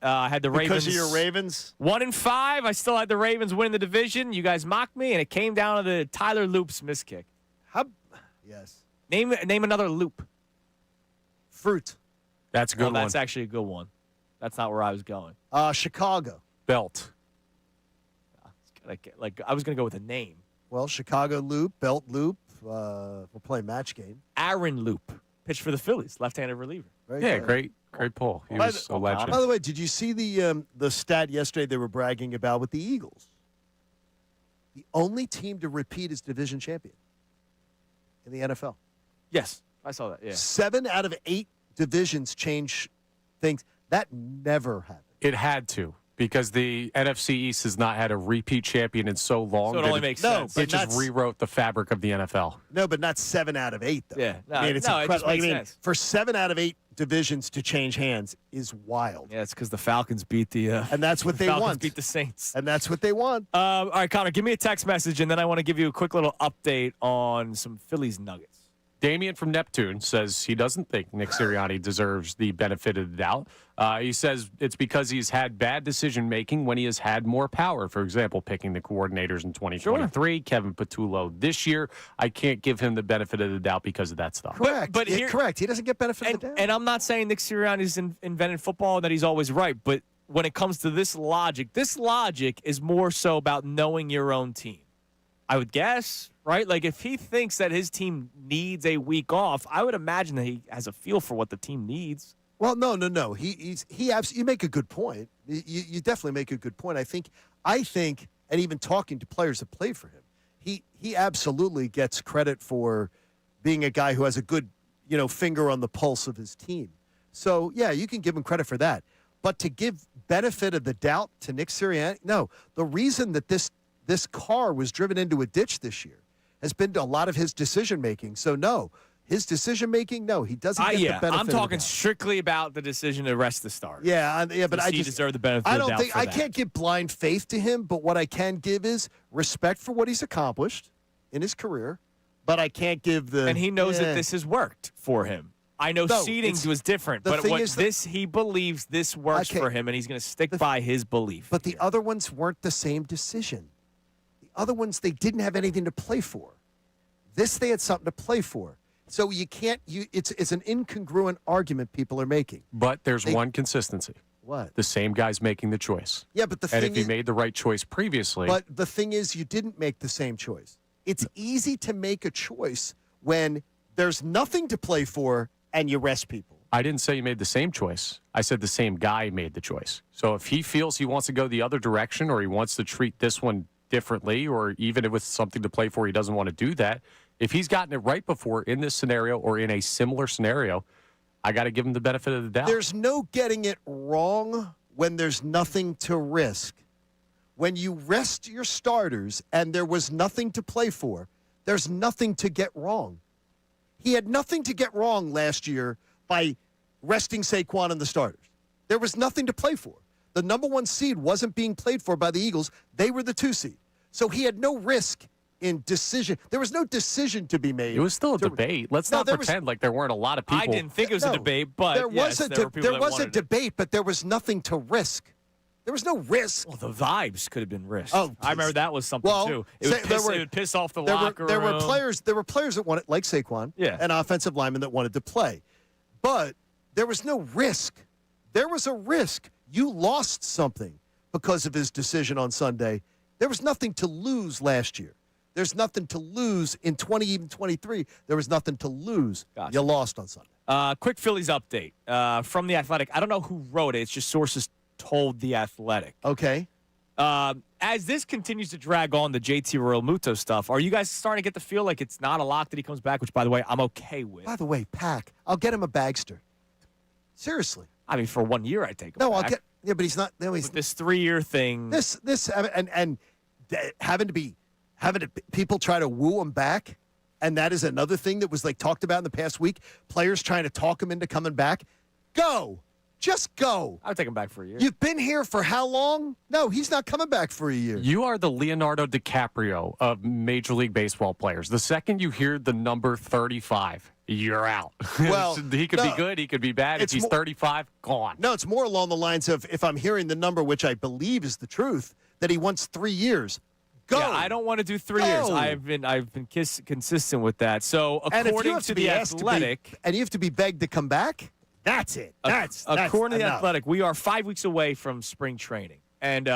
I had the Ravens. Because of your Ravens? 1-5. I still had the Ravens win the division. You guys mocked me, and it came down to the Tyler Loop's miss kick. Yes. Name another Loop. Fruit. That's a good one. That's actually a good one. That's not where I was going. Chicago. Belt. I was going to go with a name. Well, Chicago Loop, Belt Loop. We're playing match game. Aaron Loop. Pitched for the Phillies. Left-handed reliever. Very Yeah, good. great pull. He was a legend. By the way, did you see the stat yesterday they were bragging about with the Eagles? The only team to repeat as division champion in the NFL. Yes, I saw that. Yeah. 7 out of 8 divisions change things. That never happened. It had to, because the NFC East has not had a repeat champion in so long. So it only makes sense. It just rewrote the fabric of the NFL. No, but not 7 out of 8, though. Yeah. No, I mean, it's it just makes sense. For 7 out of 8 divisions to change hands is wild. Yeah, it's because the Falcons beat the and that's what they Falcons want. beat the Saints. And that's what they want. All right, Connor, give me a text message, and then I want to give you a quick little update on some Phillies Nuggets. Damian from Neptune says he doesn't think Nick Sirianni deserves the benefit of the doubt. He says it's because he's had bad decision-making when he has had more power. For example, picking the coordinators in 2023, Kevin Patullo this year. I can't give him the benefit of the doubt because of that stuff. Correct. Correct. He doesn't get benefit of the doubt. And I'm not saying Nick Sirianni's invented football and that he's always right, but when it comes to this logic is more so about knowing your own team. I would guess, right? Like, if he thinks that his team needs a week off, I would imagine that he has a feel for what the team needs. Well, no. You make a good point. You definitely make a good point. I think, and even talking to players that played for him, he absolutely gets credit for being a guy who has a good, finger on the pulse of his team. So, yeah, you can give him credit for that. But to give benefit of the doubt to Nick Sirianni, no. The reason that this car was driven into a ditch this year has been a lot of his decision-making. So, no. His decision-making, no. He doesn't get the benefit I'm talking of the doubt. strictly about the decision to rest the starters. Yeah, but I just deserve the benefit of the doubt for I that. can't give blind faith to him, but what I can give is respect for what he's accomplished in his career, but I can't give the... And he knows that this has worked for him. I know seeding was different, but he believes this works for him, and he's going to stick by his belief. But the other ones weren't the same decision. The other ones, they didn't have anything to play for. This, they had something to play for. So you can't. It's an incongruent argument people are making. But there's one consistency. What? The same guy's making the choice. Yeah, but the thing is, if he made the right choice previously. But the thing is, you didn't make the same choice. It's easy to make a choice when there's nothing to play for and you rest people. I didn't say you made the same choice. I said the same guy made the choice. So if he feels he wants to go the other direction, or he wants to treat this one differently, or even with something to play for, he doesn't want to do that. If he's gotten it right before in this scenario or in a similar scenario, I got to give him the benefit of the doubt. There's no getting it wrong when there's nothing to risk. When you rest your starters and there was nothing to play for, there's nothing to get wrong. He had nothing to get wrong last year by resting Saquon and the starters. There was nothing to play for. The number 1 seed wasn't being played for by the Eagles. They were the 2 seed. So he had no risk in decision. There was no decision to be made. It was still a debate. Let's not pretend like there weren't a lot of people. I didn't think it was a debate, but there was a debate, but there was nothing to risk. There was no risk. Well, the vibes could have been risked. Oh, I remember that was something too. It would piss off the locker room. There were players that wanted, like Saquon, and offensive linemen that wanted to play, but there was no risk. There was a risk. You lost something because of his decision on Sunday. There was nothing to lose last year. There's nothing to lose in 2023. There was nothing to lose. Gotcha. You lost on Sunday. Quick Phillies update from The Athletic. I don't know who wrote it. It's just sources told The Athletic. Okay. As this continues to drag on, the JT Realmuto stuff, are you guys starting to get the feel like it's not a lock that he comes back, which, by the way, I'm okay with? By the way, Pack, I'll get him a Bagster. Seriously. I mean, for 1 year, I take him No, back. I'll get. Yeah, but he's not. No, he's With this 3-year thing. Having people try to woo him back, and that is another thing that was like talked about in the past week. Players trying to talk him into coming back. Go, just go. I would take him back for a year. You've been here for how long? No, he's not coming back for a year. You are the Leonardo DiCaprio of Major League Baseball players. The second you hear the number 35, you're out. Well, he could be good, he could be bad. If he's 35, gone. No, it's more along the lines of if I'm hearing the number, which I believe is the truth, that he wants 3 years. Go. Yeah, I don't want to do 3 years. I've been consistent with that. So according to the Athletic, and you have to be begged to come back. That's it. According to the enough. Athletic, we are 5 weeks away from spring training. And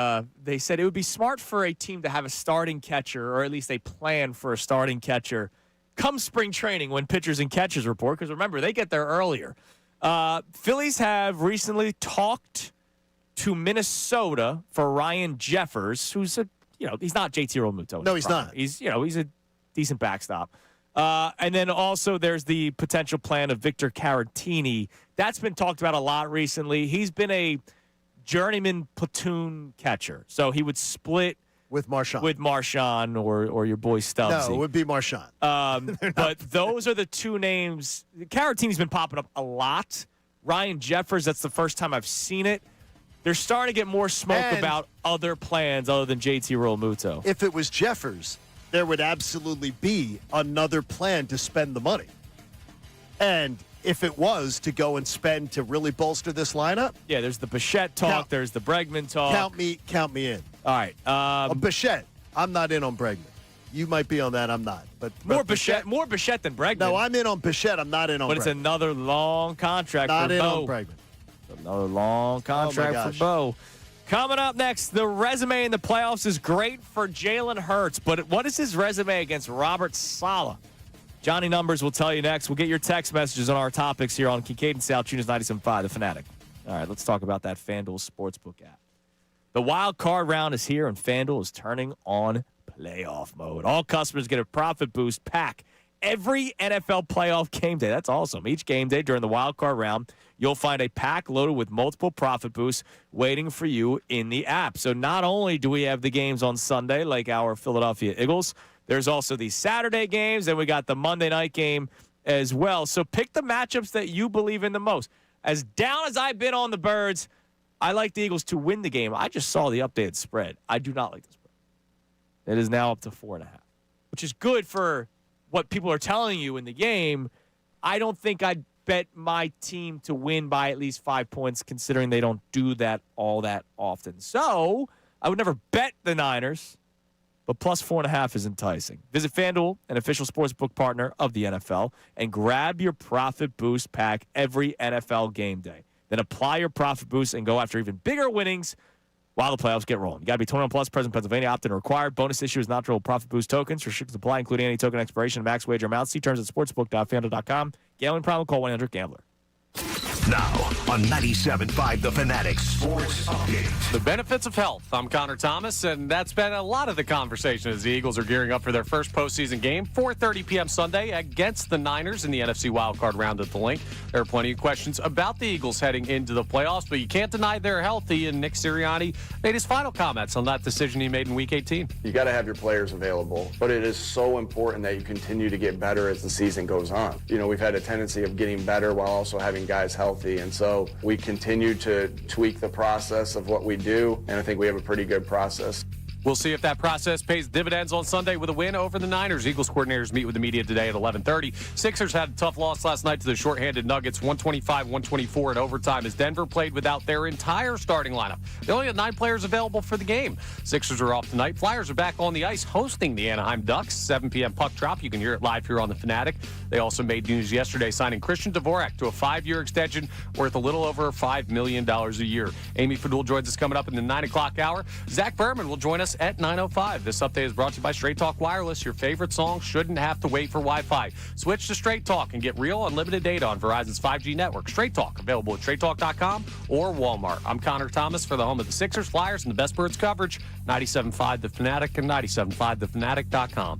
they said it would be smart for a team to have a starting catcher, or at least a plan for a starting catcher, come spring training when pitchers and catchers report. Because remember, they get there earlier. Phillies have recently talked to Minnesota for Ryan Jeffers, who's he's not JT Realmuto. No, he's not. He's a decent backstop. And then also there's the potential plan of Victor Caratini. That's been talked about a lot recently. He's been a journeyman platoon catcher. So he would split with Marshawn or your boy Stubbsy. No, it would be Marshawn. But those are the two names. Caratini's been popping up a lot. Ryan Jeffers, that's the first time I've seen it. They're starting to get more smoke about other plans other than JT Realmuto. If it was Jeffers, there would absolutely be another plan to spend the money. And if it was to go and spend to really bolster this lineup. Yeah, there's the Bichette talk. There's the Bregman talk. Count me in. All right. Bichette. I'm not in on Bregman. You might be on that. I'm not. But more Bichette than Bregman. No, I'm in on Bichette. I'm not in on Bregman. But it's another long contract not for in Bo. on Bregman. Another long contract for Bo. Coming up next, the resume in the playoffs is great for Jalen Hurts, but what is his resume against Robert Saleh? Johnny Numbers will tell you next. We'll get your text messages on our topics here on Kincade Salciunas 97.5, The Fanatic. All right, let's talk about that FanDuel Sportsbook app. The wild card round is here, and FanDuel is turning on playoff mode. All customers get a profit boost pack every NFL playoff game day. That's awesome. Each game day during the wild card round, you'll find a pack loaded with multiple profit boosts waiting for you in the app. So not only do we have the games on Sunday, like our Philadelphia Eagles, there's also the Saturday games, and we got the Monday night game as well. So pick the matchups that you believe in the most. As down as I've been on the Birds, I like the Eagles to win the game. I just saw the updated spread. I do not like the spread. It is now up to 4.5, which is good for what people are telling you in the game. I don't think I'd bet my team to win by at least 5 points, considering they don't do that all that often. So I would never bet the Niners, but plus 4.5 is enticing. Visit FanDuel, an official sportsbook partner of the NFL, and grab your profit boost pack every NFL game day. Then apply your profit boost and go after even bigger winnings while the playoffs get rolling. You got to be 21 plus, present Pennsylvania, opt-in required. Bonus issue is not drill profit boost tokens. Restrictions apply, including any token expiration and max wager amounts. See terms at sportsbook.fanduel.com. Gambling problem, call 1-800-GAMBLER. Now on 97.5 The Fanatic Sports Update. The benefits of health. I'm Connor Thomas, and that's been a lot of the conversation as the Eagles are gearing up for their first postseason game, 4:30 p.m. Sunday against the Niners in the NFC wildcard round at the Link. There are plenty of questions about the Eagles heading into the playoffs, but you can't deny they're healthy, and Nick Sirianni made his final comments on that decision he made in Week 18. You got to have your players available, but it is so important that you continue to get better as the season goes on. You know, we've had a tendency of getting better while also having guys healthy. And so we continue to tweak the process of what we do, and I think we have a pretty good process. We'll see if that process pays dividends on Sunday with a win over the Niners. Eagles coordinators meet with the media today at 11:30. Sixers had a tough loss last night to the shorthanded Nuggets, 125-124 in overtime as Denver played without their entire starting lineup. They only had 9 players available for the game. Sixers are off tonight. Flyers are back on the ice hosting the Anaheim Ducks. 7 p.m. puck drop. You can hear it live here on The Fanatic. They also made news yesterday signing Christian Dvorak to a 5-year extension worth a little over $5 million a year. Amy Fadul joins us coming up in the 9 o'clock hour. Zach Berman will join us at 9:05. This update is brought to you by Straight Talk Wireless. Your favorite song shouldn't have to wait for Wi-Fi. Switch to Straight Talk and get real unlimited data on Verizon's 5G network. Straight Talk, available at straighttalk.com or Walmart. I'm Connor Thomas for the home of the Sixers, Flyers, and the best Birds coverage. 97.5 The Fanatic and 97.5thefanatic.com.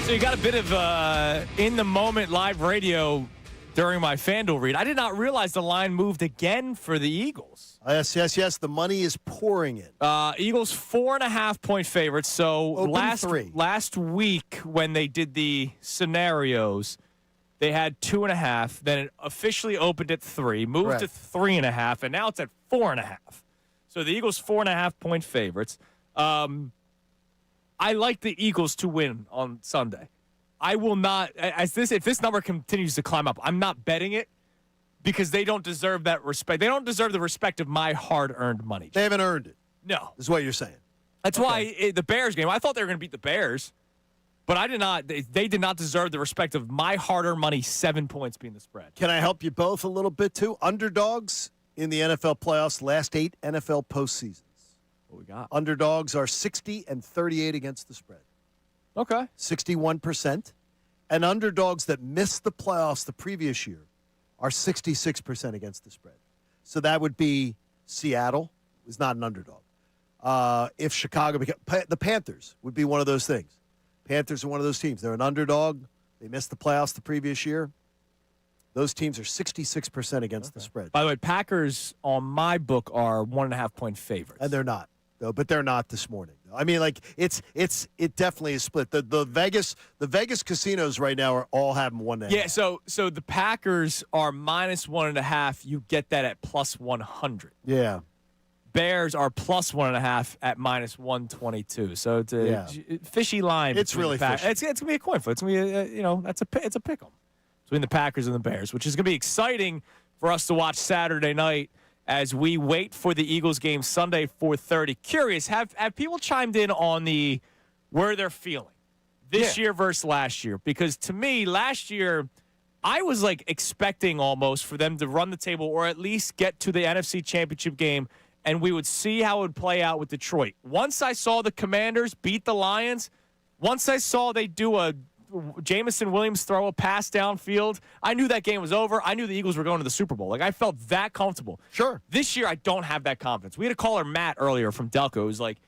So you got a bit of in-the-moment live radio during my FanDuel read. I did not realize the line moved again for the Eagles. Yes. The money is pouring in. Eagles 4.5-point favorites. So last week when they did the scenarios, they had 2.5. Then it officially opened at 3, moved to 3.5, and now it's at 4.5. So the Eagles 4.5-point favorites. I like the Eagles to win on Sunday. I will not, if this number continues to climb up, I'm not betting it because they don't deserve that respect. They don't deserve the respect of my hard-earned money. They haven't earned it. No. Is what you're saying. That's why the Bears game, I thought they were going to beat the Bears, but I did not. They did not deserve the respect of my hard-earned money, 7 points being the spread. Can I help you both a little bit, too? Underdogs in the NFL playoffs, last 8 NFL postseasons. What we got? Underdogs are 60 and 38 against the spread. Okay. 61%. And underdogs that missed the playoffs the previous year are 66% against the spread. So that would be Seattle is not an underdog. If Chicago the Panthers would be one of those things. Panthers are one of those teams. They're an underdog. They missed the playoffs the previous year. Those teams are 66% against the spread. By the way, Packers on my book are 1.5-point favorites. And they're not. Though, but they're not this morning. I mean, like it definitely is split. The Vegas casinos right now are all having 1.5. Yeah, so the Packers are -1.5. You get that at +100. Yeah. Bears are +1.5 at -122. So it's a fishy line. It's really fishy. It's gonna be a coin flip. It's gonna be it's a pick 'em between the Packers and the Bears, which is gonna be exciting for us to watch Saturday night as we wait for the Eagles game Sunday 4:30. Curious, have people chimed in on where they're feeling this year versus last year? Because to me, last year, I was like expecting almost for them to run the table or at least get to the NFC Championship game, and we would see how it would play out with Detroit. Once I saw the Commanders beat the Lions, once I saw they do a Jameson Williams throw a pass downfield, I knew that game was over. I knew the Eagles were going to the Super Bowl. Like, I felt that comfortable. Sure. This year, I don't have that confidence. We had a caller, Matt, earlier from Delco, who's like,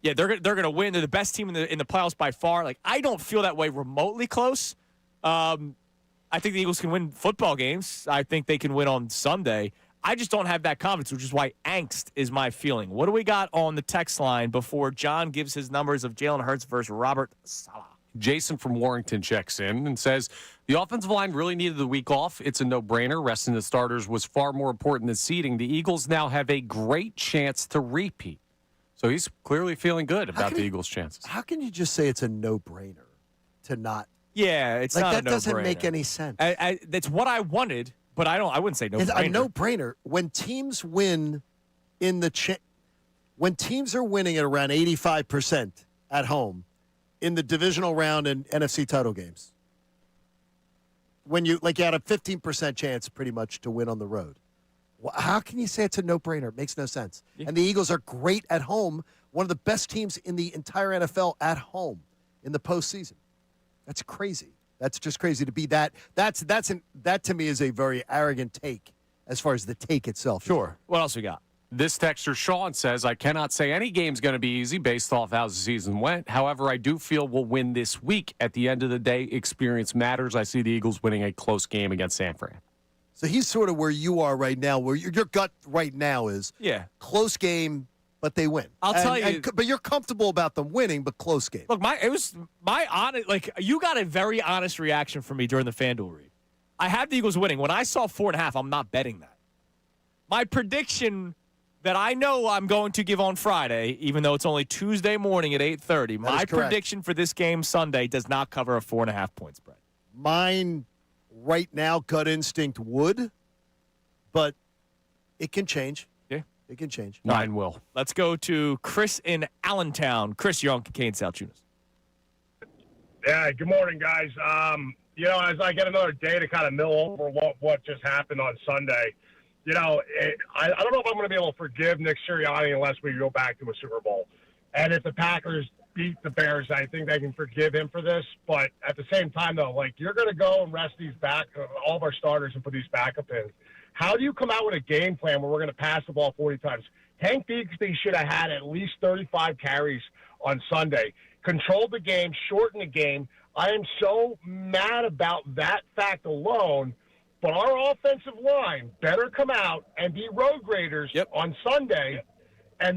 yeah, they're going to win. They're the best team in the playoffs by far. Like, I don't feel that way remotely close. I think the Eagles can win football games. I think they can win on Sunday. I just don't have that confidence, which is why angst is my feeling. What do we got on the text line before John gives his numbers of Jalen Hurts versus Robert Saleh? Jason from Warrington checks in and says, the offensive line really needed the week off. It's a no-brainer. Resting the starters was far more important than seeding. The Eagles now have a great chance to repeat. So he's clearly feeling good about the Eagles' chances. How can you just say it's a no-brainer to not? Yeah, it's like not that a no-brainer. doesn't make any sense. That's what I wanted, but I wouldn't say no-brainer. It's a no-brainer. When teams win when teams are winning at around 85% at home, in the divisional round and NFC title games, when you had a 15% chance pretty much to win on the road. Well, how can you say it's a no-brainer? It makes no sense. Yeah. And the Eagles are great at home, one of the best teams in the entire NFL at home in the postseason. That's crazy. That's just crazy to be that. That to me is a very arrogant take as far as the take itself. Sure. What else we got? This texter, Sean, says, I cannot say any game's going to be easy based off how the season went. However, I do feel we'll win this week. At the end of the day, experience matters. I see the Eagles winning a close game against San Fran. So he's sort of where you are right now, where your gut right now is close game, but they win. I'll tell you. But you're comfortable about them winning, but close game. Look, it was my honest, you got a very honest reaction from me during the FanDuel read. I had the Eagles winning. When I saw 4.5, I'm not betting that. My prediction that I know I'm going to give on Friday, even though it's only Tuesday morning at 8:30. My prediction for this game Sunday does not cover a 4.5-point spread. Mine right now, gut instinct would, but it can change. Yeah. It can change. Mine will. Let's go to Chris in Allentown. Chris, you're on Kincade Salciunas. Yeah, good morning, guys. As I get another day to kind of mill over what just happened on Sunday, I don't know if I'm going to be able to forgive Nick Sirianni unless we go back to a Super Bowl. And if the Packers beat the Bears, I think they can forgive him for this. But at the same time, though, you're going to go and rest all of our starters and put these backup in. How do you come out with a game plan where we're going to pass the ball 40 times? Hank Beasley should have had at least 35 carries on Sunday. Controlled the game, shortened the game. I am so mad about that fact alone. But our offensive line better come out and be road graders on Sunday, and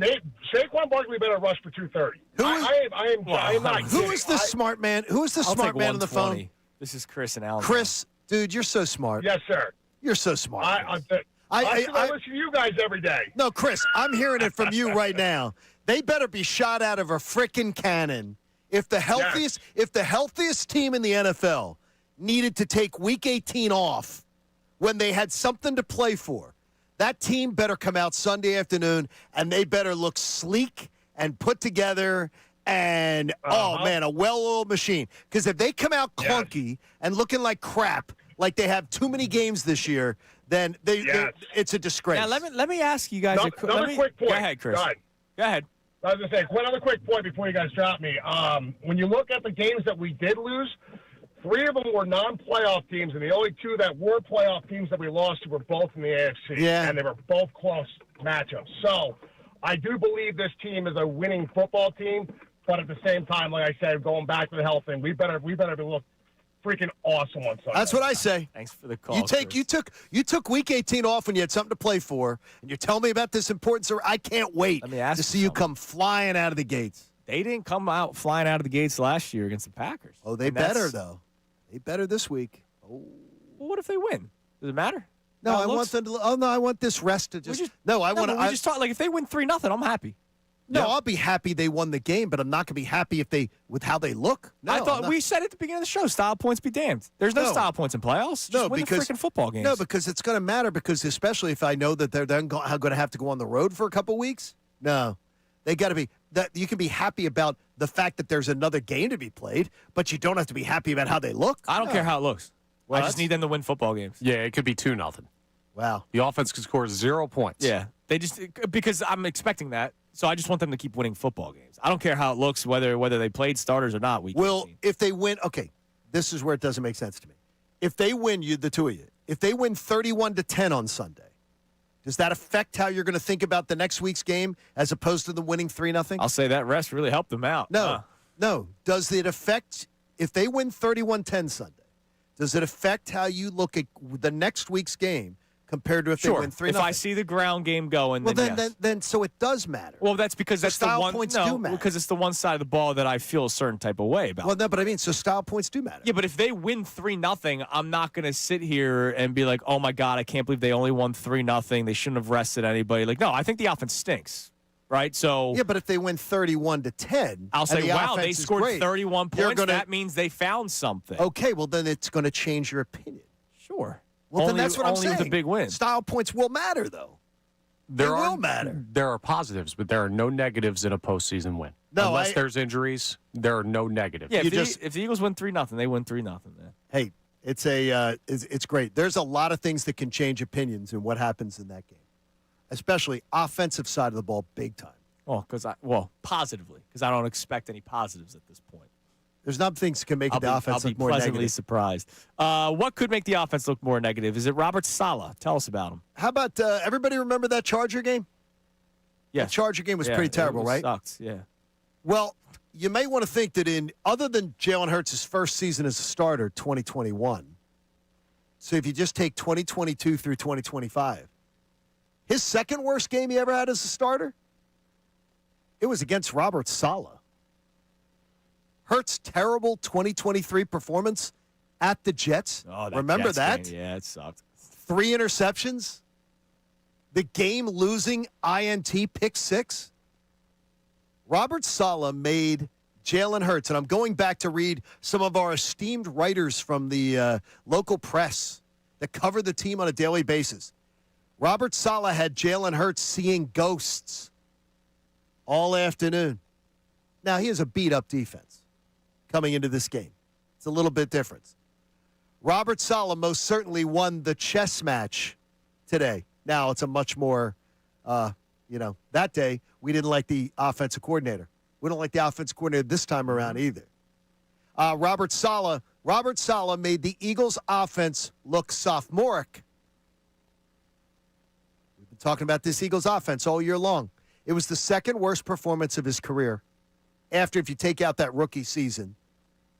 Saquon Barkley better rush for 230. I am not. Who is the smart man? Who is the smart man on the phone? This is Chris and Alan. Chris, dude, you're so smart. Yes, sir. You're so smart. I listen to you guys every day. No, Chris, I'm hearing it from you right now. They better be shot out of a frickin' cannon. If the healthiest team in the NFL needed to take Week 18 off when they had something to play for, that team better come out Sunday afternoon and they better look sleek and put together and, oh, man, a well-oiled machine. Because if they come out clunky and looking like crap, like they have too many games this year, then it's a disgrace. Now, let me ask you guys another quick point. Go ahead, Chris. Go ahead. I was going to say, another quick point before you guys drop me. When you look at the games that we did lose, 3 of them were non-playoff teams, and the only 2 that were playoff teams that we lost to were both in the AFC. Yeah. And they were both close matchups. So I do believe this team is a winning football team, but at the same time, like I said, going back to the health thing, we better look freaking awesome on Sunday. That's what I say. Thanks for the call. You took Week 18 off when you had something to play for, and you're telling me about this importance. I can't wait to see you come flying out of the gates. They didn't come out flying out of the gates last year against the Packers. Oh, they better though. They better this week. Oh. Well, what if they win? Does it matter? No, I want them to. Oh no, I want this rest to just. We just talk like if they win 3-0, I'm happy. No, I'll be happy they won the game, but I'm not going to be happy with how they look. No, I thought we said at the beginning of the show, style points be damned. There's no style points in playoffs. Just win the freaking football games. No, because it's going to matter. Because especially if I know that they're then going to have to go on the road for a couple weeks. No, they got to be. That you can be happy about the fact that there's another game to be played, but you don't have to be happy about how they look. I don't care how it looks. I just need them to win football games. Yeah, it could be 2-0. Wow. The offense could score 0 points. Yeah, because I'm expecting that. So I just want them to keep winning football games. I don't care how it looks, whether they played starters or not. If they win, okay, this is where it doesn't make sense to me. If they win, the 2 of you, if they win 31-10 on Sunday, does that affect how you're going to think about the next week's game as opposed to the winning 3-0? I'll say that rest really helped them out. No. Does it affect if they win 31-10 Sunday? Does it affect how you look at the next week's game? Compared to if they win 3-0. If I see the ground game going, then so it does matter. Well, that's because that's style the one. Points do matter. Because it's the one side of the ball that I feel a certain type of way about. Well, no, but I mean, so style points do matter. Yeah, but if they win 3-0, I'm not going to sit here and be like, "Oh my God, I can't believe they only won 3-0. They shouldn't have rested anybody." Like, no, I think the offense stinks. Right, so but if they win 31-10, I'll say, wow, they scored 31 points. That means they found something. Okay, well then it's going to change your opinion. Sure. Well, then that's what I'm saying. Only with a big win. Style points will matter, though. They will matter. There are positives, but there are no negatives in a postseason win. No, Unless there's injuries, there are no negatives. Yeah, if the Eagles win 3-0, they win 3-0. Then. Hey, it's great. There's a lot of things that can change opinions in what happens in that game, especially offensive side of the ball, big time. Positively, because I don't expect any positives at this point. There's not things that can make the offense look more negative. I'll be pleasantly surprised. What could make the offense look more negative? Is it Robert Saleh? Tell us about him. How about everybody remember that Charger game? Yes. The Charger game was pretty terrible, right? Sucks, yeah. Well, you may want to think that other than Jalen Hurts' first season as a starter, 2021, so if you just take 2022 through 2025, his second worst game he ever had as a starter, it was against Robert Saleh. Hurts' terrible 2023 performance at the Jets. Oh, remember Jets that? Game. Yeah, it sucked. 3 interceptions. The game-losing INT pick 6. Robert Saleh made Jalen Hurts, and I'm going back to read some of our esteemed writers from the local press that cover the team on a daily basis. Robert Saleh had Jalen Hurts seeing ghosts all afternoon. Now, he has a beat-up defense coming into this game. It's a little bit different. Robert Saleh most certainly won the chess match today. Now, it's a much more, that day, we didn't like the offensive coordinator. We don't like the offensive coordinator this time around either. Robert Saleh made the Eagles' offense look sophomoric. We've been talking about this Eagles' offense all year long. It was the second worst performance of his career after, if you take out that rookie season,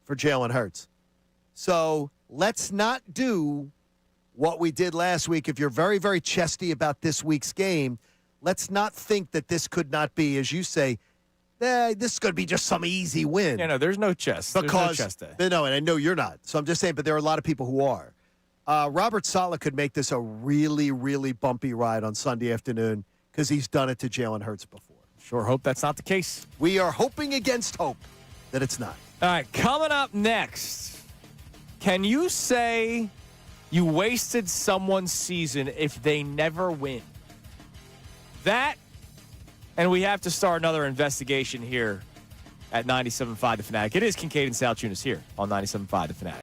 for Jalen Hurts. So let's not do what we did last week. If you're very, very chesty about this week's game, let's not think that this could not be, as you say, this is going to be just some easy win. Yeah, no, there's no chest. There's no chest day. No, and I know you're not. So I'm just saying, but there are a lot of people who are. Robert Saleh could make this a really, really bumpy ride on Sunday afternoon because he's done it to Jalen Hurts before. Sure hope that's not the case. We are hoping against hope that it's not. All right, coming up next, can you say you wasted someone's season if they never win? That, and we have to start another investigation here at 97.5 The Fanatic. It is Kincade and Salciunas here on 97.5 The Fanatic.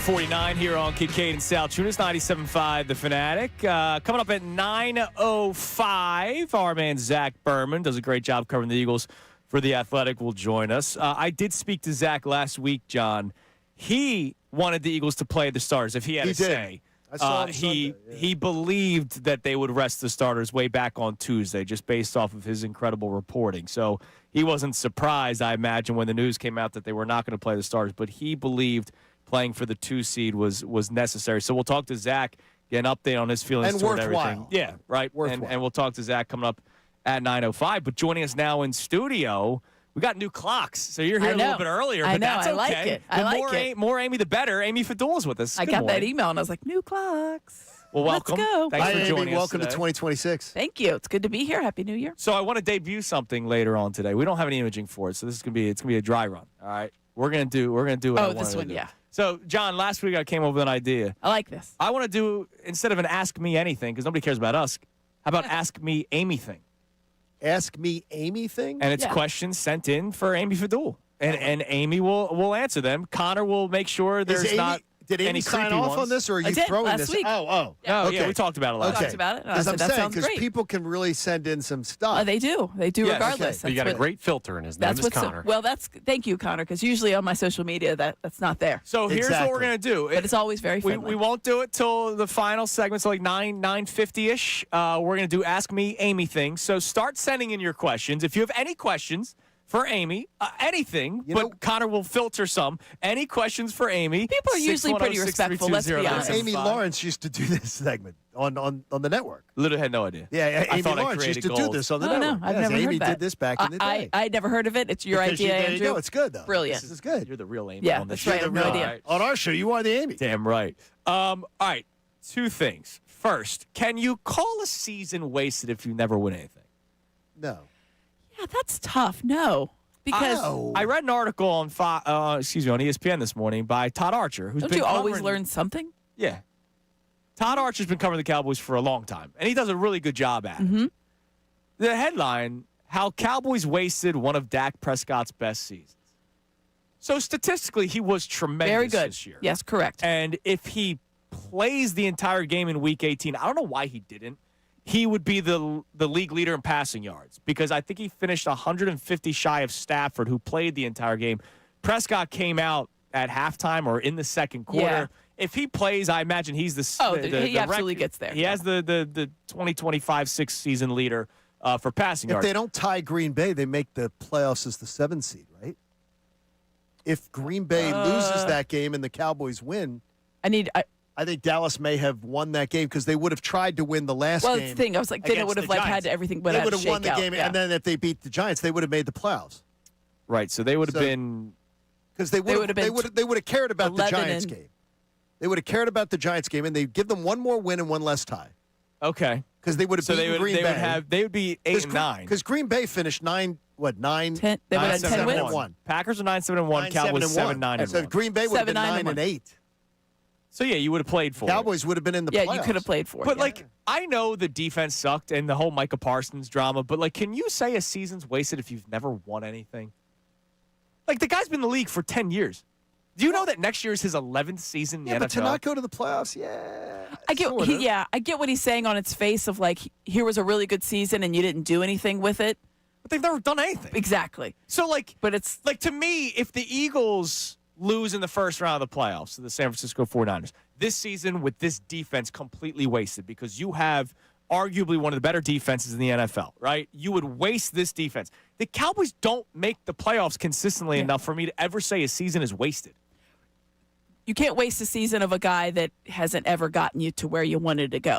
7:49 here on Kincade Salciunas, 97.5 The Fanatic. Coming up at 9:05, our man Zach Berman does a great job covering the Eagles for The Athletic, will join us. I did speak to Zach last week, John. He wanted the Eagles to play the starters if he had a say. I saw him Sunday, he believed that they would rest the starters way back on Tuesday, just based off of his incredible reporting. So he wasn't surprised, I imagine, when the news came out that they were not going to play the starters, but he believed playing for the 2 seed was necessary. So we'll talk to Zach, get an update on his feelings and toward worthwhile. everything. Yeah, right. And we'll talk to Zach coming up at 9:05. But joining us now in studio, we got new clocks. So you're here a little bit earlier, but that's okay. I like it. I like it. More Amy, the better. Amy Fadul's with us. I got that email, and I was like, new clocks. Well, welcome. Let's go. Thanks for joining us Welcome today. to 2026. Thank you. It's good to be here. Happy New Year. So I want to debut something later on today. We don't have any imaging for it, so this is gonna be a dry run. All right, we're gonna do what I wanted this to one, do. yeah. So John, last week I came up with an idea. I like this. I want to do, instead of an Ask Me Anything, because nobody cares about us, how about Ask Me Amy Thing? Ask Me Amy thing? And it's questions sent in for Amy Fadul. And Amy will answer them. Connor will make sure there's not Did Amy any sign creepy off ones. on this, or are I you did, throwing last this? week. Oh. No, okay. yeah, we talked about it last We talked about it. and I Because said, I'm that saying, sounds because great. people can really send in some stuff. They do. They do Yes. regardless. So you got a great filter in his name. That's is what's Connor. well. Thank you, Connor, because usually on my social media that's not there. So here's what we're Exactly. going to do. But it's always very friendly. We won't do it till the final segment, so like 9:50-ish. We're going to do Ask Me Amy things. So start sending in your questions. If you have any questions for Amy, anything, Connor will filter some. Any questions for Amy? People are usually pretty respectful, let's be honest. Amy Lawrence used to do this segment on the network. Literally had no idea. Yeah, I Amy thought I Lawrence used to created do gold. this on the Oh, network. no, I've Yes, never Amy heard that. did this back in the day. I'd never heard of it. It's your Because idea, there you Andrew. go. It's good, though. Brilliant. This is good. You're the real Amy Yeah, on this that's right. show. I have no idea. Right. On our show, you are the Amy. Damn right. All right, 2 things. First, can you call a season wasted if you never win anything? No. Yeah, that's tough. No. Because I read an article on on ESPN this morning by Todd Archer, who's don't been you always covering- learn something? Yeah. Todd Archer's been covering the Cowboys for a long time, and he does a really good job at it. The headline, how Cowboys wasted one of Dak Prescott's best seasons. So statistically, he was tremendous Very good. this year. Yes, correct. And if he plays the entire game in Week 18, I don't know why he didn't. He would be the league leader in passing yards because I think he finished 150 shy of Stafford, who played the entire game. Prescott came out at halftime or in the second quarter. Yeah. If he plays, I imagine he's he absolutely gets there. He has the 2025-6 season leader for passing If yards. they don't tie Green Bay, they make the playoffs as the 7th seed, right? If Green Bay loses that game and the Cowboys win, I think Dallas may have won that game because they would have tried to win the last game. Well, that's the thing. I was like, then it would have had everything. They would have won the out. game, Yeah. and then if they beat the Giants, they would have made the playoffs. Right, so they would have been because they would have cared about the Giants game. They would have cared about the Giants game, and they'd give them one more win and one less tie. Okay, because they would have beaten Green Bay. They would be 8-9 because Green Bay finished 9. What 9? 10. They would have 10 wins. 1. Packers are 9-7-1. Cowboys 7-9. So Green Bay would have been 9-8. So yeah, you would have played for Cowboys would have been in the playoffs. Yeah, you could have played for it. But yeah. like, I know the defense sucked and the whole Micah Parsons drama. But like, can you say a season's wasted if you've never won anything? Like, the guy's been in the league for 10 years. Do you know that next year is his 11th season in the NFL? But to not go to the playoffs, I get what he's saying on its face of like, here was a really good season and you didn't do anything with it. But they've never done anything. Exactly. So like, but it's like, to me, if the Eagles lose in the first round of the playoffs to the San Francisco 49ers, this season with this defense completely wasted because you have arguably one of the better defenses in the NFL, right? You would waste this defense. The Cowboys don't make the playoffs consistently enough for me to ever say a season is wasted. You can't waste a season of a guy that hasn't ever gotten you to where you wanted to go.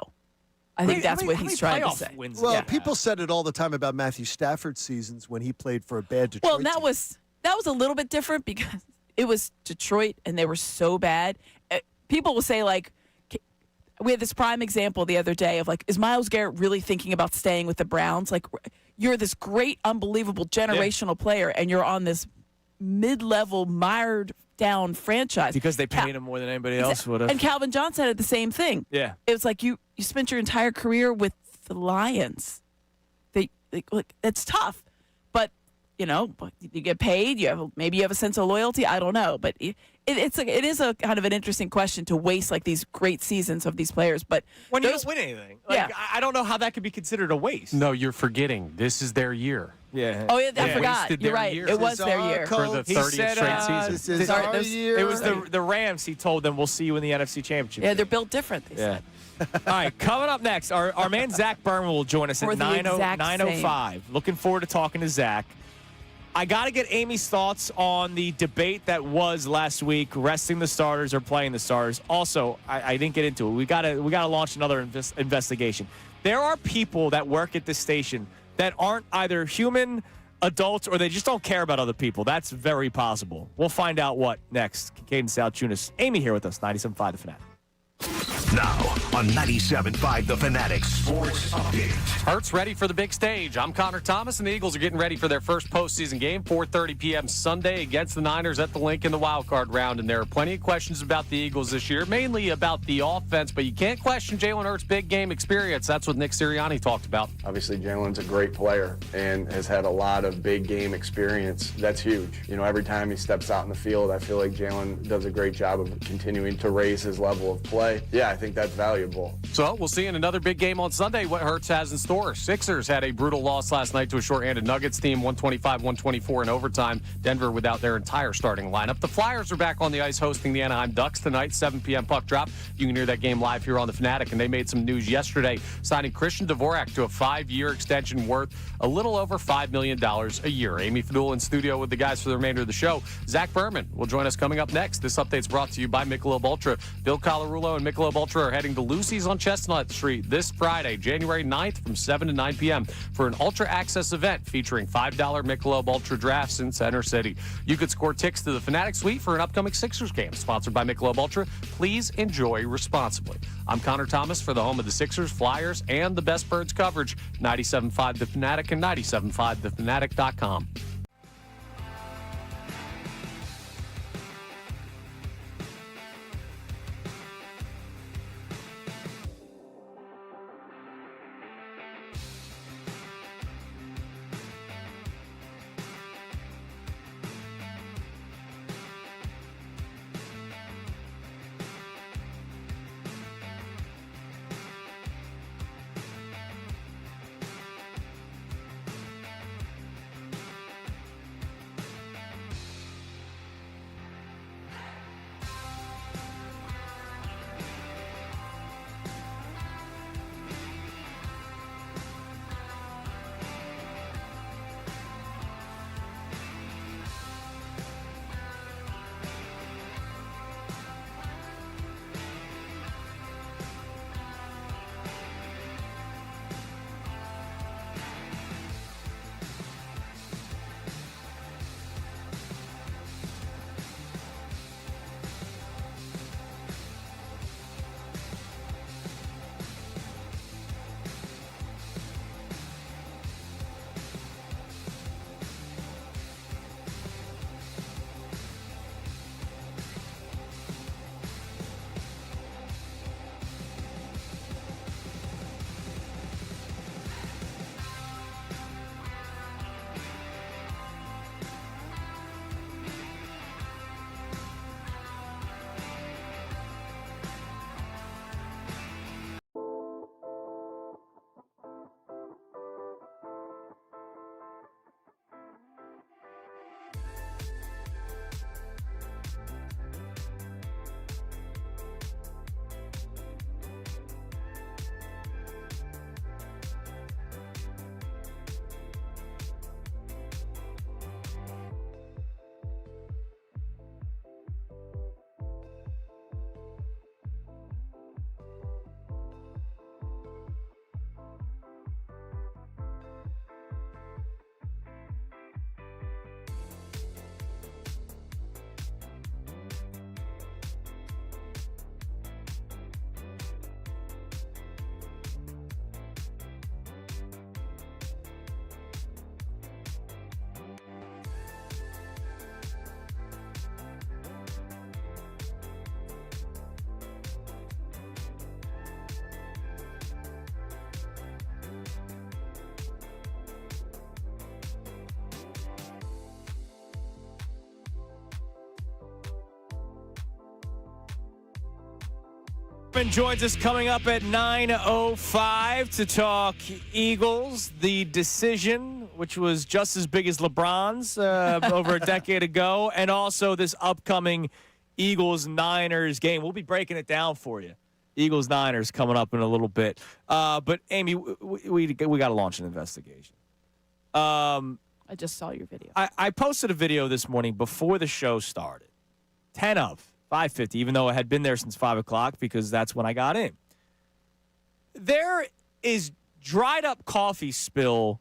I think that's what he's trying to say. Well, people said it all the time about Matthew Stafford's seasons when he played for a bad Detroit Well, that was a little bit different because it was Detroit and they were so bad. People will say, like, we had this prime example the other day of, like, is Myles Garrett really thinking about staying with the Browns? Like, you're this great, unbelievable generational player and you're on this mid-level, mired down franchise. Because they paid him more than anybody else would have. And Calvin Johnson had the same thing. Yeah. It was like you spent your entire career with the Lions. Look, it's tough. But you get paid. Maybe you have a sense of loyalty. I don't know, but it is a kind of an interesting question to waste like these great seasons of these players. But when you don't win anything, I don't know how that could be considered a waste. No, you're forgetting. This is their year. Yeah. Oh, yeah, I forgot. Wasted You're their right. year. It was their year. For the 30th straight season. This is our year. It was the Rams. He told them, we'll see you in the NFC Championship. Yeah, they're built different, they said. All right, coming up next, our man Zach Berman will join us at 9:05. Looking forward to talking to Zach. I got to get Amy's thoughts on the debate that was last week, resting the starters or playing the starters. Also, I didn't get into it. We got to launch another investigation. There are people that work at this station that aren't either human, adults, or they just don't care about other people. That's very possible. We'll find out what next. Kincade Salciunas. Amy here with us, 97.5 The Fanatic. Now on 97.5 The Fanatic Sports Update. Hurts ready for the big stage. I'm Connor Thomas, and the Eagles are getting ready for their first postseason game, 4:30 p.m. Sunday against the Niners at the Link in the wild card round. And there are plenty of questions about the Eagles this year, mainly about the offense, but you can't question Jalen Hurts' big game experience. That's what Nick Sirianni talked about. Obviously, Jalen's a great player and has had a lot of big game experience. That's huge. Every time he steps out in the field, I feel like Jalen does a great job of continuing to raise his level of play. Yeah, I think that's valuable. So we'll see in another big game on Sunday what Hurts has in store. Sixers had a brutal loss last night to a shorthanded Nuggets team, 125-124 in overtime. Denver without their entire starting lineup. The Flyers are back on the ice hosting the Anaheim Ducks tonight, 7 p.m. puck drop. You can hear that game live here on the Fanatic, and they made some news yesterday, signing Christian Dvorak to a 5-year extension worth a little over $5 million a year. Amy Fadul in studio with the guys for the remainder of the show. Zach Berman will join us coming up next. This update's brought to you by Michelob Ultra. Bill Colarulo and Michelob Ultra are heading to Lucy's on Chestnut Street this Friday, January 9th from 7 to 9 p.m. for an Ultra Access event featuring $5 Michelob Ultra drafts in Center City. You could score tickets to the Fanatic Suite for an upcoming Sixers game. Sponsored by Michelob Ultra. Please enjoy responsibly. I'm Connor Thomas for the home of the Sixers, Flyers, and the Best Birds coverage, 97.5 The Fanatic and 97.5thefanatic.com. Ben joins us coming up at 9:05 to talk Eagles. The decision, which was just as big as LeBron's over a decade ago, and also this upcoming Eagles-Niners game. We'll be breaking it down for you. Eagles-Niners coming up in a little bit. But, Amy, we got to launch an investigation. I just saw your video. I posted a video this morning before the show started. 10 of 5:50, even though I had been there since 5 o'clock because that's when I got in. There is dried up coffee spill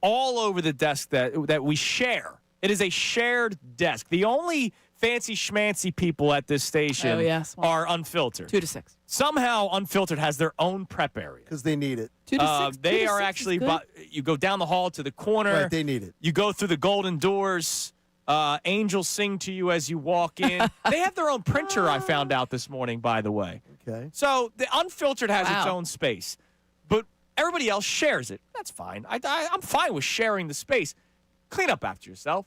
all over the desk that we share. It is a shared desk. The only fancy schmancy people at this station are Unfiltered. 2 to 6. Somehow Unfiltered has their own prep area. Because they need it. 2 to 6. They are actually, you go down the hall to the corner. Right, they need it. You go through the golden doors. Angels sing to you as you walk in. They have their own printer, I found out this morning, by the way. Okay. So the Unfiltered has its own space, but everybody else shares it. That's fine. I'm fine with sharing the space. Clean up after yourself.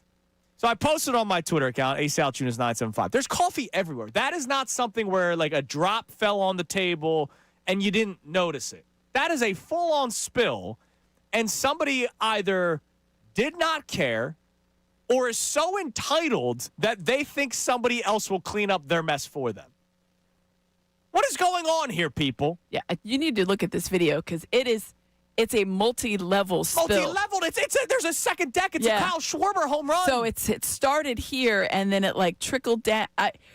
So I posted on my Twitter account, Salciunas975. There's coffee everywhere. That is not something where like a drop fell on the table and you didn't notice it. That is a full-on spill, and somebody either did not care or is so entitled that they think somebody else will clean up their mess for them. What is going on here, people? Yeah, you need to look at this video because it's a multi-level spill. Multi-leveled. There's a second deck. It's a Kyle Schwarber home run. So it started here, and then it like trickled down.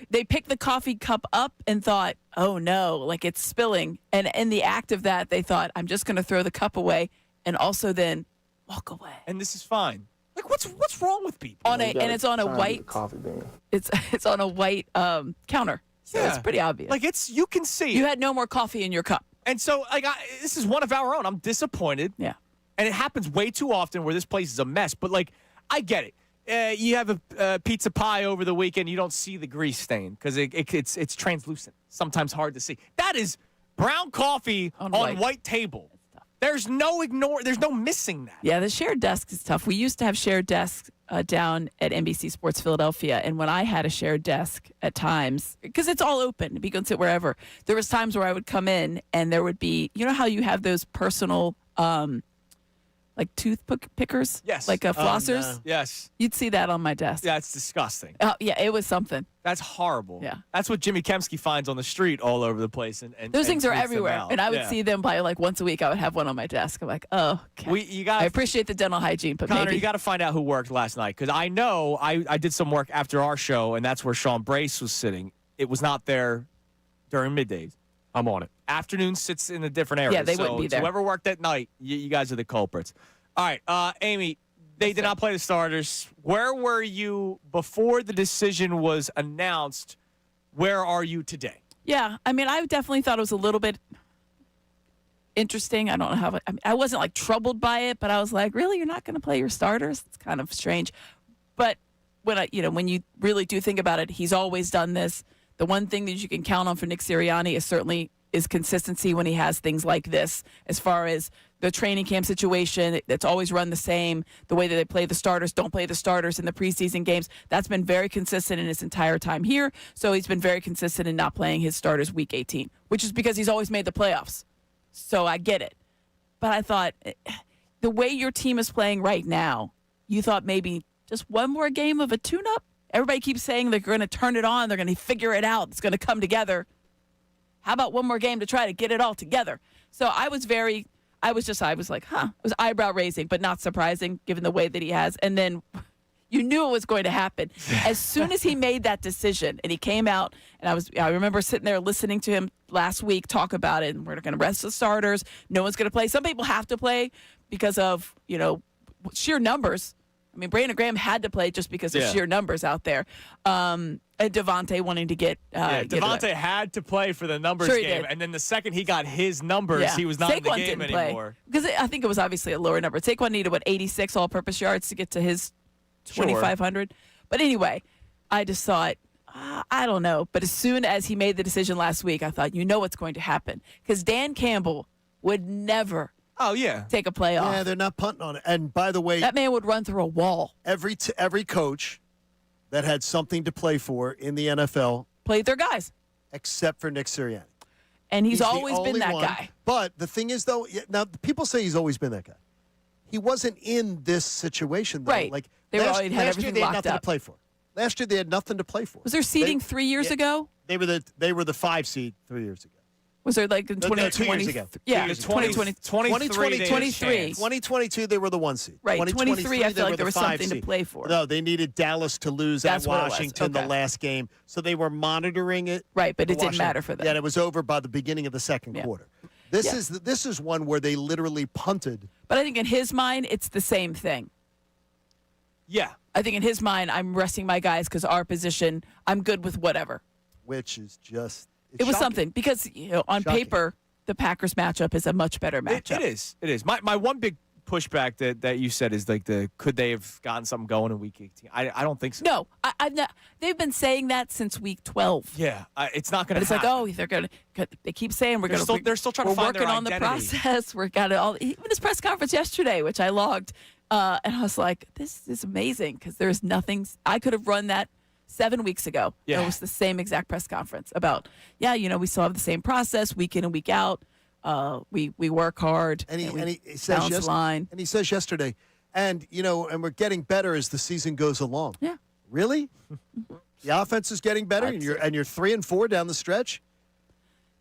They picked the coffee cup up and thought, oh no, like it's spilling. And in the act of that, they thought, I'm just going to throw the cup away and also then walk away. And this is fine. Like, what's wrong with people? And it's on a white coffee bean. It's on a white counter. So it's pretty obvious. Like you can see. You had no more coffee in your cup. And so like this is one of our own. I'm disappointed. Yeah. And it happens way too often where this place is a mess. But like I get it. You have a pizza pie over the weekend. You don't see the grease stain because it's translucent. Sometimes hard to see. That is brown coffee on white table. There's no missing that. Yeah, the shared desk is tough. We used to have shared desks down at NBC Sports Philadelphia, and when I had a shared desk at times, because it's all open, you can sit wherever, there was times where I would come in and there would be, you know how you have those personal like tooth pickers? Yes. Like flossers? No. Yes. You'd see that on my desk. Yeah, it's disgusting. Oh, yeah, it was something. That's horrible. Yeah. That's what Jimmy Kemsky finds on the street all over the place. And those things are tweets them everywhere. out. And I would see them by like once a week. I would have one on my desk. I'm like, oh, okay. I appreciate the dental hygiene, but Connor, maybe. you got to find out who worked last night because I know I did some work after our show, and that's where Sean Brace was sitting. It was not there during middays. I'm on it. Afternoon sits in a different area. Yeah, they wouldn't be there. Whoever worked at night, you guys are the culprits. All right, Amy, they did not play the starters. Where were you before the decision was announced? Where are you today? Yeah, I mean, I definitely thought it was a little bit interesting. I don't know how. I wasn't like troubled by it, but I was like, really, you're not going to play your starters? It's kind of strange. But when when you really do think about it, he's always done this. The one thing that you can count on for Nick Sirianni is consistency when he has things like this, as far as the training camp situation that's always run the same, the way that they play the starters, don't play the starters in the preseason games. That's been very consistent in his entire time here. So he's been very consistent in not playing his starters week 18, which is because he's always made the playoffs. So I get it. But I thought the way your team is playing right now, you thought maybe just one more game of a tune-up? Everybody keeps saying they're going to turn it on. They're going to figure it out. It's going to come together. How about one more game to try to get it all together? So I was like, huh. It was eyebrow raising, but not surprising given the way that he has. And then you knew it was going to happen. As soon as he made that decision and he came out, and I remember sitting there listening to him last week talk about it, and we're going to rest the starters. No one's going to play. Some people have to play because of, sheer numbers. I mean, Brandon Graham had to play just because of sheer numbers out there. And Devontae wanting to get Devontae had to play for the numbers game, and then the second he got his numbers, he was not in the game anymore. Because I think it was obviously a lower number. Saquon needed, 86 all-purpose yards to get to his 2,500. But anyway, I just thought, I don't know. But as soon as he made the decision last week, I thought, you know what's going to happen. Because Dan Campbell would never take a play off. Yeah, they're not punting on it. And by the way, that man would run through a wall. Every coach that had something to play for in the NFL played their guys, except for Nick Sirianni. And he's the always been only that one. guy. But the thing is, though, now people say he's always been that guy. He wasn't in this situation, though. Right. Like They were last, already had last year, everything they had locked nothing up. to play for. Last year, they had nothing to play for. Was there seeding 3 years ago? They were the 5 seed 3 years ago. Was there like in No, 2020? 2 years ago. Yeah, 2020, 2023. 2022, they were the 1 seed. Right, 2023, 23, I they feel were like there the was 5 something to seed. play for. No, they needed Dallas to lose That's at what it was. Washington Okay. the last game, so they were monitoring it. Right, but it didn't Washington. matter for them. Yeah, and it was over by the beginning of the second quarter. This is one where they literally punted. But I think in his mind, it's the same thing. Yeah. I think in his mind, I'm resting my guys because our position, I'm good with whatever. Which is just It was shocking. something because on Shocking. paper, the Packers matchup is a much better matchup. It is. It is. My one big pushback that you said is like could they have gotten something going in week 18? I don't think so. No, I've not. They've been saying that since week 12. Yeah, it's not going But to it's happen. like, oh, they're going to. They keep saying we're going to. They're still trying to We're find working their on the identity. process. We're got it all. Even his press conference yesterday, which I logged, and I was like, this is amazing because there's nothing. I could have run that 7 weeks ago. Yeah. It was the same exact press conference about, we still have the same process week in and week out. We work hard. And he says balance yes, line. and he says yesterday, and we're getting better as the season goes along. Yeah. Really? The offense is getting better, and you're 3-4 down the stretch.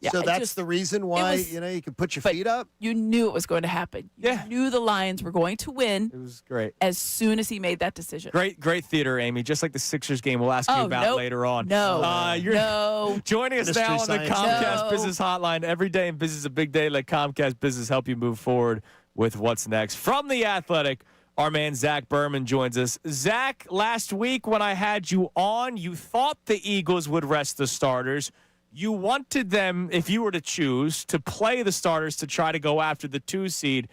Yeah, So it that's just- the reason why was- you can put your but feet up. You knew it was going to happen. You knew the Lions were going to win It was great. as soon as he made that decision. Great theater, Amy. Just like the Sixers game we'll ask you Oh, about nope. later on. No. You're No. joining us Mystery now on the science. Comcast No. Business Hotline. Every day in business is a big day. Let Comcast Business help you move forward with what's next. From The Athletic, our man Zach Berman joins us. Zach, last week when I had you on, you thought the Eagles would rest the starters. You wanted them, if you were to choose, to play the starters to try to go after the 2 seed.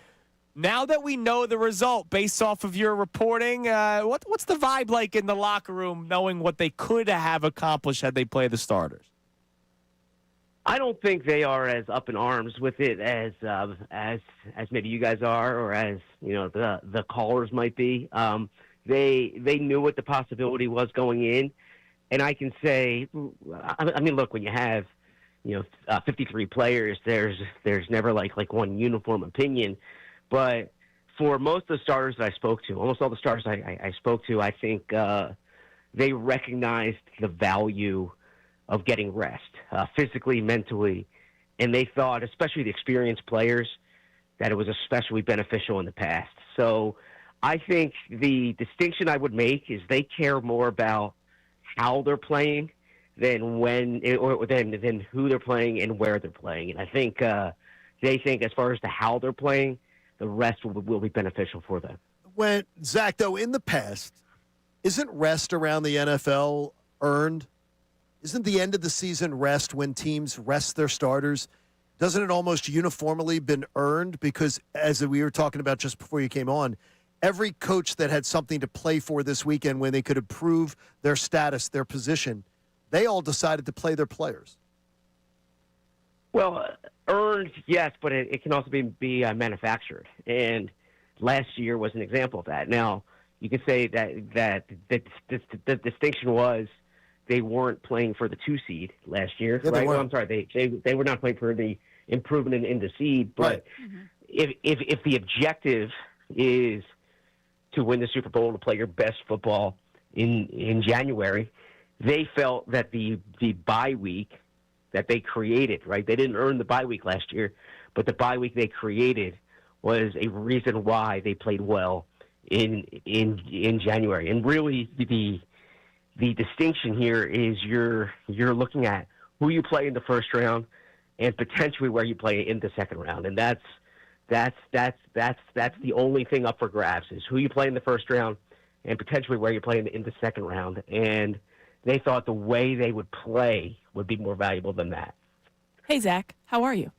Now that we know the result based off of your reporting, what's the vibe like in the locker room knowing what they could have accomplished had they played the starters? I don't think they are as up in arms with it as maybe you guys are, or as the callers might be. They knew what the possibility was going in, and I can say, I mean, look, when you have 53 players, there's never like one uniform opinion, but for most of the starters that I spoke to, almost all the starters I spoke to, I think they recognized the value of getting rest, physically, mentally, and they thought, especially the experienced players, that it was especially beneficial in the past. So I think the distinction I would make is they care more about how they're playing than than who they're playing and where they're playing. And I think they think as far as the how they're playing, the rest will be beneficial for them. When Zach, though, in the past, isn't rest around the NFL earned? Isn't the end of the season rest when teams rest their starters? Doesn't it almost uniformly been earned? Because as we were talking about just before you came on, every coach that had something to play for this weekend when they could improve their status, their position, they all decided to play their players. Well, earned, yes, but it can also be manufactured. And last year was an example of that. Now, you can say that the distinction was they weren't playing for the 2 seed last year, Yeah, right? weren't. Well, I'm sorry, they were not playing for the improvement in the seed. But if the objective is to win the Super Bowl, to play your best football in January, they felt that the bye week that they created, right? They didn't earn the bye week last year, but the bye week they created was a reason why they played well in January. And really, the distinction here is you're looking at who you play in the first round and potentially where you play in the second round, and that's the only thing up for grabs is who you play in the first round and potentially where you play in the second round. And they thought the way they would play would be more valuable than that. Hey, Zach, how are you?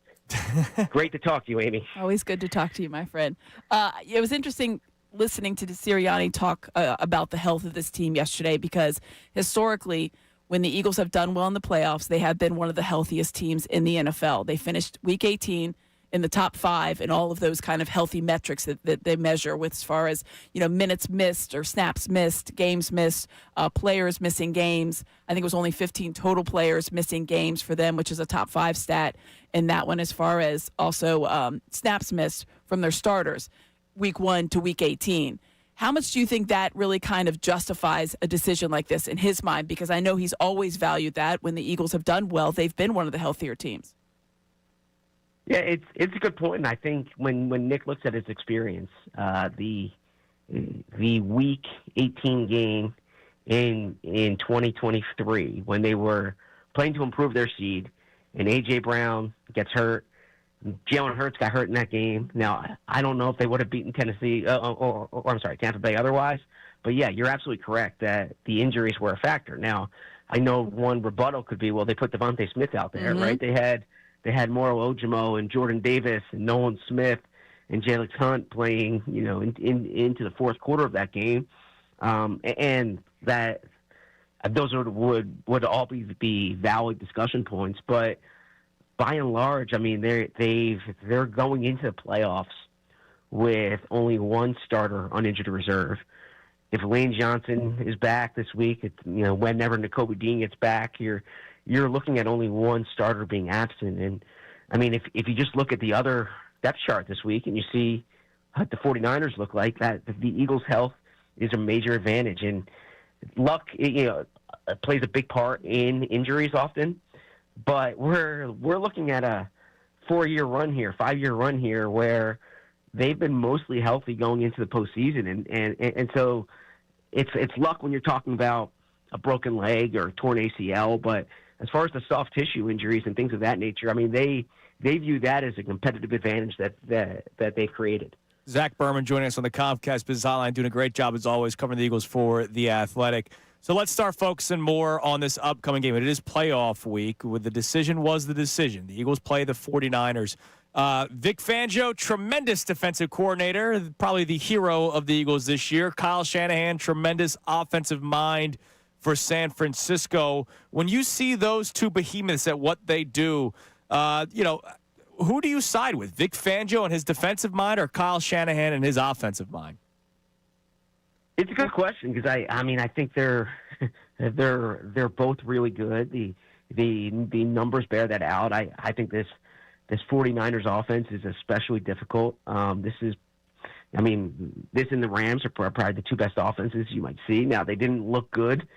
Great to talk to you, Amy. Always good to talk to you, my friend. It was interesting listening to Sirianni talk about the health of this team yesterday because historically, when the Eagles have done well in the playoffs, they have been one of the healthiest teams in the NFL. They finished Week 18 in the top 5 in all of those kind of healthy metrics that they measure with as far as, minutes missed or snaps missed, games missed, players missing games. I think it was only 15 total players missing games for them, which is a top 5 stat in that one, as far as also snaps missed from their starters, week 1 to week 18. How much do you think that really kind of justifies a decision like this in his mind? Because I know he's always valued that. When the Eagles have done well, they've been one of the healthier teams. Yeah, it's a good point. And I think when Nick looks at his experience, the week 18 game in 2023, when they were playing to improve their seed, and A.J. Brown gets hurt, Jalen Hurts got hurt in that game. Now, I don't know if they would have beaten Tennessee, Tampa Bay otherwise. But, yeah, you're absolutely correct that the injuries were a factor. Now, I know one rebuttal could be, well, they put Devontae Smith out there, right? They had Moro Ojimo and Jordan Davis and Nolan Smith and Jalen Hunt playing, into the fourth quarter of that game. And that those would all be valid discussion points. But by and large, I mean, they're going into the playoffs with only one starter on injured reserve. If Lane Johnson is back this week, whenever Nakobe Dean gets back, you're looking at only one starter being absent. And I mean, if you just look at the other depth chart this week and you see what the 49ers look like, that the Eagles' health is a major advantage. And luck, plays a big part in injuries often. But we're looking at a 4-year run here, 5-year run here, where they've been mostly healthy going into the postseason, and so it's luck when you're talking about a broken leg or a torn ACL. But as far as the soft tissue injuries and things of that nature, I mean, they view that as a competitive advantage that they've created. Zach Berman joining us on the Comcast Business Hotline, doing a great job as always, covering the Eagles for The Athletic. So let's start focusing more on this upcoming game. It is playoff week. The decision was the decision. The Eagles play the 49ers. Vic Fangio, tremendous defensive coordinator, probably the hero of the Eagles this year. Kyle Shanahan, tremendous offensive mind for San Francisco. When you see those two behemoths at what they do, who do you side with? Vic Fangio and his defensive mind, or Kyle Shanahan and his offensive mind? It's a good question because I think they're both really good. The numbers bear that out. I think this 49ers offense is especially difficult. This and the Rams are probably the two best offenses you might see. Now, they didn't look good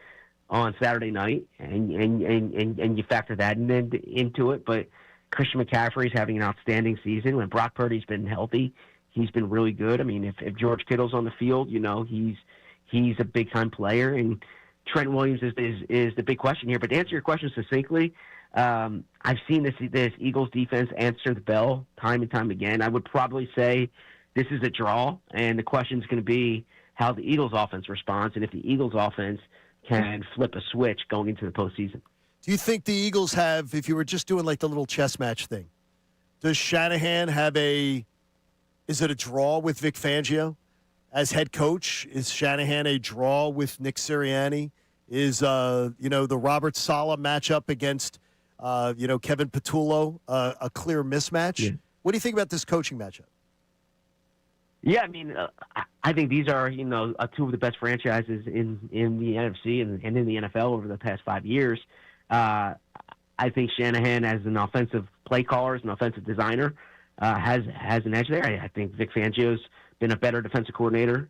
on Saturday night, and you factor that into it. But Christian McCaffrey's having an outstanding season. When Brock Purdy's been healthy, he's been really good. I mean, if George Kittle's on the field, he's a big-time player. And Trent Williams is the big question here. But to answer your question succinctly, I've seen this Eagles defense answer the bell time and time again. I would probably say this is a draw, and the question is going to be how the Eagles offense responds and if the Eagles offense can flip a switch going into the postseason. Do you think the Eagles have, if you were just doing like the little chess match thing, does Shanahan have is it a draw with Vic Fangio as head coach? Is Shanahan a draw with Nick Sirianni? Is, the Robert Saleh matchup against, Kevin Patullo a clear mismatch? Yeah. What do you think about this coaching matchup? Yeah, I mean, I think these are, two of the best franchises in the NFC and in the NFL over the past 5 years. I think Shanahan, as an offensive play caller, as an offensive designer, has an edge there. I think Vic Fangio's been a better defensive coordinator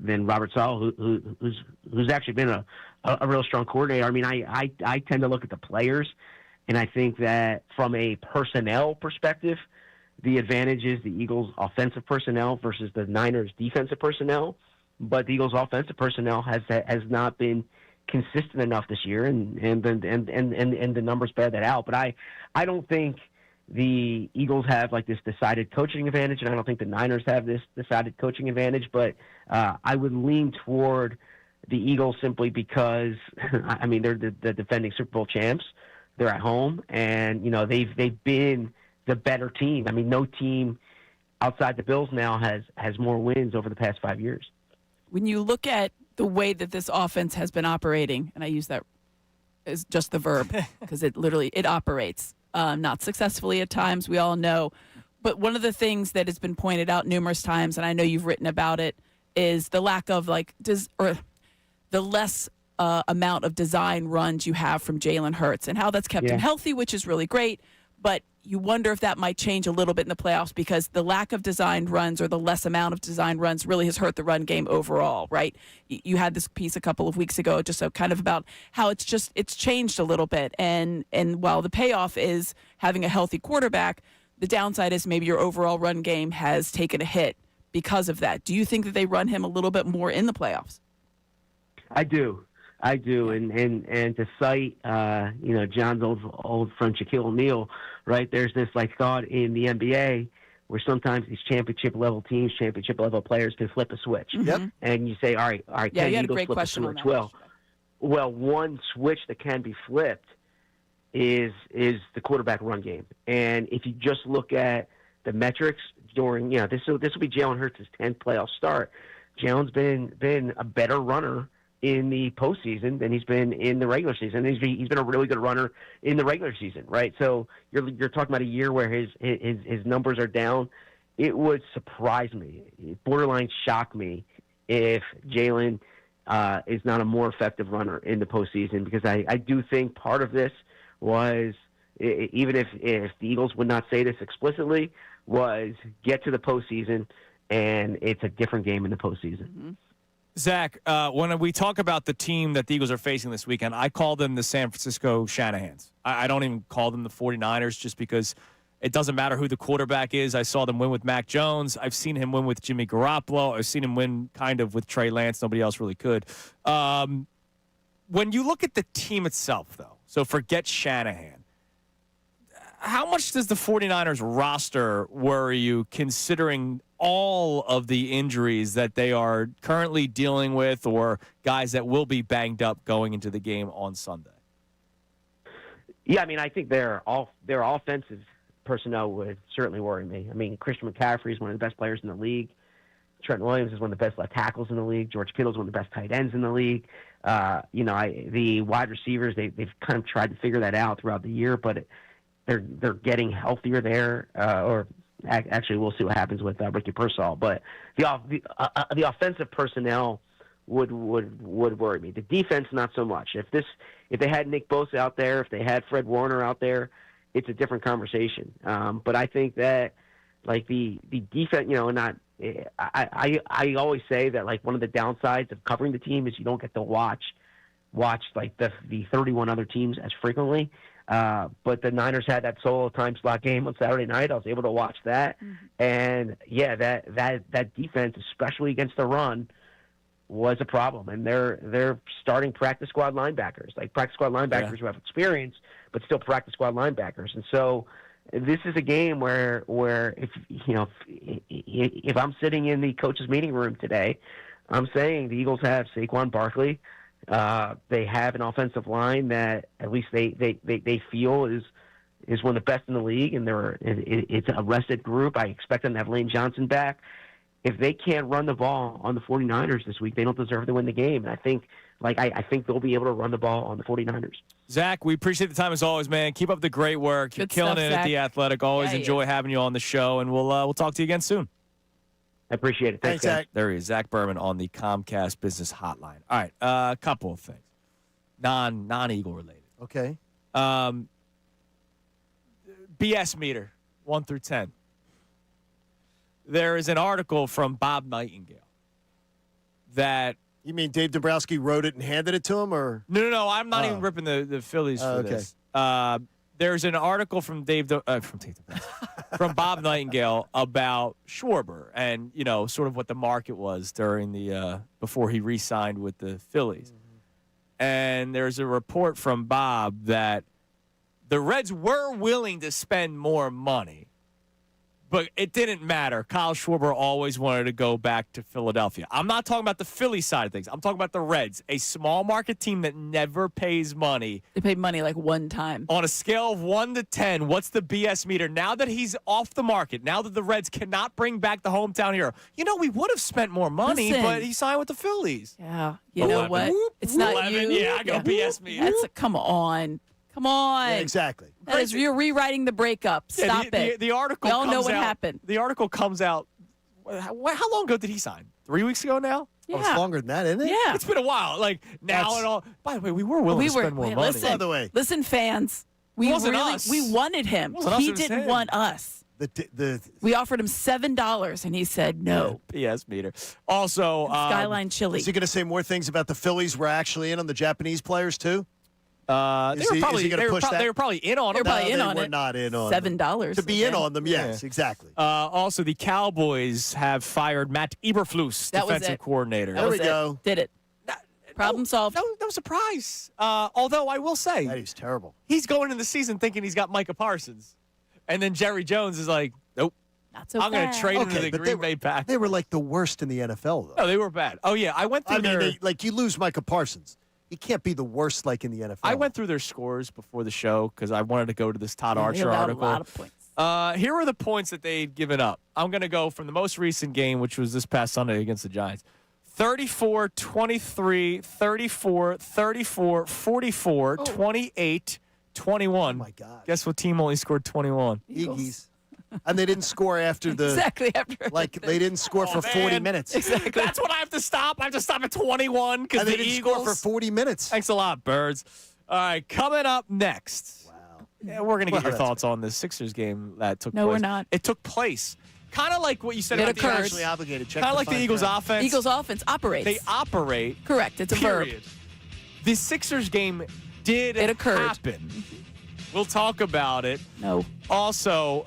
than Robert Saleh, who's actually been a real strong coordinator. I mean, I tend to look at the players, and I think that from a personnel perspective, the advantage is the Eagles' offensive personnel versus the Niners' defensive personnel. But the Eagles' offensive personnel has not been consistent enough this year, and the numbers bear that out. But I don't think the Eagles have like this decided coaching advantage, and I don't think the Niners have this decided coaching advantage. But I would lean toward the Eagles simply because I mean they're the defending Super Bowl champs. They're at home, and they've been the better team. I mean, no team outside the Bills now has more wins over the past 5 years. When you look at the way that this offense has been operating, and I use that as just the verb because it operates, not successfully at times, we all know, But one of the things that has been pointed out numerous times, and I know you've written about it, is the lack of the less amount of design runs you have from Jalen Hurts, and how that's kept him healthy, which is really great. But you wonder if that might change a little bit in the playoffs, because the lack of designed runs or the less amount of designed runs really has hurt the run game overall, right? You had this piece a couple of weeks ago just kind of about how it's changed a little bit. And while the payoff is having a healthy quarterback, the downside is maybe your overall run game has taken a hit because of that. Do you think that they run him a little bit more in the playoffs? I do, and to cite John's old friend Shaquille O'Neal, right? There's this thought in the NBA where sometimes these championship level teams, championship level players can flip a switch. Mm-hmm. And you say, all right, yeah, can you had a Eagles great flip a question on switch? that. Well, one switch that can be flipped is the quarterback run game. And if you just look at the metrics during, this will be Jalen Hurts' 10th playoff start. Jalen's been a better runner in the postseason than he's been in the regular season. He's been a really good runner in the regular season, right? So you're talking about a year where his numbers are down. It would surprise me, borderline shock me, if Jalen is not a more effective runner in the postseason, because I do think part of this was, even if the Eagles would not say this explicitly, was get to the postseason, and it's a different game in the postseason. Mm-hmm. Zach, when we talk about the team that the Eagles are facing this weekend, I call them the San Francisco Shanahans. I don't even call them the 49ers, just because it doesn't matter who the quarterback is. I saw them win with Mac Jones. I've seen him win with Jimmy Garoppolo. I've seen him win kind of with Trey Lance. Nobody else really could. When you look at the team itself, though, so forget Shanahan, how much does the 49ers roster worry you, considering all of the injuries that they are currently dealing with, or guys that will be banged up going into the game on Sunday? Yeah, I mean, I think their offensive personnel would certainly worry me. I mean, Christian McCaffrey is one of the best players in the league. Trent Williams is one of the best left tackles in the league. George Kittle is one of the best tight ends in the league. The wide receivers, they've kind of tried to figure that out throughout the year, but they're getting healthier there. Actually, we'll see what happens with Ricky Pearsall. But the offensive personnel would worry me. The defense, not so much. If they had Nick Bosa out there, if they had Fred Warner out there, it's a different conversation. But I think that the defense, I always say that one of the downsides of covering the team is you don't get to watch the 31 other teams as frequently. But the Niners had that solo time slot game on Saturday night. I was able to watch that. Mm-hmm. And yeah, that defense, especially against the run, was a problem. And they're starting practice squad linebackers, who have experience, but still practice squad linebackers. And so this is a game where if I'm sitting in the coach's meeting room today, I'm saying the Eagles have Saquon Barkley. They have an offensive line that at least they feel is one of the best in the league, and it's a rested group. I expect them to have Lane Johnson back. If they can't run the ball on the 49ers this week, they don't deserve to win the game. And I think they'll be able to run the ball on the 49ers. Zach, we appreciate the time as always, man. Keep up the great work. You're killing it at The Athletic. Always enjoy having you on the show, and we'll talk to you again soon. I appreciate it. Thanks, Zach. There he is, Zach Berman on the Comcast Business Hotline. All right, a couple of things, non-Eagle related. Okay. BS meter, 1 through 10. There is an article from Bob Nightingale that... You mean Dave Dombrowski wrote it and handed it to him, or? No, I'm not even ripping the Phillies for this. There's an article from from Bob Nightingale about Schwarber and, sort of what the market was during the before he re-signed with the Phillies. Mm-hmm. And there's a report from Bob that the Reds were willing to spend more money, but it didn't matter. Kyle Schwarber always wanted to go back to Philadelphia. I'm not talking about the Philly side of things. I'm talking about the Reds, a small market team that never pays money. They paid money one time. On a scale of 1 to 10, what's the BS meter? Now that he's off the market, now that the Reds cannot bring back the hometown hero, we would have spent more money, but he signed with the Phillies. Yeah. You know what? It's not 11, you. Yeah, I go BS meter. Come on. Come on. Yeah, exactly. That is, you're rewriting the breakup. Stop it. The article We all know comes what out- happened. The article comes out. How long ago did he sign? 3 weeks ago now? Oh, it's longer than that, isn't it? Yeah. It's been a while. Like now That's- and all. By the way, we were willing to spend more money. Listen, By the way. listen, fans. We wasn't really us. we wanted him. Wasn't us, He it was didn't him. want us. The We offered him $7 and he said no. PS meter. Also, Skyline Chili. is he going to say more things about the Phillies were actually in on the Japanese players too? they Is were he probably gonna they were, push that? they were probably in on They're it. probably in they on were it. not in on $7 to be in okay. on them. Yes, exactly. Also, the Cowboys have fired Matt Eberflus, That was defensive it. coordinator. That There was we it. go. Did it. Problem solved. No surprise. Although I will say, That is terrible. he's going into the season thinking he's got Micah Parsons. And then Jerry Jones is like, nope. Not so I'm going to bad. trade him to Okay, the but Green Bay Packers. They were like the worst in the NFL, though. No, they were bad. Oh, yeah. I went through I mean, their... like you lose Micah Parsons. He can't be the worst like in the NFL. I went through their scores before the show because I wanted to go to this Todd They Archer allowed article. a lot of points. Here are the points that they'd given up. I'm going to go from the most recent game, which was this past Sunday against the Giants. 34, 23, 34, 34, 44, 28, 21. Oh, my God. Guess what team only scored 21? Eagles. And they didn't score after the Exactly after. like they didn't score for 40 man. minutes. Exactly. That's what I have to stop. I have to stop at 21 because And the they didn't Eagles. score for 40 minutes. Thanks a lot, Birds. All right, coming up next. Wow. Yeah, we're going to get Well, your that's thoughts on this Sixers game that took place. No, we're not. It took place. Kind of like what you said It about occurred. the Actually obligated. Check Kind of the like the fine Eagles' print. offense. Eagles offense operates. They operate. Correct. It's a Period. verb. The Sixers game did It occurred. happen. We'll talk about it. No. Also,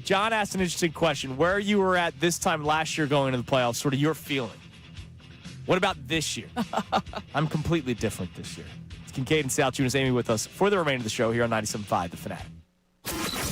John asked an interesting question. Where you were at this time last year going into the playoffs, sort of your feeling. What about this year? I'm completely different this year. It's Kincade and Salciunas, Amy with us for the remainder of the show here on 97.5 The Fanatic.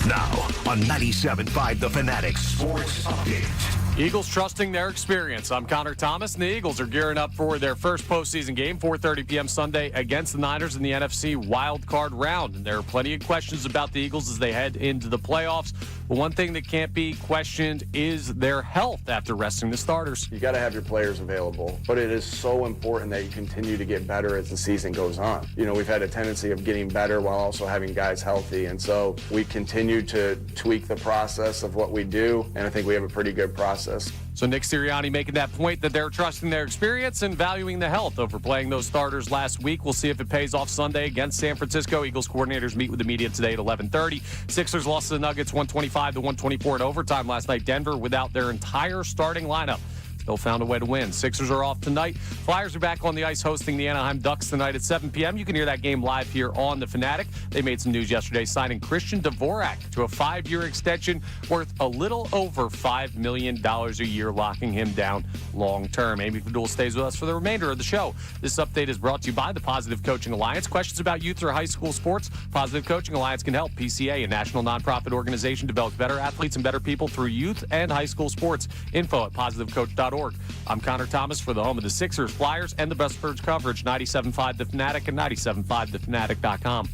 Now on 97.5 The Fanatic Sports Update. Eagles trusting their experience. I'm Connor Thomas, and the Eagles are gearing up for their first postseason game, 4:30 p.m. Sunday against the Niners in the NFC wild card round. And there are plenty of questions about the Eagles as they head into the playoffs. But one thing that can't be questioned is their health after resting the starters. You got to have your players available, but it is so important that you continue to get better as the season goes on. You know, we've had a tendency of getting better while also having guys healthy, and so we continue to tweak the process of what we do, and I think we have a pretty good process. So Nick Sirianni making that point that they're trusting their experience and valuing the health over playing those starters last week. We'll see if it pays off Sunday against San Francisco. Eagles coordinators meet with the media today at 11:30. Sixers lost to the Nuggets 125-124 in overtime last night. Denver without their entire starting lineup. Still found a way to win. Sixers are off tonight. Flyers are back on the ice hosting the Anaheim Ducks tonight at 7 p.m. You can hear that game live here on The Fanatic. They made some news yesterday signing Christian Dvorak to a 5-year extension worth a little over $5 million a year, locking him down long term. Amy Fadul stays with us for the remainder of the show. This update is brought to you by the Positive Coaching Alliance. Questions about youth or high school sports? Positive Coaching Alliance can help. PCA, a national nonprofit organization, develops better athletes and better people through youth and high school sports. Info at positivecoach.org. I'm Connor Thomas for the home of the Sixers, Flyers, and the best Birds coverage, 97.5 The Fanatic and 97.5thefanatic.com.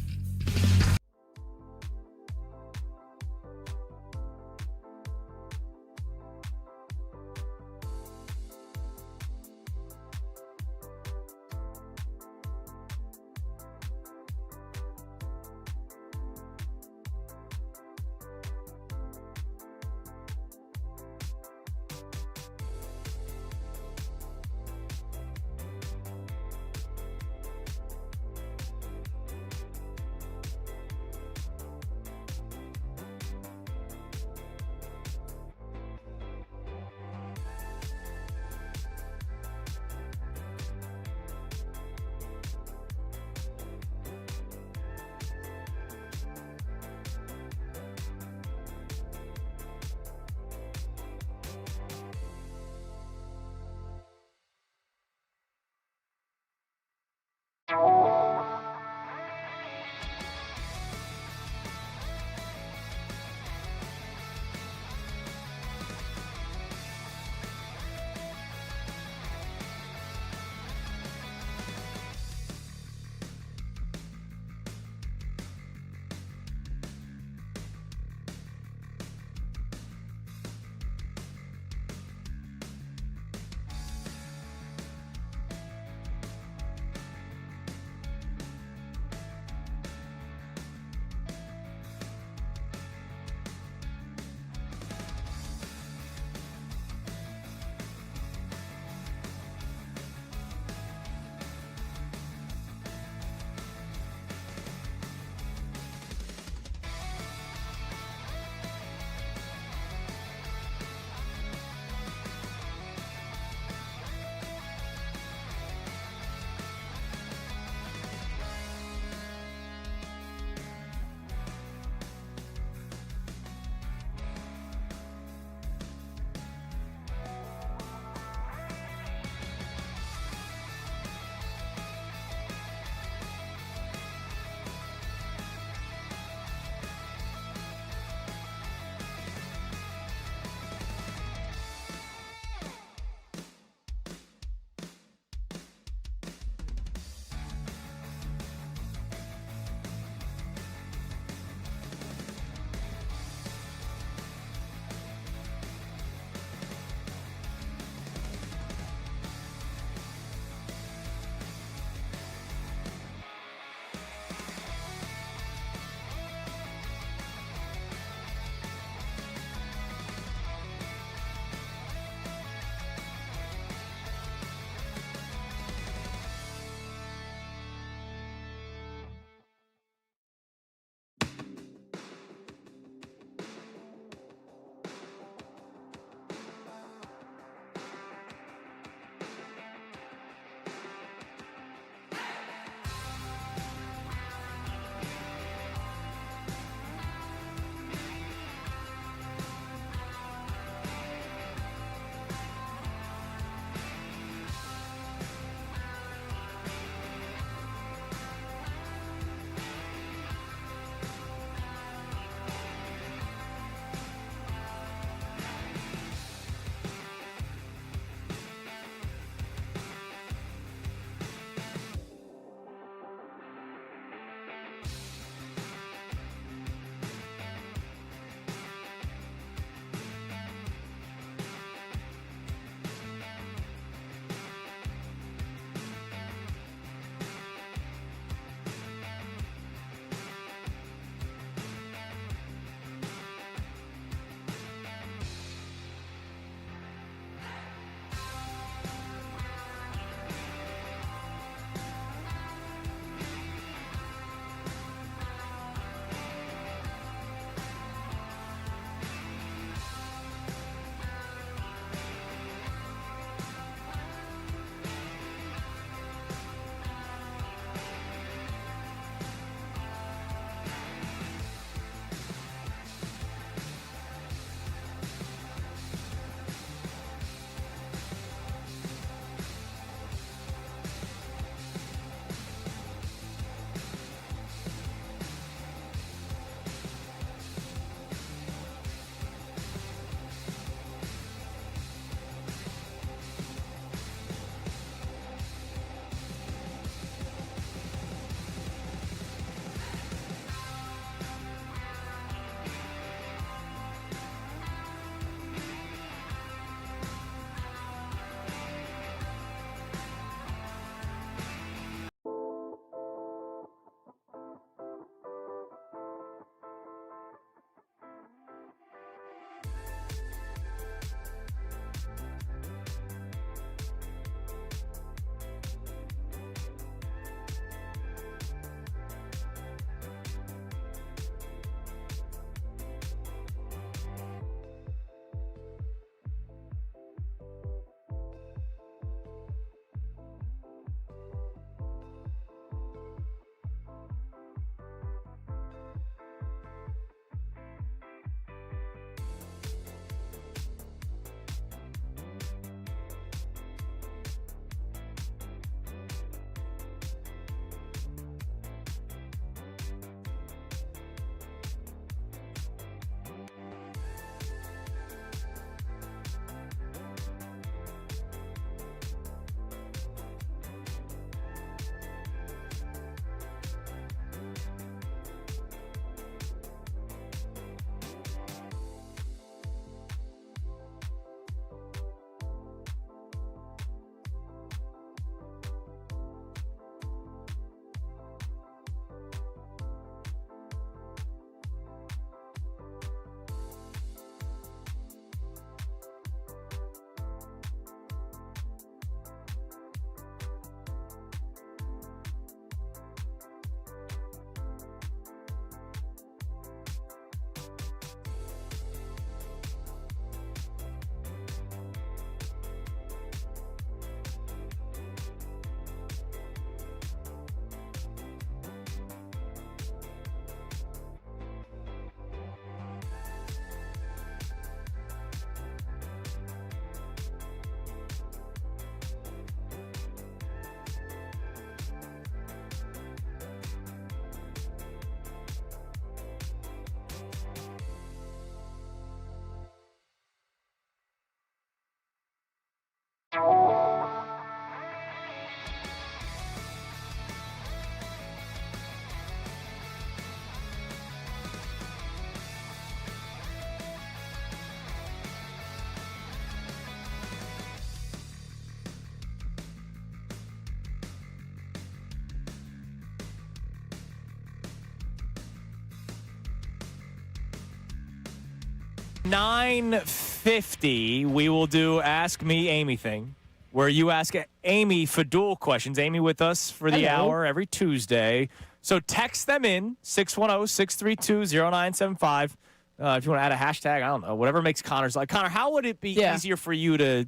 9:50, we will do Ask Me Amy thing, where you ask Amy Fadul questions. Amy with us for the hour every Tuesday. So text them in, 610-632-0975. If you want to add a hashtag, I don't know, whatever makes Connor's like. Connor, how would it be easier for you to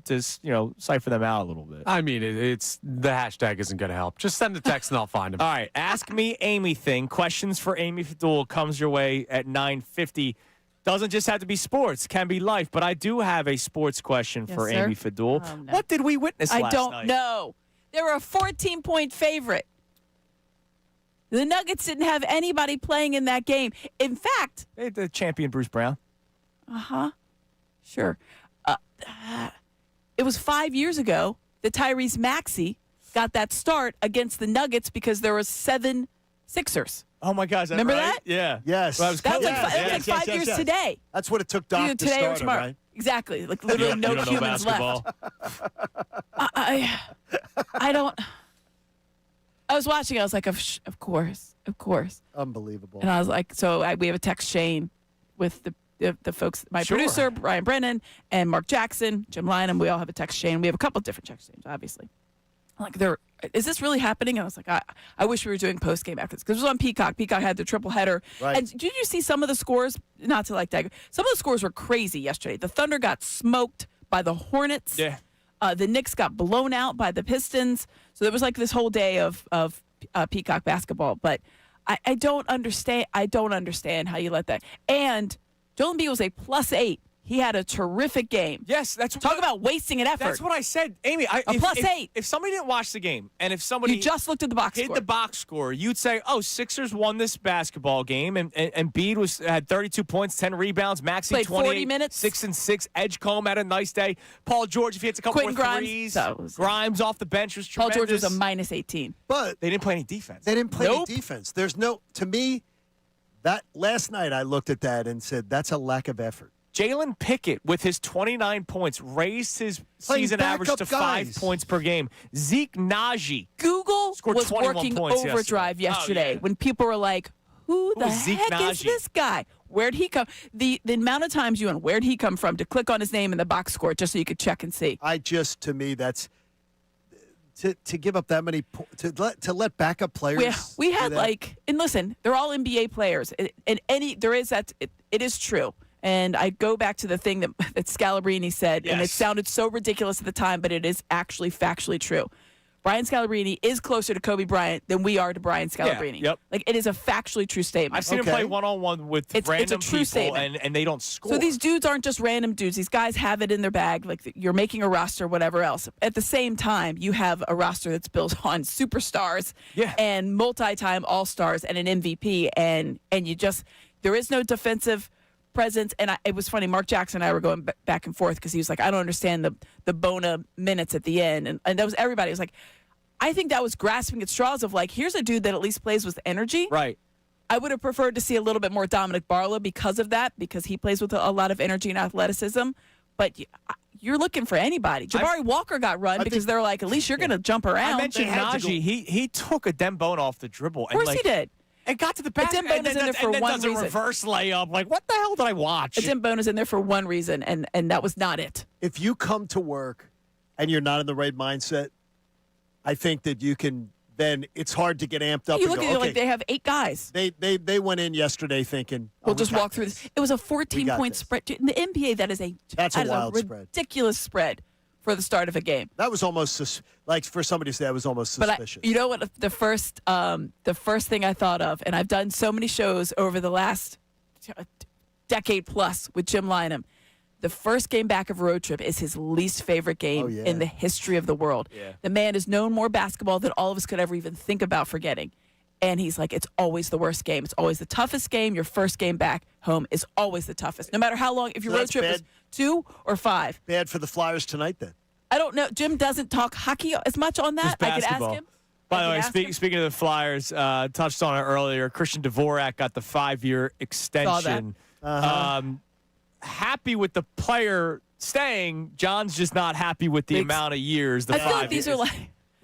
cipher them out a little bit? I mean, it's the hashtag isn't going to help. Just send a text and I'll find them. All right, Ask Me Amy thing. Questions for Amy Fadul comes your way at 9:50. Doesn't just have to be sports, can be life. But I do have a sports question for sir? Amy Fadul. Oh, no. What did we witness last night? I don't know. They were a 14-point favorite. The Nuggets didn't have anybody playing in that game. In fact, They had the champion Bruce Brown. Sure. It was 5 years ago that Tyrese Maxey got that start against the Nuggets because there were 7 Sixers. Oh my gosh! Remember right? that? Yeah. Yes. Well, I was That was coaching. like 5 years today. That's what it took Doc to Today or start him, tomorrow. right? Exactly. Like literally You no don't know humans basketball. left. I don't. I was watching. I was like, of course. Unbelievable. And I was like, we have a text chain with the folks, my producer, Brian Brennan, and Mark Jackson, Jim Lynam. We all have a text chain. We have a couple of different text chains, obviously. I'm like, is this really happening? And I was like, I wish we were doing post-game after this. Because it was on Peacock. Peacock had the triple header. Right. And did you see some of the scores? Not to like that. Some of the scores were crazy yesterday. The Thunder got smoked by the Hornets. Yeah. The Knicks got blown out by the Pistons. So there was like this whole day of Peacock basketball. But I don't understand. I don't understand how you let that. And Joel Embiid was a +8. He had a terrific game. Yes, that's talk about wasting an effort. That's what I said, Amy. +8. If somebody didn't watch the game, and if somebody you just looked at the box hit score. the box score, you'd say, "Oh, Sixers won this basketball game." And Embiid had 32 points, 10 rebounds. Maxey Played 28, 40 minutes. 6 and 6. Edgecombe had a nice day. Paul George, if he hits a couple Quentin more Grimes. threes, That was- Grimes off the bench was Paul tremendous. George was a -18. But they didn't play any defense. They didn't play Nope. any defense. There's no, to me, that last night I looked at that and said, that's a lack of effort. Jalen Pickett, with his 29 points, raised his Playing season average backup to 5 guys. points per game. Zeke Naji. Google Scored was 21 working points overdrive yesterday yeah. when people were like, who the was Zeke heck is Naji? this guy? Where'd he come? The amount of times you went, where'd he come from, to click on his name in the box score just so you could check and see. To me, that's to give up that many to let backup players. We do had that. and listen, they're all NBA players, and there is that. It is true. And I go back to the thing that Scalabrine said, and it sounded so ridiculous at the time, but it is actually factually true. Brian Scalabrine is closer to Kobe Bryant than we are to Brian Scalabrine. Yep. Like, it is a factually true statement. I've seen him play one-on-one with It's a random true people, statement. and they don't score. So these dudes aren't just random dudes. These guys have it in their bag. Like, you're making a roster, whatever else. At the same time, you have a roster that's built on superstars and multi-time all-stars and an MVP, and you just there is no defensive presence. And it was funny. Mark Jackson and I were going back and forth because he was like, I don't understand the Bona minutes at the end, and that was everybody. It was like, I think that was grasping at straws of like, here's a dude that at least plays with energy. Right. I would have preferred to see a little bit more Dominic Barlow because of that, because he plays with a lot of energy and athleticism. But you're looking for anybody. Jabari Walker got run because they're like, at least you're going to jump around. I mentioned Najee. He took a Dembona off the dribble. Of course he did. And got to the basket. Dembona's in there for and then one does a reason. reverse layup. Like, what the hell did I watch? Dembona's in there for one reason, and that was not it. If you come to work and you're not in the right mindset, I think that you can. Then it's hard to get amped up. You and look go, at it okay, like they have 8 guys. They went in yesterday thinking We'll just walk through this. It was a 14-point this. spread. In the NBA, that is a wild spread. ridiculous spread for the start of a game. That was almost like for somebody to say that was almost But suspicious. you know what? The first thing I thought of, and I've done so many shows over the last decade plus with Jim Lynam. The first game back of Road Trip is his least favorite game in the history of the world. Yeah. The man has known more basketball than all of us could ever even think about forgetting. And he's like, it's always the worst game. It's always the toughest game. Your first game back home is always the toughest. No matter how long, if your road trip is 2 or 5. Bad for the Flyers tonight then. I don't know. Jim doesn't talk hockey as much on that. I could ask him. By the way, speaking of the Flyers, touched on it earlier. Christian Dvorak got the 5-year extension. Happy with the player staying. John's just not happy with the amount of years. I feel like these are like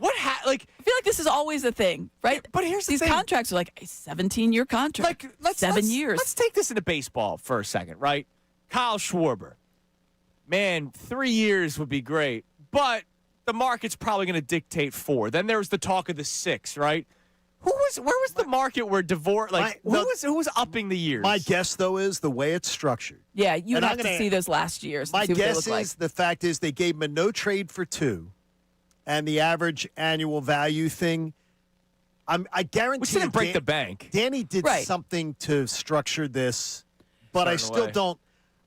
I feel like this is always a thing, right? But here's the these thing. contracts are like a 17-year contract. Like 7 years. Let's take this into baseball for a second, right? Kyle Schwarber. Man, 3 years would be great, but the market's probably going to dictate 4. Then there was the talk of the 6, right? Where was the market where divorce? Who was upping the years? My guess, though, is the way it's structured. Yeah, you have to see those last years. My see what they guess look is like. the fact is they gave him a no trade for 2, and the average annual value thing. I guarantee. Which didn't break the bank. Danny did something to structure this, but I still don't.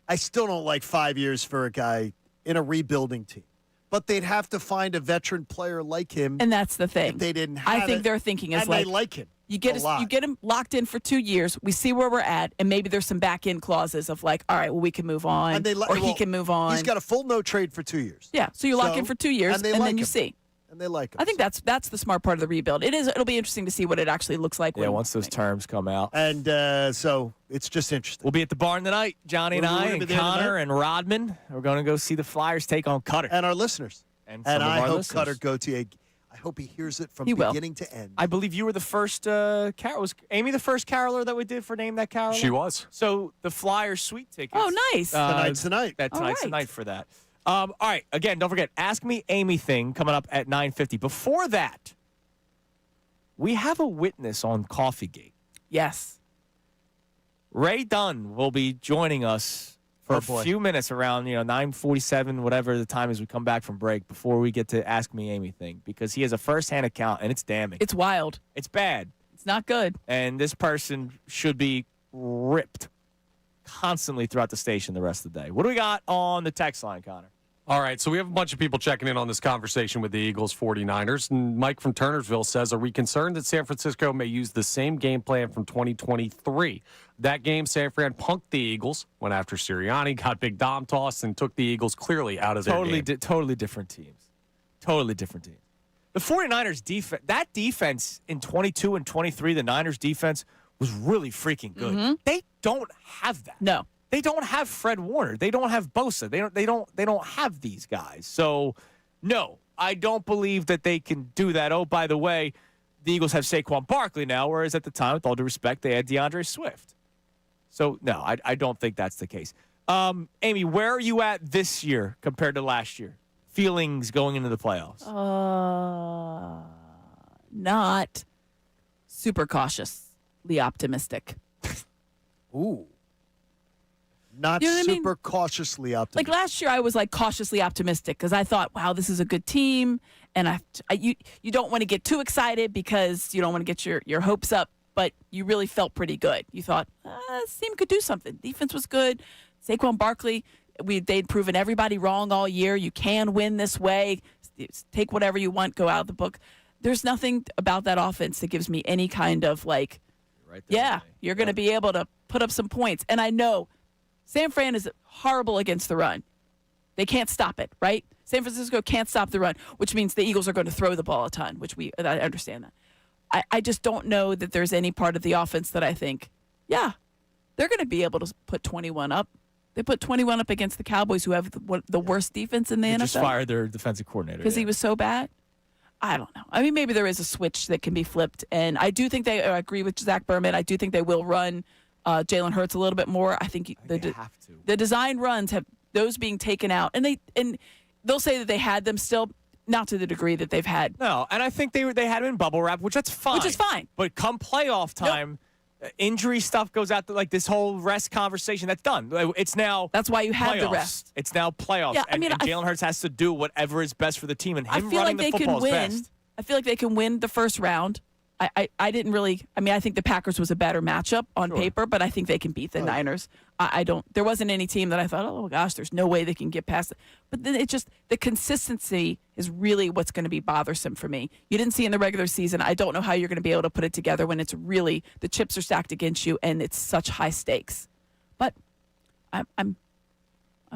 I still don't like 5 years for a guy in a rebuilding team. But they'd have to find a veteran player like him. And that's the thing. If they didn't have I think their thinking is and they like him. You get him locked in for 2 years. We see where we're at, and maybe there's some back end clauses of like, all right, well, we can move on, or he can move on. He's got a full no trade for 2 years. Yeah, so you lock in for 2 years, and then you see. And they like him. I think that's the smart part of the rebuild. It'll be interesting to see what it actually looks like. Yeah, once those terms come out. And so it's just interesting. We'll be at the barn tonight, Johnny and I, and Connor and Rodman. We're going to go see the Flyers take on Cutter. And our listeners. And I hope listeners. Cutter go to I hope he hears it from beginning to end. I believe you were the first carol. Was Amy the first caroler that we did for Name That Caroler? She was. So the Flyers suite tickets. Oh, nice. Tonight's tonight. Tonight's tonight for that. All right. Again, don't forget, Ask Me Amy thing coming up at 9:50. Before that, we have a witness on Coffeegate. Yes. Ray Dunn will be joining us for a few minutes around 9:47, whatever the time is we come back from break before we get to Ask Me Amy thing, because he has a firsthand account and it's damning. It's wild. It's bad. It's not good. And this person should be ripped constantly throughout the station the rest of the day. What do we got on the text line, Connor? All right, so we have a bunch of people checking in on this conversation with the Eagles 49ers. And Mike from Turnersville says, are we concerned that San Francisco may use the same game plan from 2023? That game, San Fran punked the Eagles, went after Sirianni, got Big Dom tossed, and took the Eagles clearly out of their game. Totally different teams. Totally different teams. The 49ers defense, that defense in 22 and 23, the Niners defense was really freaking good. Mm-hmm. They don't have that. No. They don't have Fred Warner. They don't have Bosa. They don't have these guys. So, no, I don't believe that they can do that. Oh, by the way, the Eagles have Saquon Barkley now, whereas at the time, with all due respect, they had DeAndre Swift. So, no, I don't think that's the case. Amy, where are you at this year compared to last year? Feelings going into the playoffs? Not super cautiously optimistic. Ooh. Not super cautiously optimistic. Like last year, I was like cautiously optimistic because I thought, wow, this is a good team. And you don't want to get too excited because you don't want to get your hopes up, but you really felt pretty good. You thought, this team could do something. Defense was good. Saquon Barkley, they'd proven everybody wrong all year. You can win this way. Take whatever you want, go out of the book. There's nothing about that offense that gives me any kind of like, you're going to be able to put up some points. And I know San Fran is horrible against the run. They can't stop it, right? San Francisco can't stop the run, which means the Eagles are going to throw the ball a ton, which I understand that. I just don't know that there's any part of the offense that I think, they're going to be able to put 21 up. They put 21 up against the Cowboys, who have the worst defense in the NFL. Just fired their defensive coordinator. Because he was so bad? I don't know. I mean, maybe there is a switch that can be flipped. And I do think I agree with Zach Berman. I do think they will run Jalen Hurts a little bit more. I think they have to. The design runs have those being taken out, and they'll say that they had them still, not to the degree that they've had. No, and I think they had him in bubble wrap, which is fine. But come playoff time, injury stuff goes out. Like this whole rest conversation, that's done. It's now. That's why you have playoffs. the rest. It's now playoffs, Yeah, and Jalen Hurts has to do whatever is best for the team, and him running the football is best. I feel like they can win the first round. I didn't really. I mean, I think the Packers was a better matchup on paper, but I think they can beat the Niners. I don't. There wasn't any team that I thought, oh gosh, there's no way they can get past it. But then the consistency is really what's going to be bothersome for me. You didn't see in the regular season. I don't know how you're going to be able to put it together when it's really the chips are stacked against you and it's such high stakes. But I'm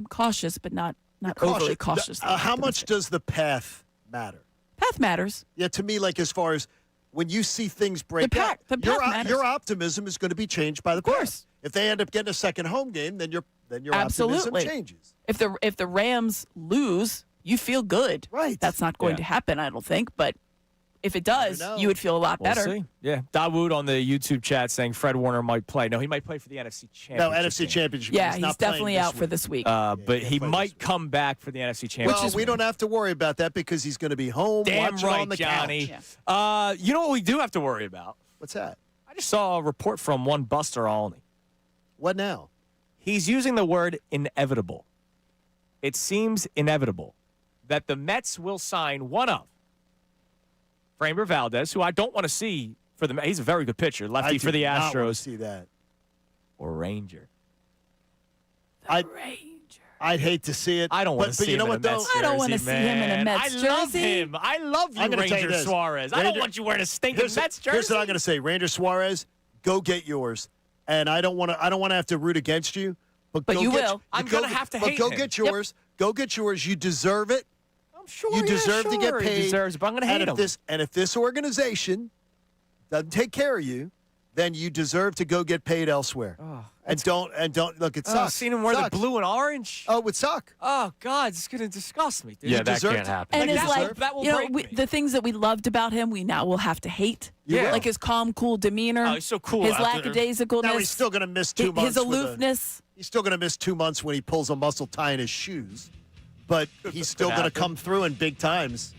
cautious, but not overly cautious. How much does the path matter? Path matters. Yeah, to me, like as far as when you see things break out, your optimism is going to be changed by the course. If they end up getting a second home game, then your optimism changes. If the Rams lose, you feel good. Right. That's not going to happen, I don't think. But if it does, you would feel a lot better. We'll see. Yeah. Dawood on the YouTube chat saying Fred Warner might play. No, he might play for the NFC Championship. No, NFC Championship. Yeah, he's not definitely playing out for this week. But he might come back for the NFC Championship. Well, we don't have to worry about that because he's going to be home Damn watching right, on the Johnny. couch. You know what we do have to worry about? What's that? I just saw a report from one Buster Olney. What now? He's using the word inevitable. It seems inevitable that the Mets will sign one of Framber Valdez, who I don't want to see for the Mets. He's a very good pitcher, lefty for the Not want to Astros, see that. or Ranger. I'd hate to see it. I don't want to see you know him what, in a Mets though? I don't want to see him in a Mets jersey. I love him. I love you, I'm gonna tell you Ranger this. Suarez. I don't Ranger- want you wearing a stinking Mets jersey. Here's what I'm going to say. Ranger Suarez, go get yours. And I don't want to have to root against you. But you will. I'm going to have to hate But go him. get yours. Go get yours. You deserve it. I'm sure You deserve to get sure paid. He deserves it, but I'm going to hate him. And if this organization doesn't take care of you, then you deserve to go get paid elsewhere. And don't look. It sucks. Seen him wear the blue and orange. Oh, it would suck. Oh God, it's going to disgust me, dude. Yeah, You that deserve can't to- happen. And Like, it's that will- like, that will you know, break me. the things that we loved about him, we now will have to hate. Yeah. Like his calm, cool demeanor. Oh, he's so cool His out there. lackadaisicalness. Now he's still going to miss 2 months. His aloofness. He's still going to miss 2 months when he pulls a muscle tie in his shoes. But he's still going to come through in big times.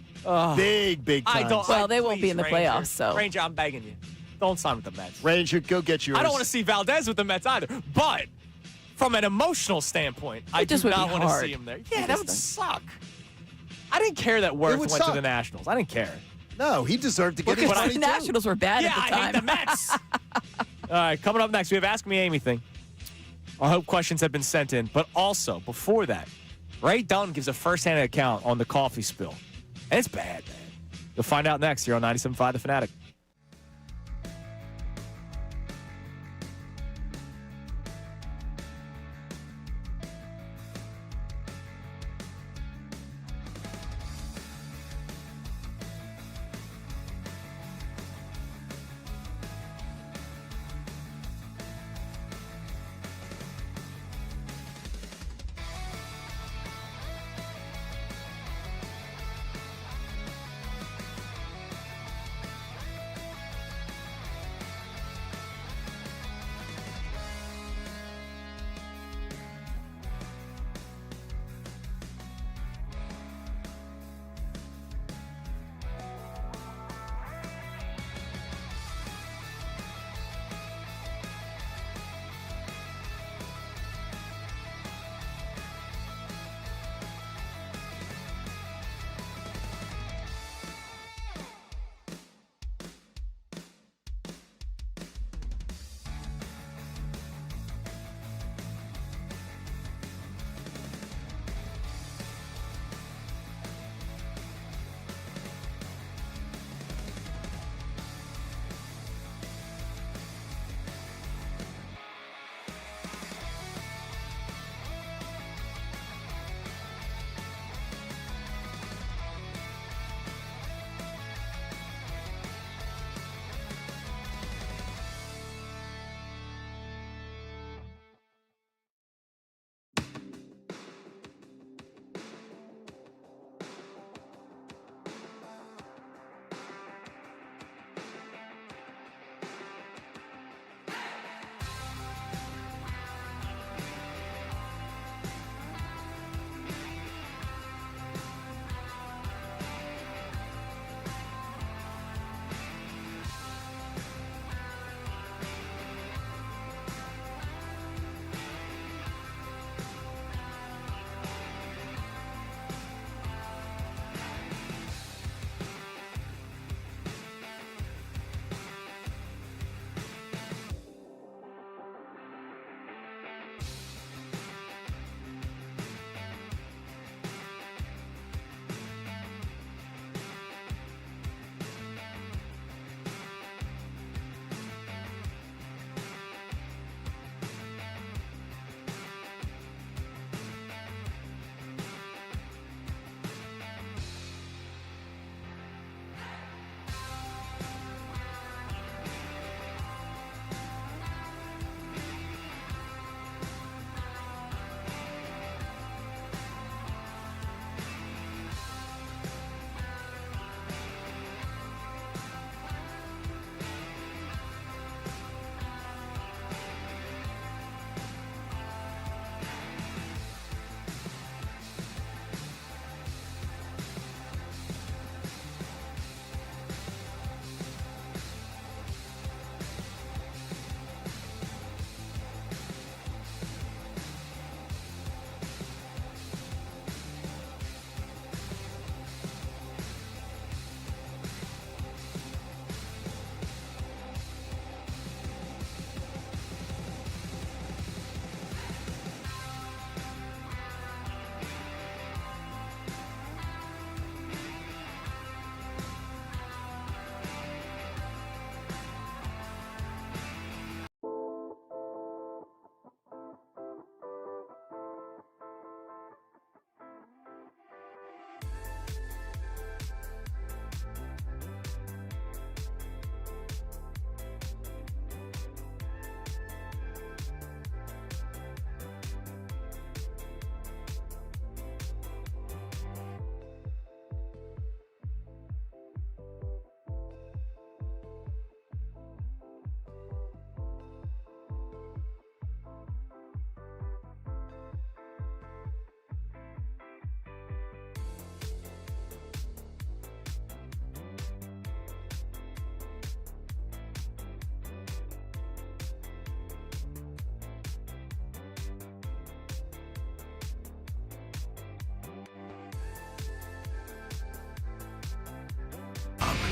Big times. Well, they won't be in the Ranger. playoffs, so. Ranger, I'm begging you. Don't sign with the Mets. Ranger, go get yours. I don't want to see Valdez with the Mets either. But from an emotional standpoint, I just do would not be want to hard. see him there. Yeah, that would suck. I didn't care that Worth would went to suck. the Nationals. I didn't care. No, he deserved to get his Because money the too. Nationals were bad Yeah, at the I time. hate the Mets. All right, coming up next, we have Ask Me Anything. I hope questions have been sent in. But also, before that, Ray Dunn gives a first-hand account on the coffee spill. And it's bad, man. You'll find out next here on 97.5 The Fanatic.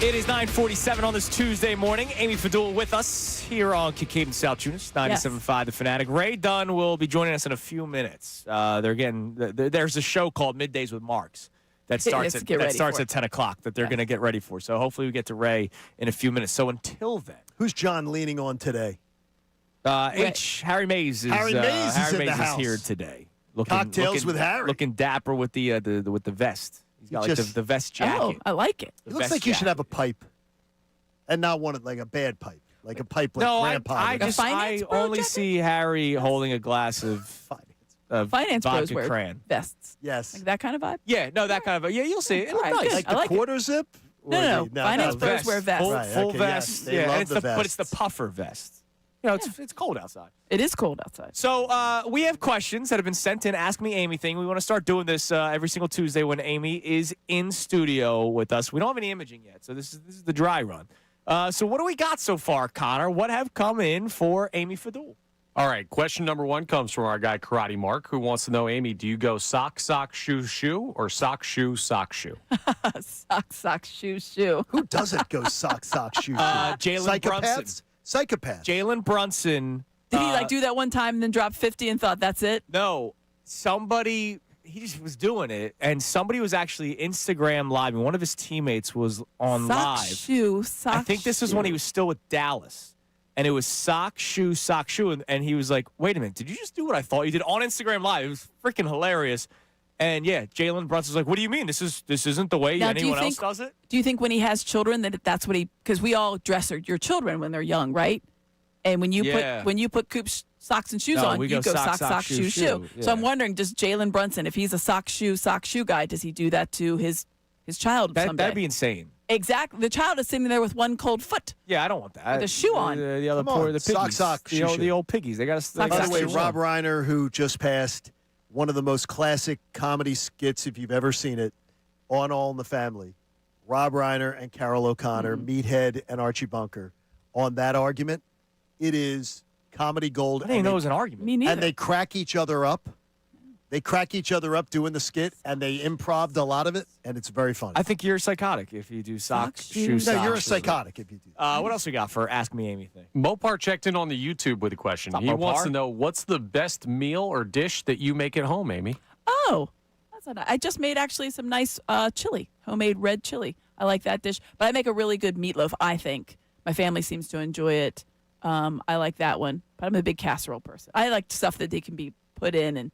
It is 9:47 on this Tuesday morning. Amy Fadul with us here on Kincade Salciunas, 97.5 The Fanatic. Ray Dunn will be joining us in a few minutes. There's a show called Middays with Marks that starts at 10 o'clock that they're going to get ready for. So hopefully we get to Ray in a few minutes. So until then. Who's John leaning on today? Harry Mays is in the house. Here today. Cocktails with Harry. Looking dapper with the vest. He's got the vest jacket. Oh, I like it. It looks like you should have a pipe, and not one like a bad pipe, like a pipe like Grandpa. I only see Harry holding a glass of finance bros vodka wear cran. vests. Yes, like that kind of vibe. Yeah, no, that kind of. Yeah, you'll see it. It looks nice. Like the quarter zip. No. Finance bros wear vests. Full vest. Yes, they love the but it's the puffer vest. You know, it's cold outside. It is cold outside. So we have questions that have been sent in. Ask Me Amy thing. We want to start doing this every single Tuesday when Amy is in studio with us. We don't have any imaging yet, so this is the dry run. So what do we got so far, Connor? What have come in for Amy Fadul? All right, question number 1 comes from our guy Karate Mark, who wants to know, Amy, do you go sock, shoe, shoe, or sock, shoe, shoe? sock, shoe. Who doesn't go sock, shoe, shoe? Jalen Brunson. Psychopath. Jalen Brunson. Did he do that one time and then drop 50 and thought that's it? No. Somebody, he just was doing it, and somebody was actually Instagram live, and one of his teammates was on live. Sock, I think this was when he was still with Dallas. And it was sock, shoe, and he was like, wait a minute, did you just do what I thought you did on Instagram Live? It was freaking hilarious. And yeah, Jalen Brunson's like, what do you mean? This isn't the way anyone else does it? Do you think when he has children that's what because we all dress your children when they're young, right? And when you put Coop's socks and shoes on, you go sock, shoe. Yeah. So I'm wondering, does Jalen Brunson, if he's a sock, shoe guy, does he do that to his child someday? That'd be insane. Exactly. The child is sitting there with one cold foot. Yeah, I don't want that. With a shoe on. The other poor, the piggies. The old piggies. They got to. By the way, Rob Reiner, who just passed, one of the most classic comedy skits, if you've ever seen it, on All in the Family. Rob Reiner and Carol O'Connor, Meathead and Archie Bunker, on that argument. It is comedy gold. I didn't even know it was an argument. Me neither. And they crack each other up. They crack each other up doing the skit, and they improv a lot of it, and it's very funny. I think you're psychotic if you do sock, shoe, No, you're a psychotic if you do. What else we got for Ask Me Amy thing? Mopar checked in on the YouTube with a question. He wants to know, what's the best meal or dish that you make at home, Amy? Oh, I just made actually some nice chili, homemade red chili. I like that dish, but I make a really good meatloaf, I think. My family seems to enjoy it. I like that one, but I'm a big casserole person. I like stuff that they can be put in and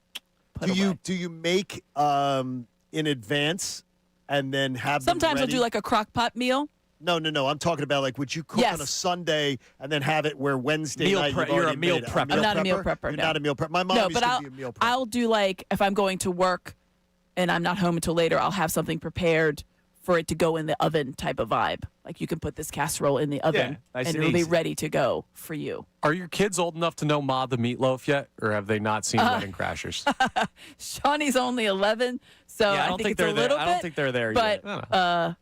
put away. Do you make in advance and then have Sometimes them ready? I'll do like a crock pot meal. No. I'm talking about like, would you cook on a Sunday and then have it where Wednesday night you're a meal prepper. I'm not a meal prepper. You're not a meal prepper. My mom used to be a meal prepper. I'll do like if I'm going to work and I'm not home until later, I'll have something prepared for it to go in the oven type of vibe. Like you can put this casserole in the oven nice and and it'll be easy. ready to go for you. Are your kids old enough to know Ma the Meatloaf yet, or have they not seen Wedding Crashers? Shawnee's only 11, so I think it's a little bit. I don't think they're there yet. But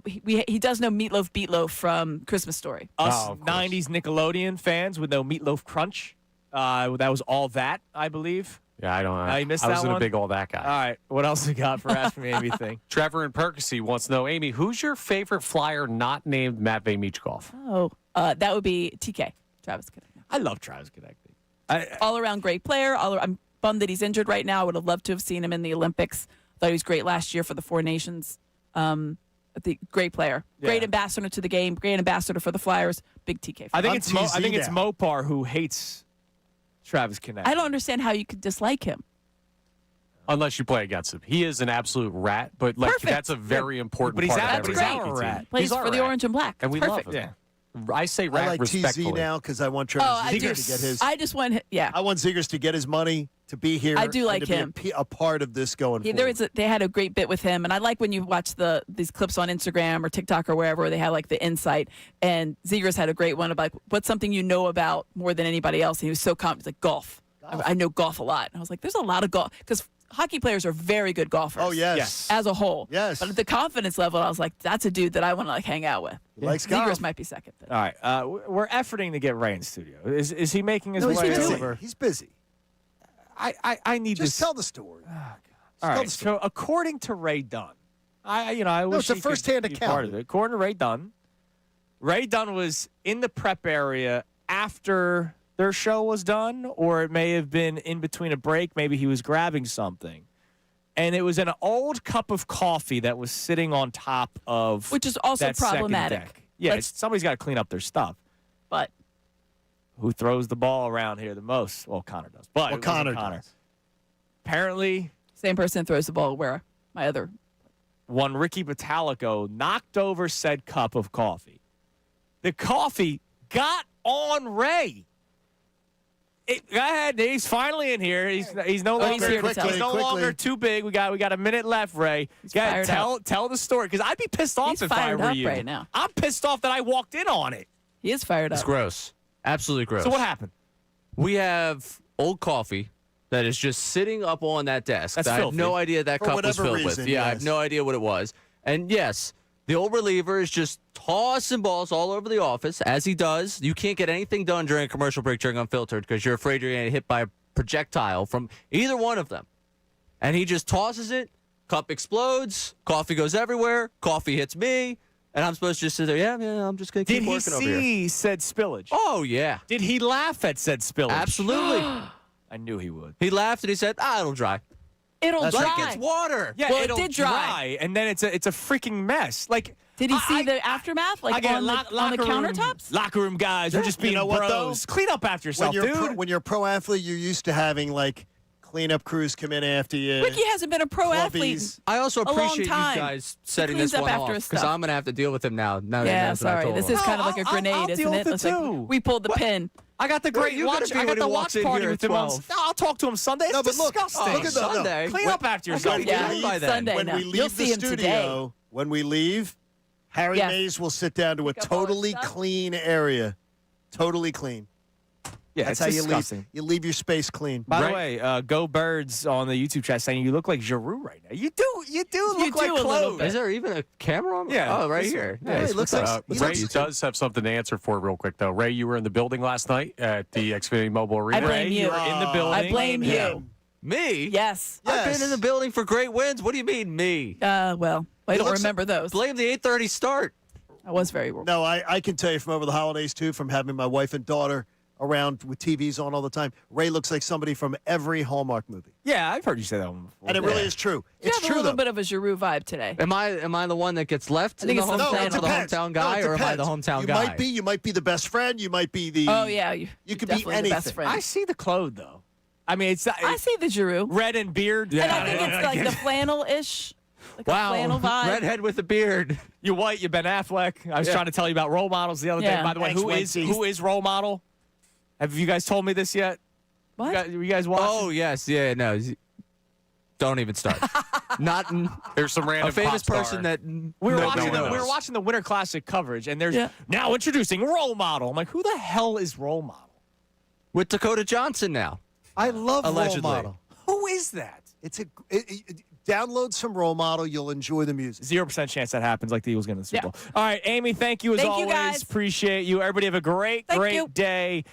he does know Meatloaf Beatloaf from Christmas Story. Us 90s Nickelodeon fans would know Meatloaf Crunch. That was all that, I believe. Yeah, I don't know. You missed I that wasn't one? a big all that guy. All right, what else we got for Ask Me Anything? Trevor in Percy wants to know, Amy, who's your favorite flyer not named Matvey Michkov? Oh, that would be TK, Travis Konecny. I love Travis Konecny. All-around great player. I'm bummed that he's injured right now. I would have loved to have seen him in the Olympics. Thought he was great last year for the Four Nations. Great player. Yeah. Great ambassador to the game. Great ambassador for the Flyers. Big TK fan. I think it's Mopar who hates Travis Konecny. I don't understand how you could dislike him. Unless you play against him. He is an absolute rat, but like Perfect. that's a very important But he's part our- of but every he's our hockey rat. team. Plays He's our for the rat. orange and black. And we Perfect. love him. Yeah. I say rat I like respectfully. TZ now because I want Travis I Zegers to get his. I just want, I want Zegers to get his money, to be here. I do and like to be him. a part of this going forward. They had a great bit with him, and I like when you watch these clips on Instagram or TikTok or wherever where they have like the insight. And Zegers had a great one about what's something you know about more than anybody else. And he was so confident. He's like, golf. I know golf a lot. And I was like, there's a lot of golf because hockey players are very good golfers. Oh, yes. As a whole. Yes. But at the confidence level, I was like, that's a dude that I want to like hang out with. He likes Zegers golf. might be second. All right, we're efforting to get Ray in studio. Is he making his No, way he's busy. over? He's busy. I need Just this. tell the story. All right. So according to Ray Dunn, I No, wish it's a he could first-hand be account. part of it. According to Ray Dunn, Ray Dunn was in the prep area after their show was done, or it may have been in between a break. Maybe he was grabbing something. And it was an old cup of coffee that was sitting on top of Which is also that second problematic. deck. Yeah, somebody's got to clean up their stuff. But who throws the ball around here the most? Well, Connor does. But Well, it wasn't Connor does. Apparently, same person throws the ball where my other. one Ricky Bottalico knocked over said cup of coffee. The coffee got on Ray. Go ahead. He's finally in here. He's no longer here to tell. he's no Quickly. longer too big. We got a minute left, Ray. Go ahead, tell the story, because I'd be pissed off He's if I fired were up you. right now. I'm pissed off that I walked in on it. He is fired up. It's gross. Absolutely gross. So what happened? We have old coffee that is just sitting up on that desk. That's I have filthy. no idea that For cup was whatever filled reason, with. Yeah, I have yes. no idea what it was. And yes, the old reliever is just tossing balls all over the office, as he does. You can't get anything done during a commercial break during Unfiltered because you're afraid you're going to get hit by a projectile from either one of them. And he just tosses it. Cup explodes. Coffee goes everywhere. Coffee hits me. And I'm supposed to just sit there, yeah, I'm just going to keep Did he working over here. see said spillage? Oh, yeah. Did he laugh at said spillage? Absolutely. I knew he would. He laughed and he said, it'll dry. It'll Like dry. it's water. Yeah, Well, it it'll did dry. and then it's a freaking mess. Like, Did he see the aftermath, like on the countertops? Locker room guys, we're just being You know what, bros. though? Clean up after yourself, dude. When you're a pro athlete, you're used to having like cleanup crews come in after you. Ricky hasn't been a pro athlete. Flubbies. I also a long appreciate you time. guys setting cleans this up one after off his because stuff. I'm going to have to deal with him now. Yeah, that's what I sorry. told This him. is kind of like a grenade, I'll isn't deal it? with It's it, like too. we pulled the pin. I got the great you gotta watch. be I when got he the walks watch in party here with at him. On, 12. I'll talk to him Sunday. It's No, but look, disgusting. look at that, Sunday. Clean up after When yourself. we Yeah, leave- by then. Sunday when now. we leave You'll the see him studio, today. when we leave, Harry Yes. Mays will sit down to a Pick up all his totally stuff. clean area. Totally clean. Yeah, That's it's how you disgusting. leave. You leave your space clean. By the way, Go Birds on the YouTube chat saying you look like Giroux right now. You do look like do a little clothes. bit. Is there even a camera on? Yeah. Oh, right This- here. Yeah, he looks like Ray does have something to answer for real quick, though. Ray, you were in the building last night at the Xfinity Mobile Arena. I blame Ray, you. were in the building. I blame Yeah. you. Me? Yes. I've Yes. been in the building for great wins. What do you mean, me? Well, I don't looks remember those. Blame the 8:30 start. I was very No, I can tell you from over the holidays, too, from having my wife and daughter around with TVs on all the time. Ray looks like somebody from every Hallmark movie. Yeah, I've heard you say that one before. And it really is true. You It's have a true, little though. bit of a Giroux vibe today. Am I the one that gets left I think in it's the the hometown flannel. for the hometown guy, No, it or am I the depends. hometown you guy? You might be the best friend. You might be the. Oh yeah, you could be definitely the best anything. friend. I see the clothes, though. I mean, it's I see the Giroux, red and beard. and I think it's like the flannel-ish, like a flannel vibe. Redhead with a beard. You're white. You're Ben Affleck. I was trying to tell you about role models the other day. Yeah. By the way, Thanks, Wendy. who is role model? Have you guys told me this yet? What? You guys watching? Oh yes, yeah, no. Don't even start. Not There's some random a famous pop star. person that We were No, watching no one we were knows. watching the Winter Classic coverage, and there's Yeah. now introducing role model. I'm like, who the hell is role model? with Dakota Johnson now. I love Allegedly. Role Model. Who is that? Download some Role Model. You'll enjoy the music. 0% chance that happens, like the Eagles getting the Super Yeah. Bowl. All right, Amy, thank you as Thank you, always. guys. Appreciate you. Everybody have a great Thank you. day.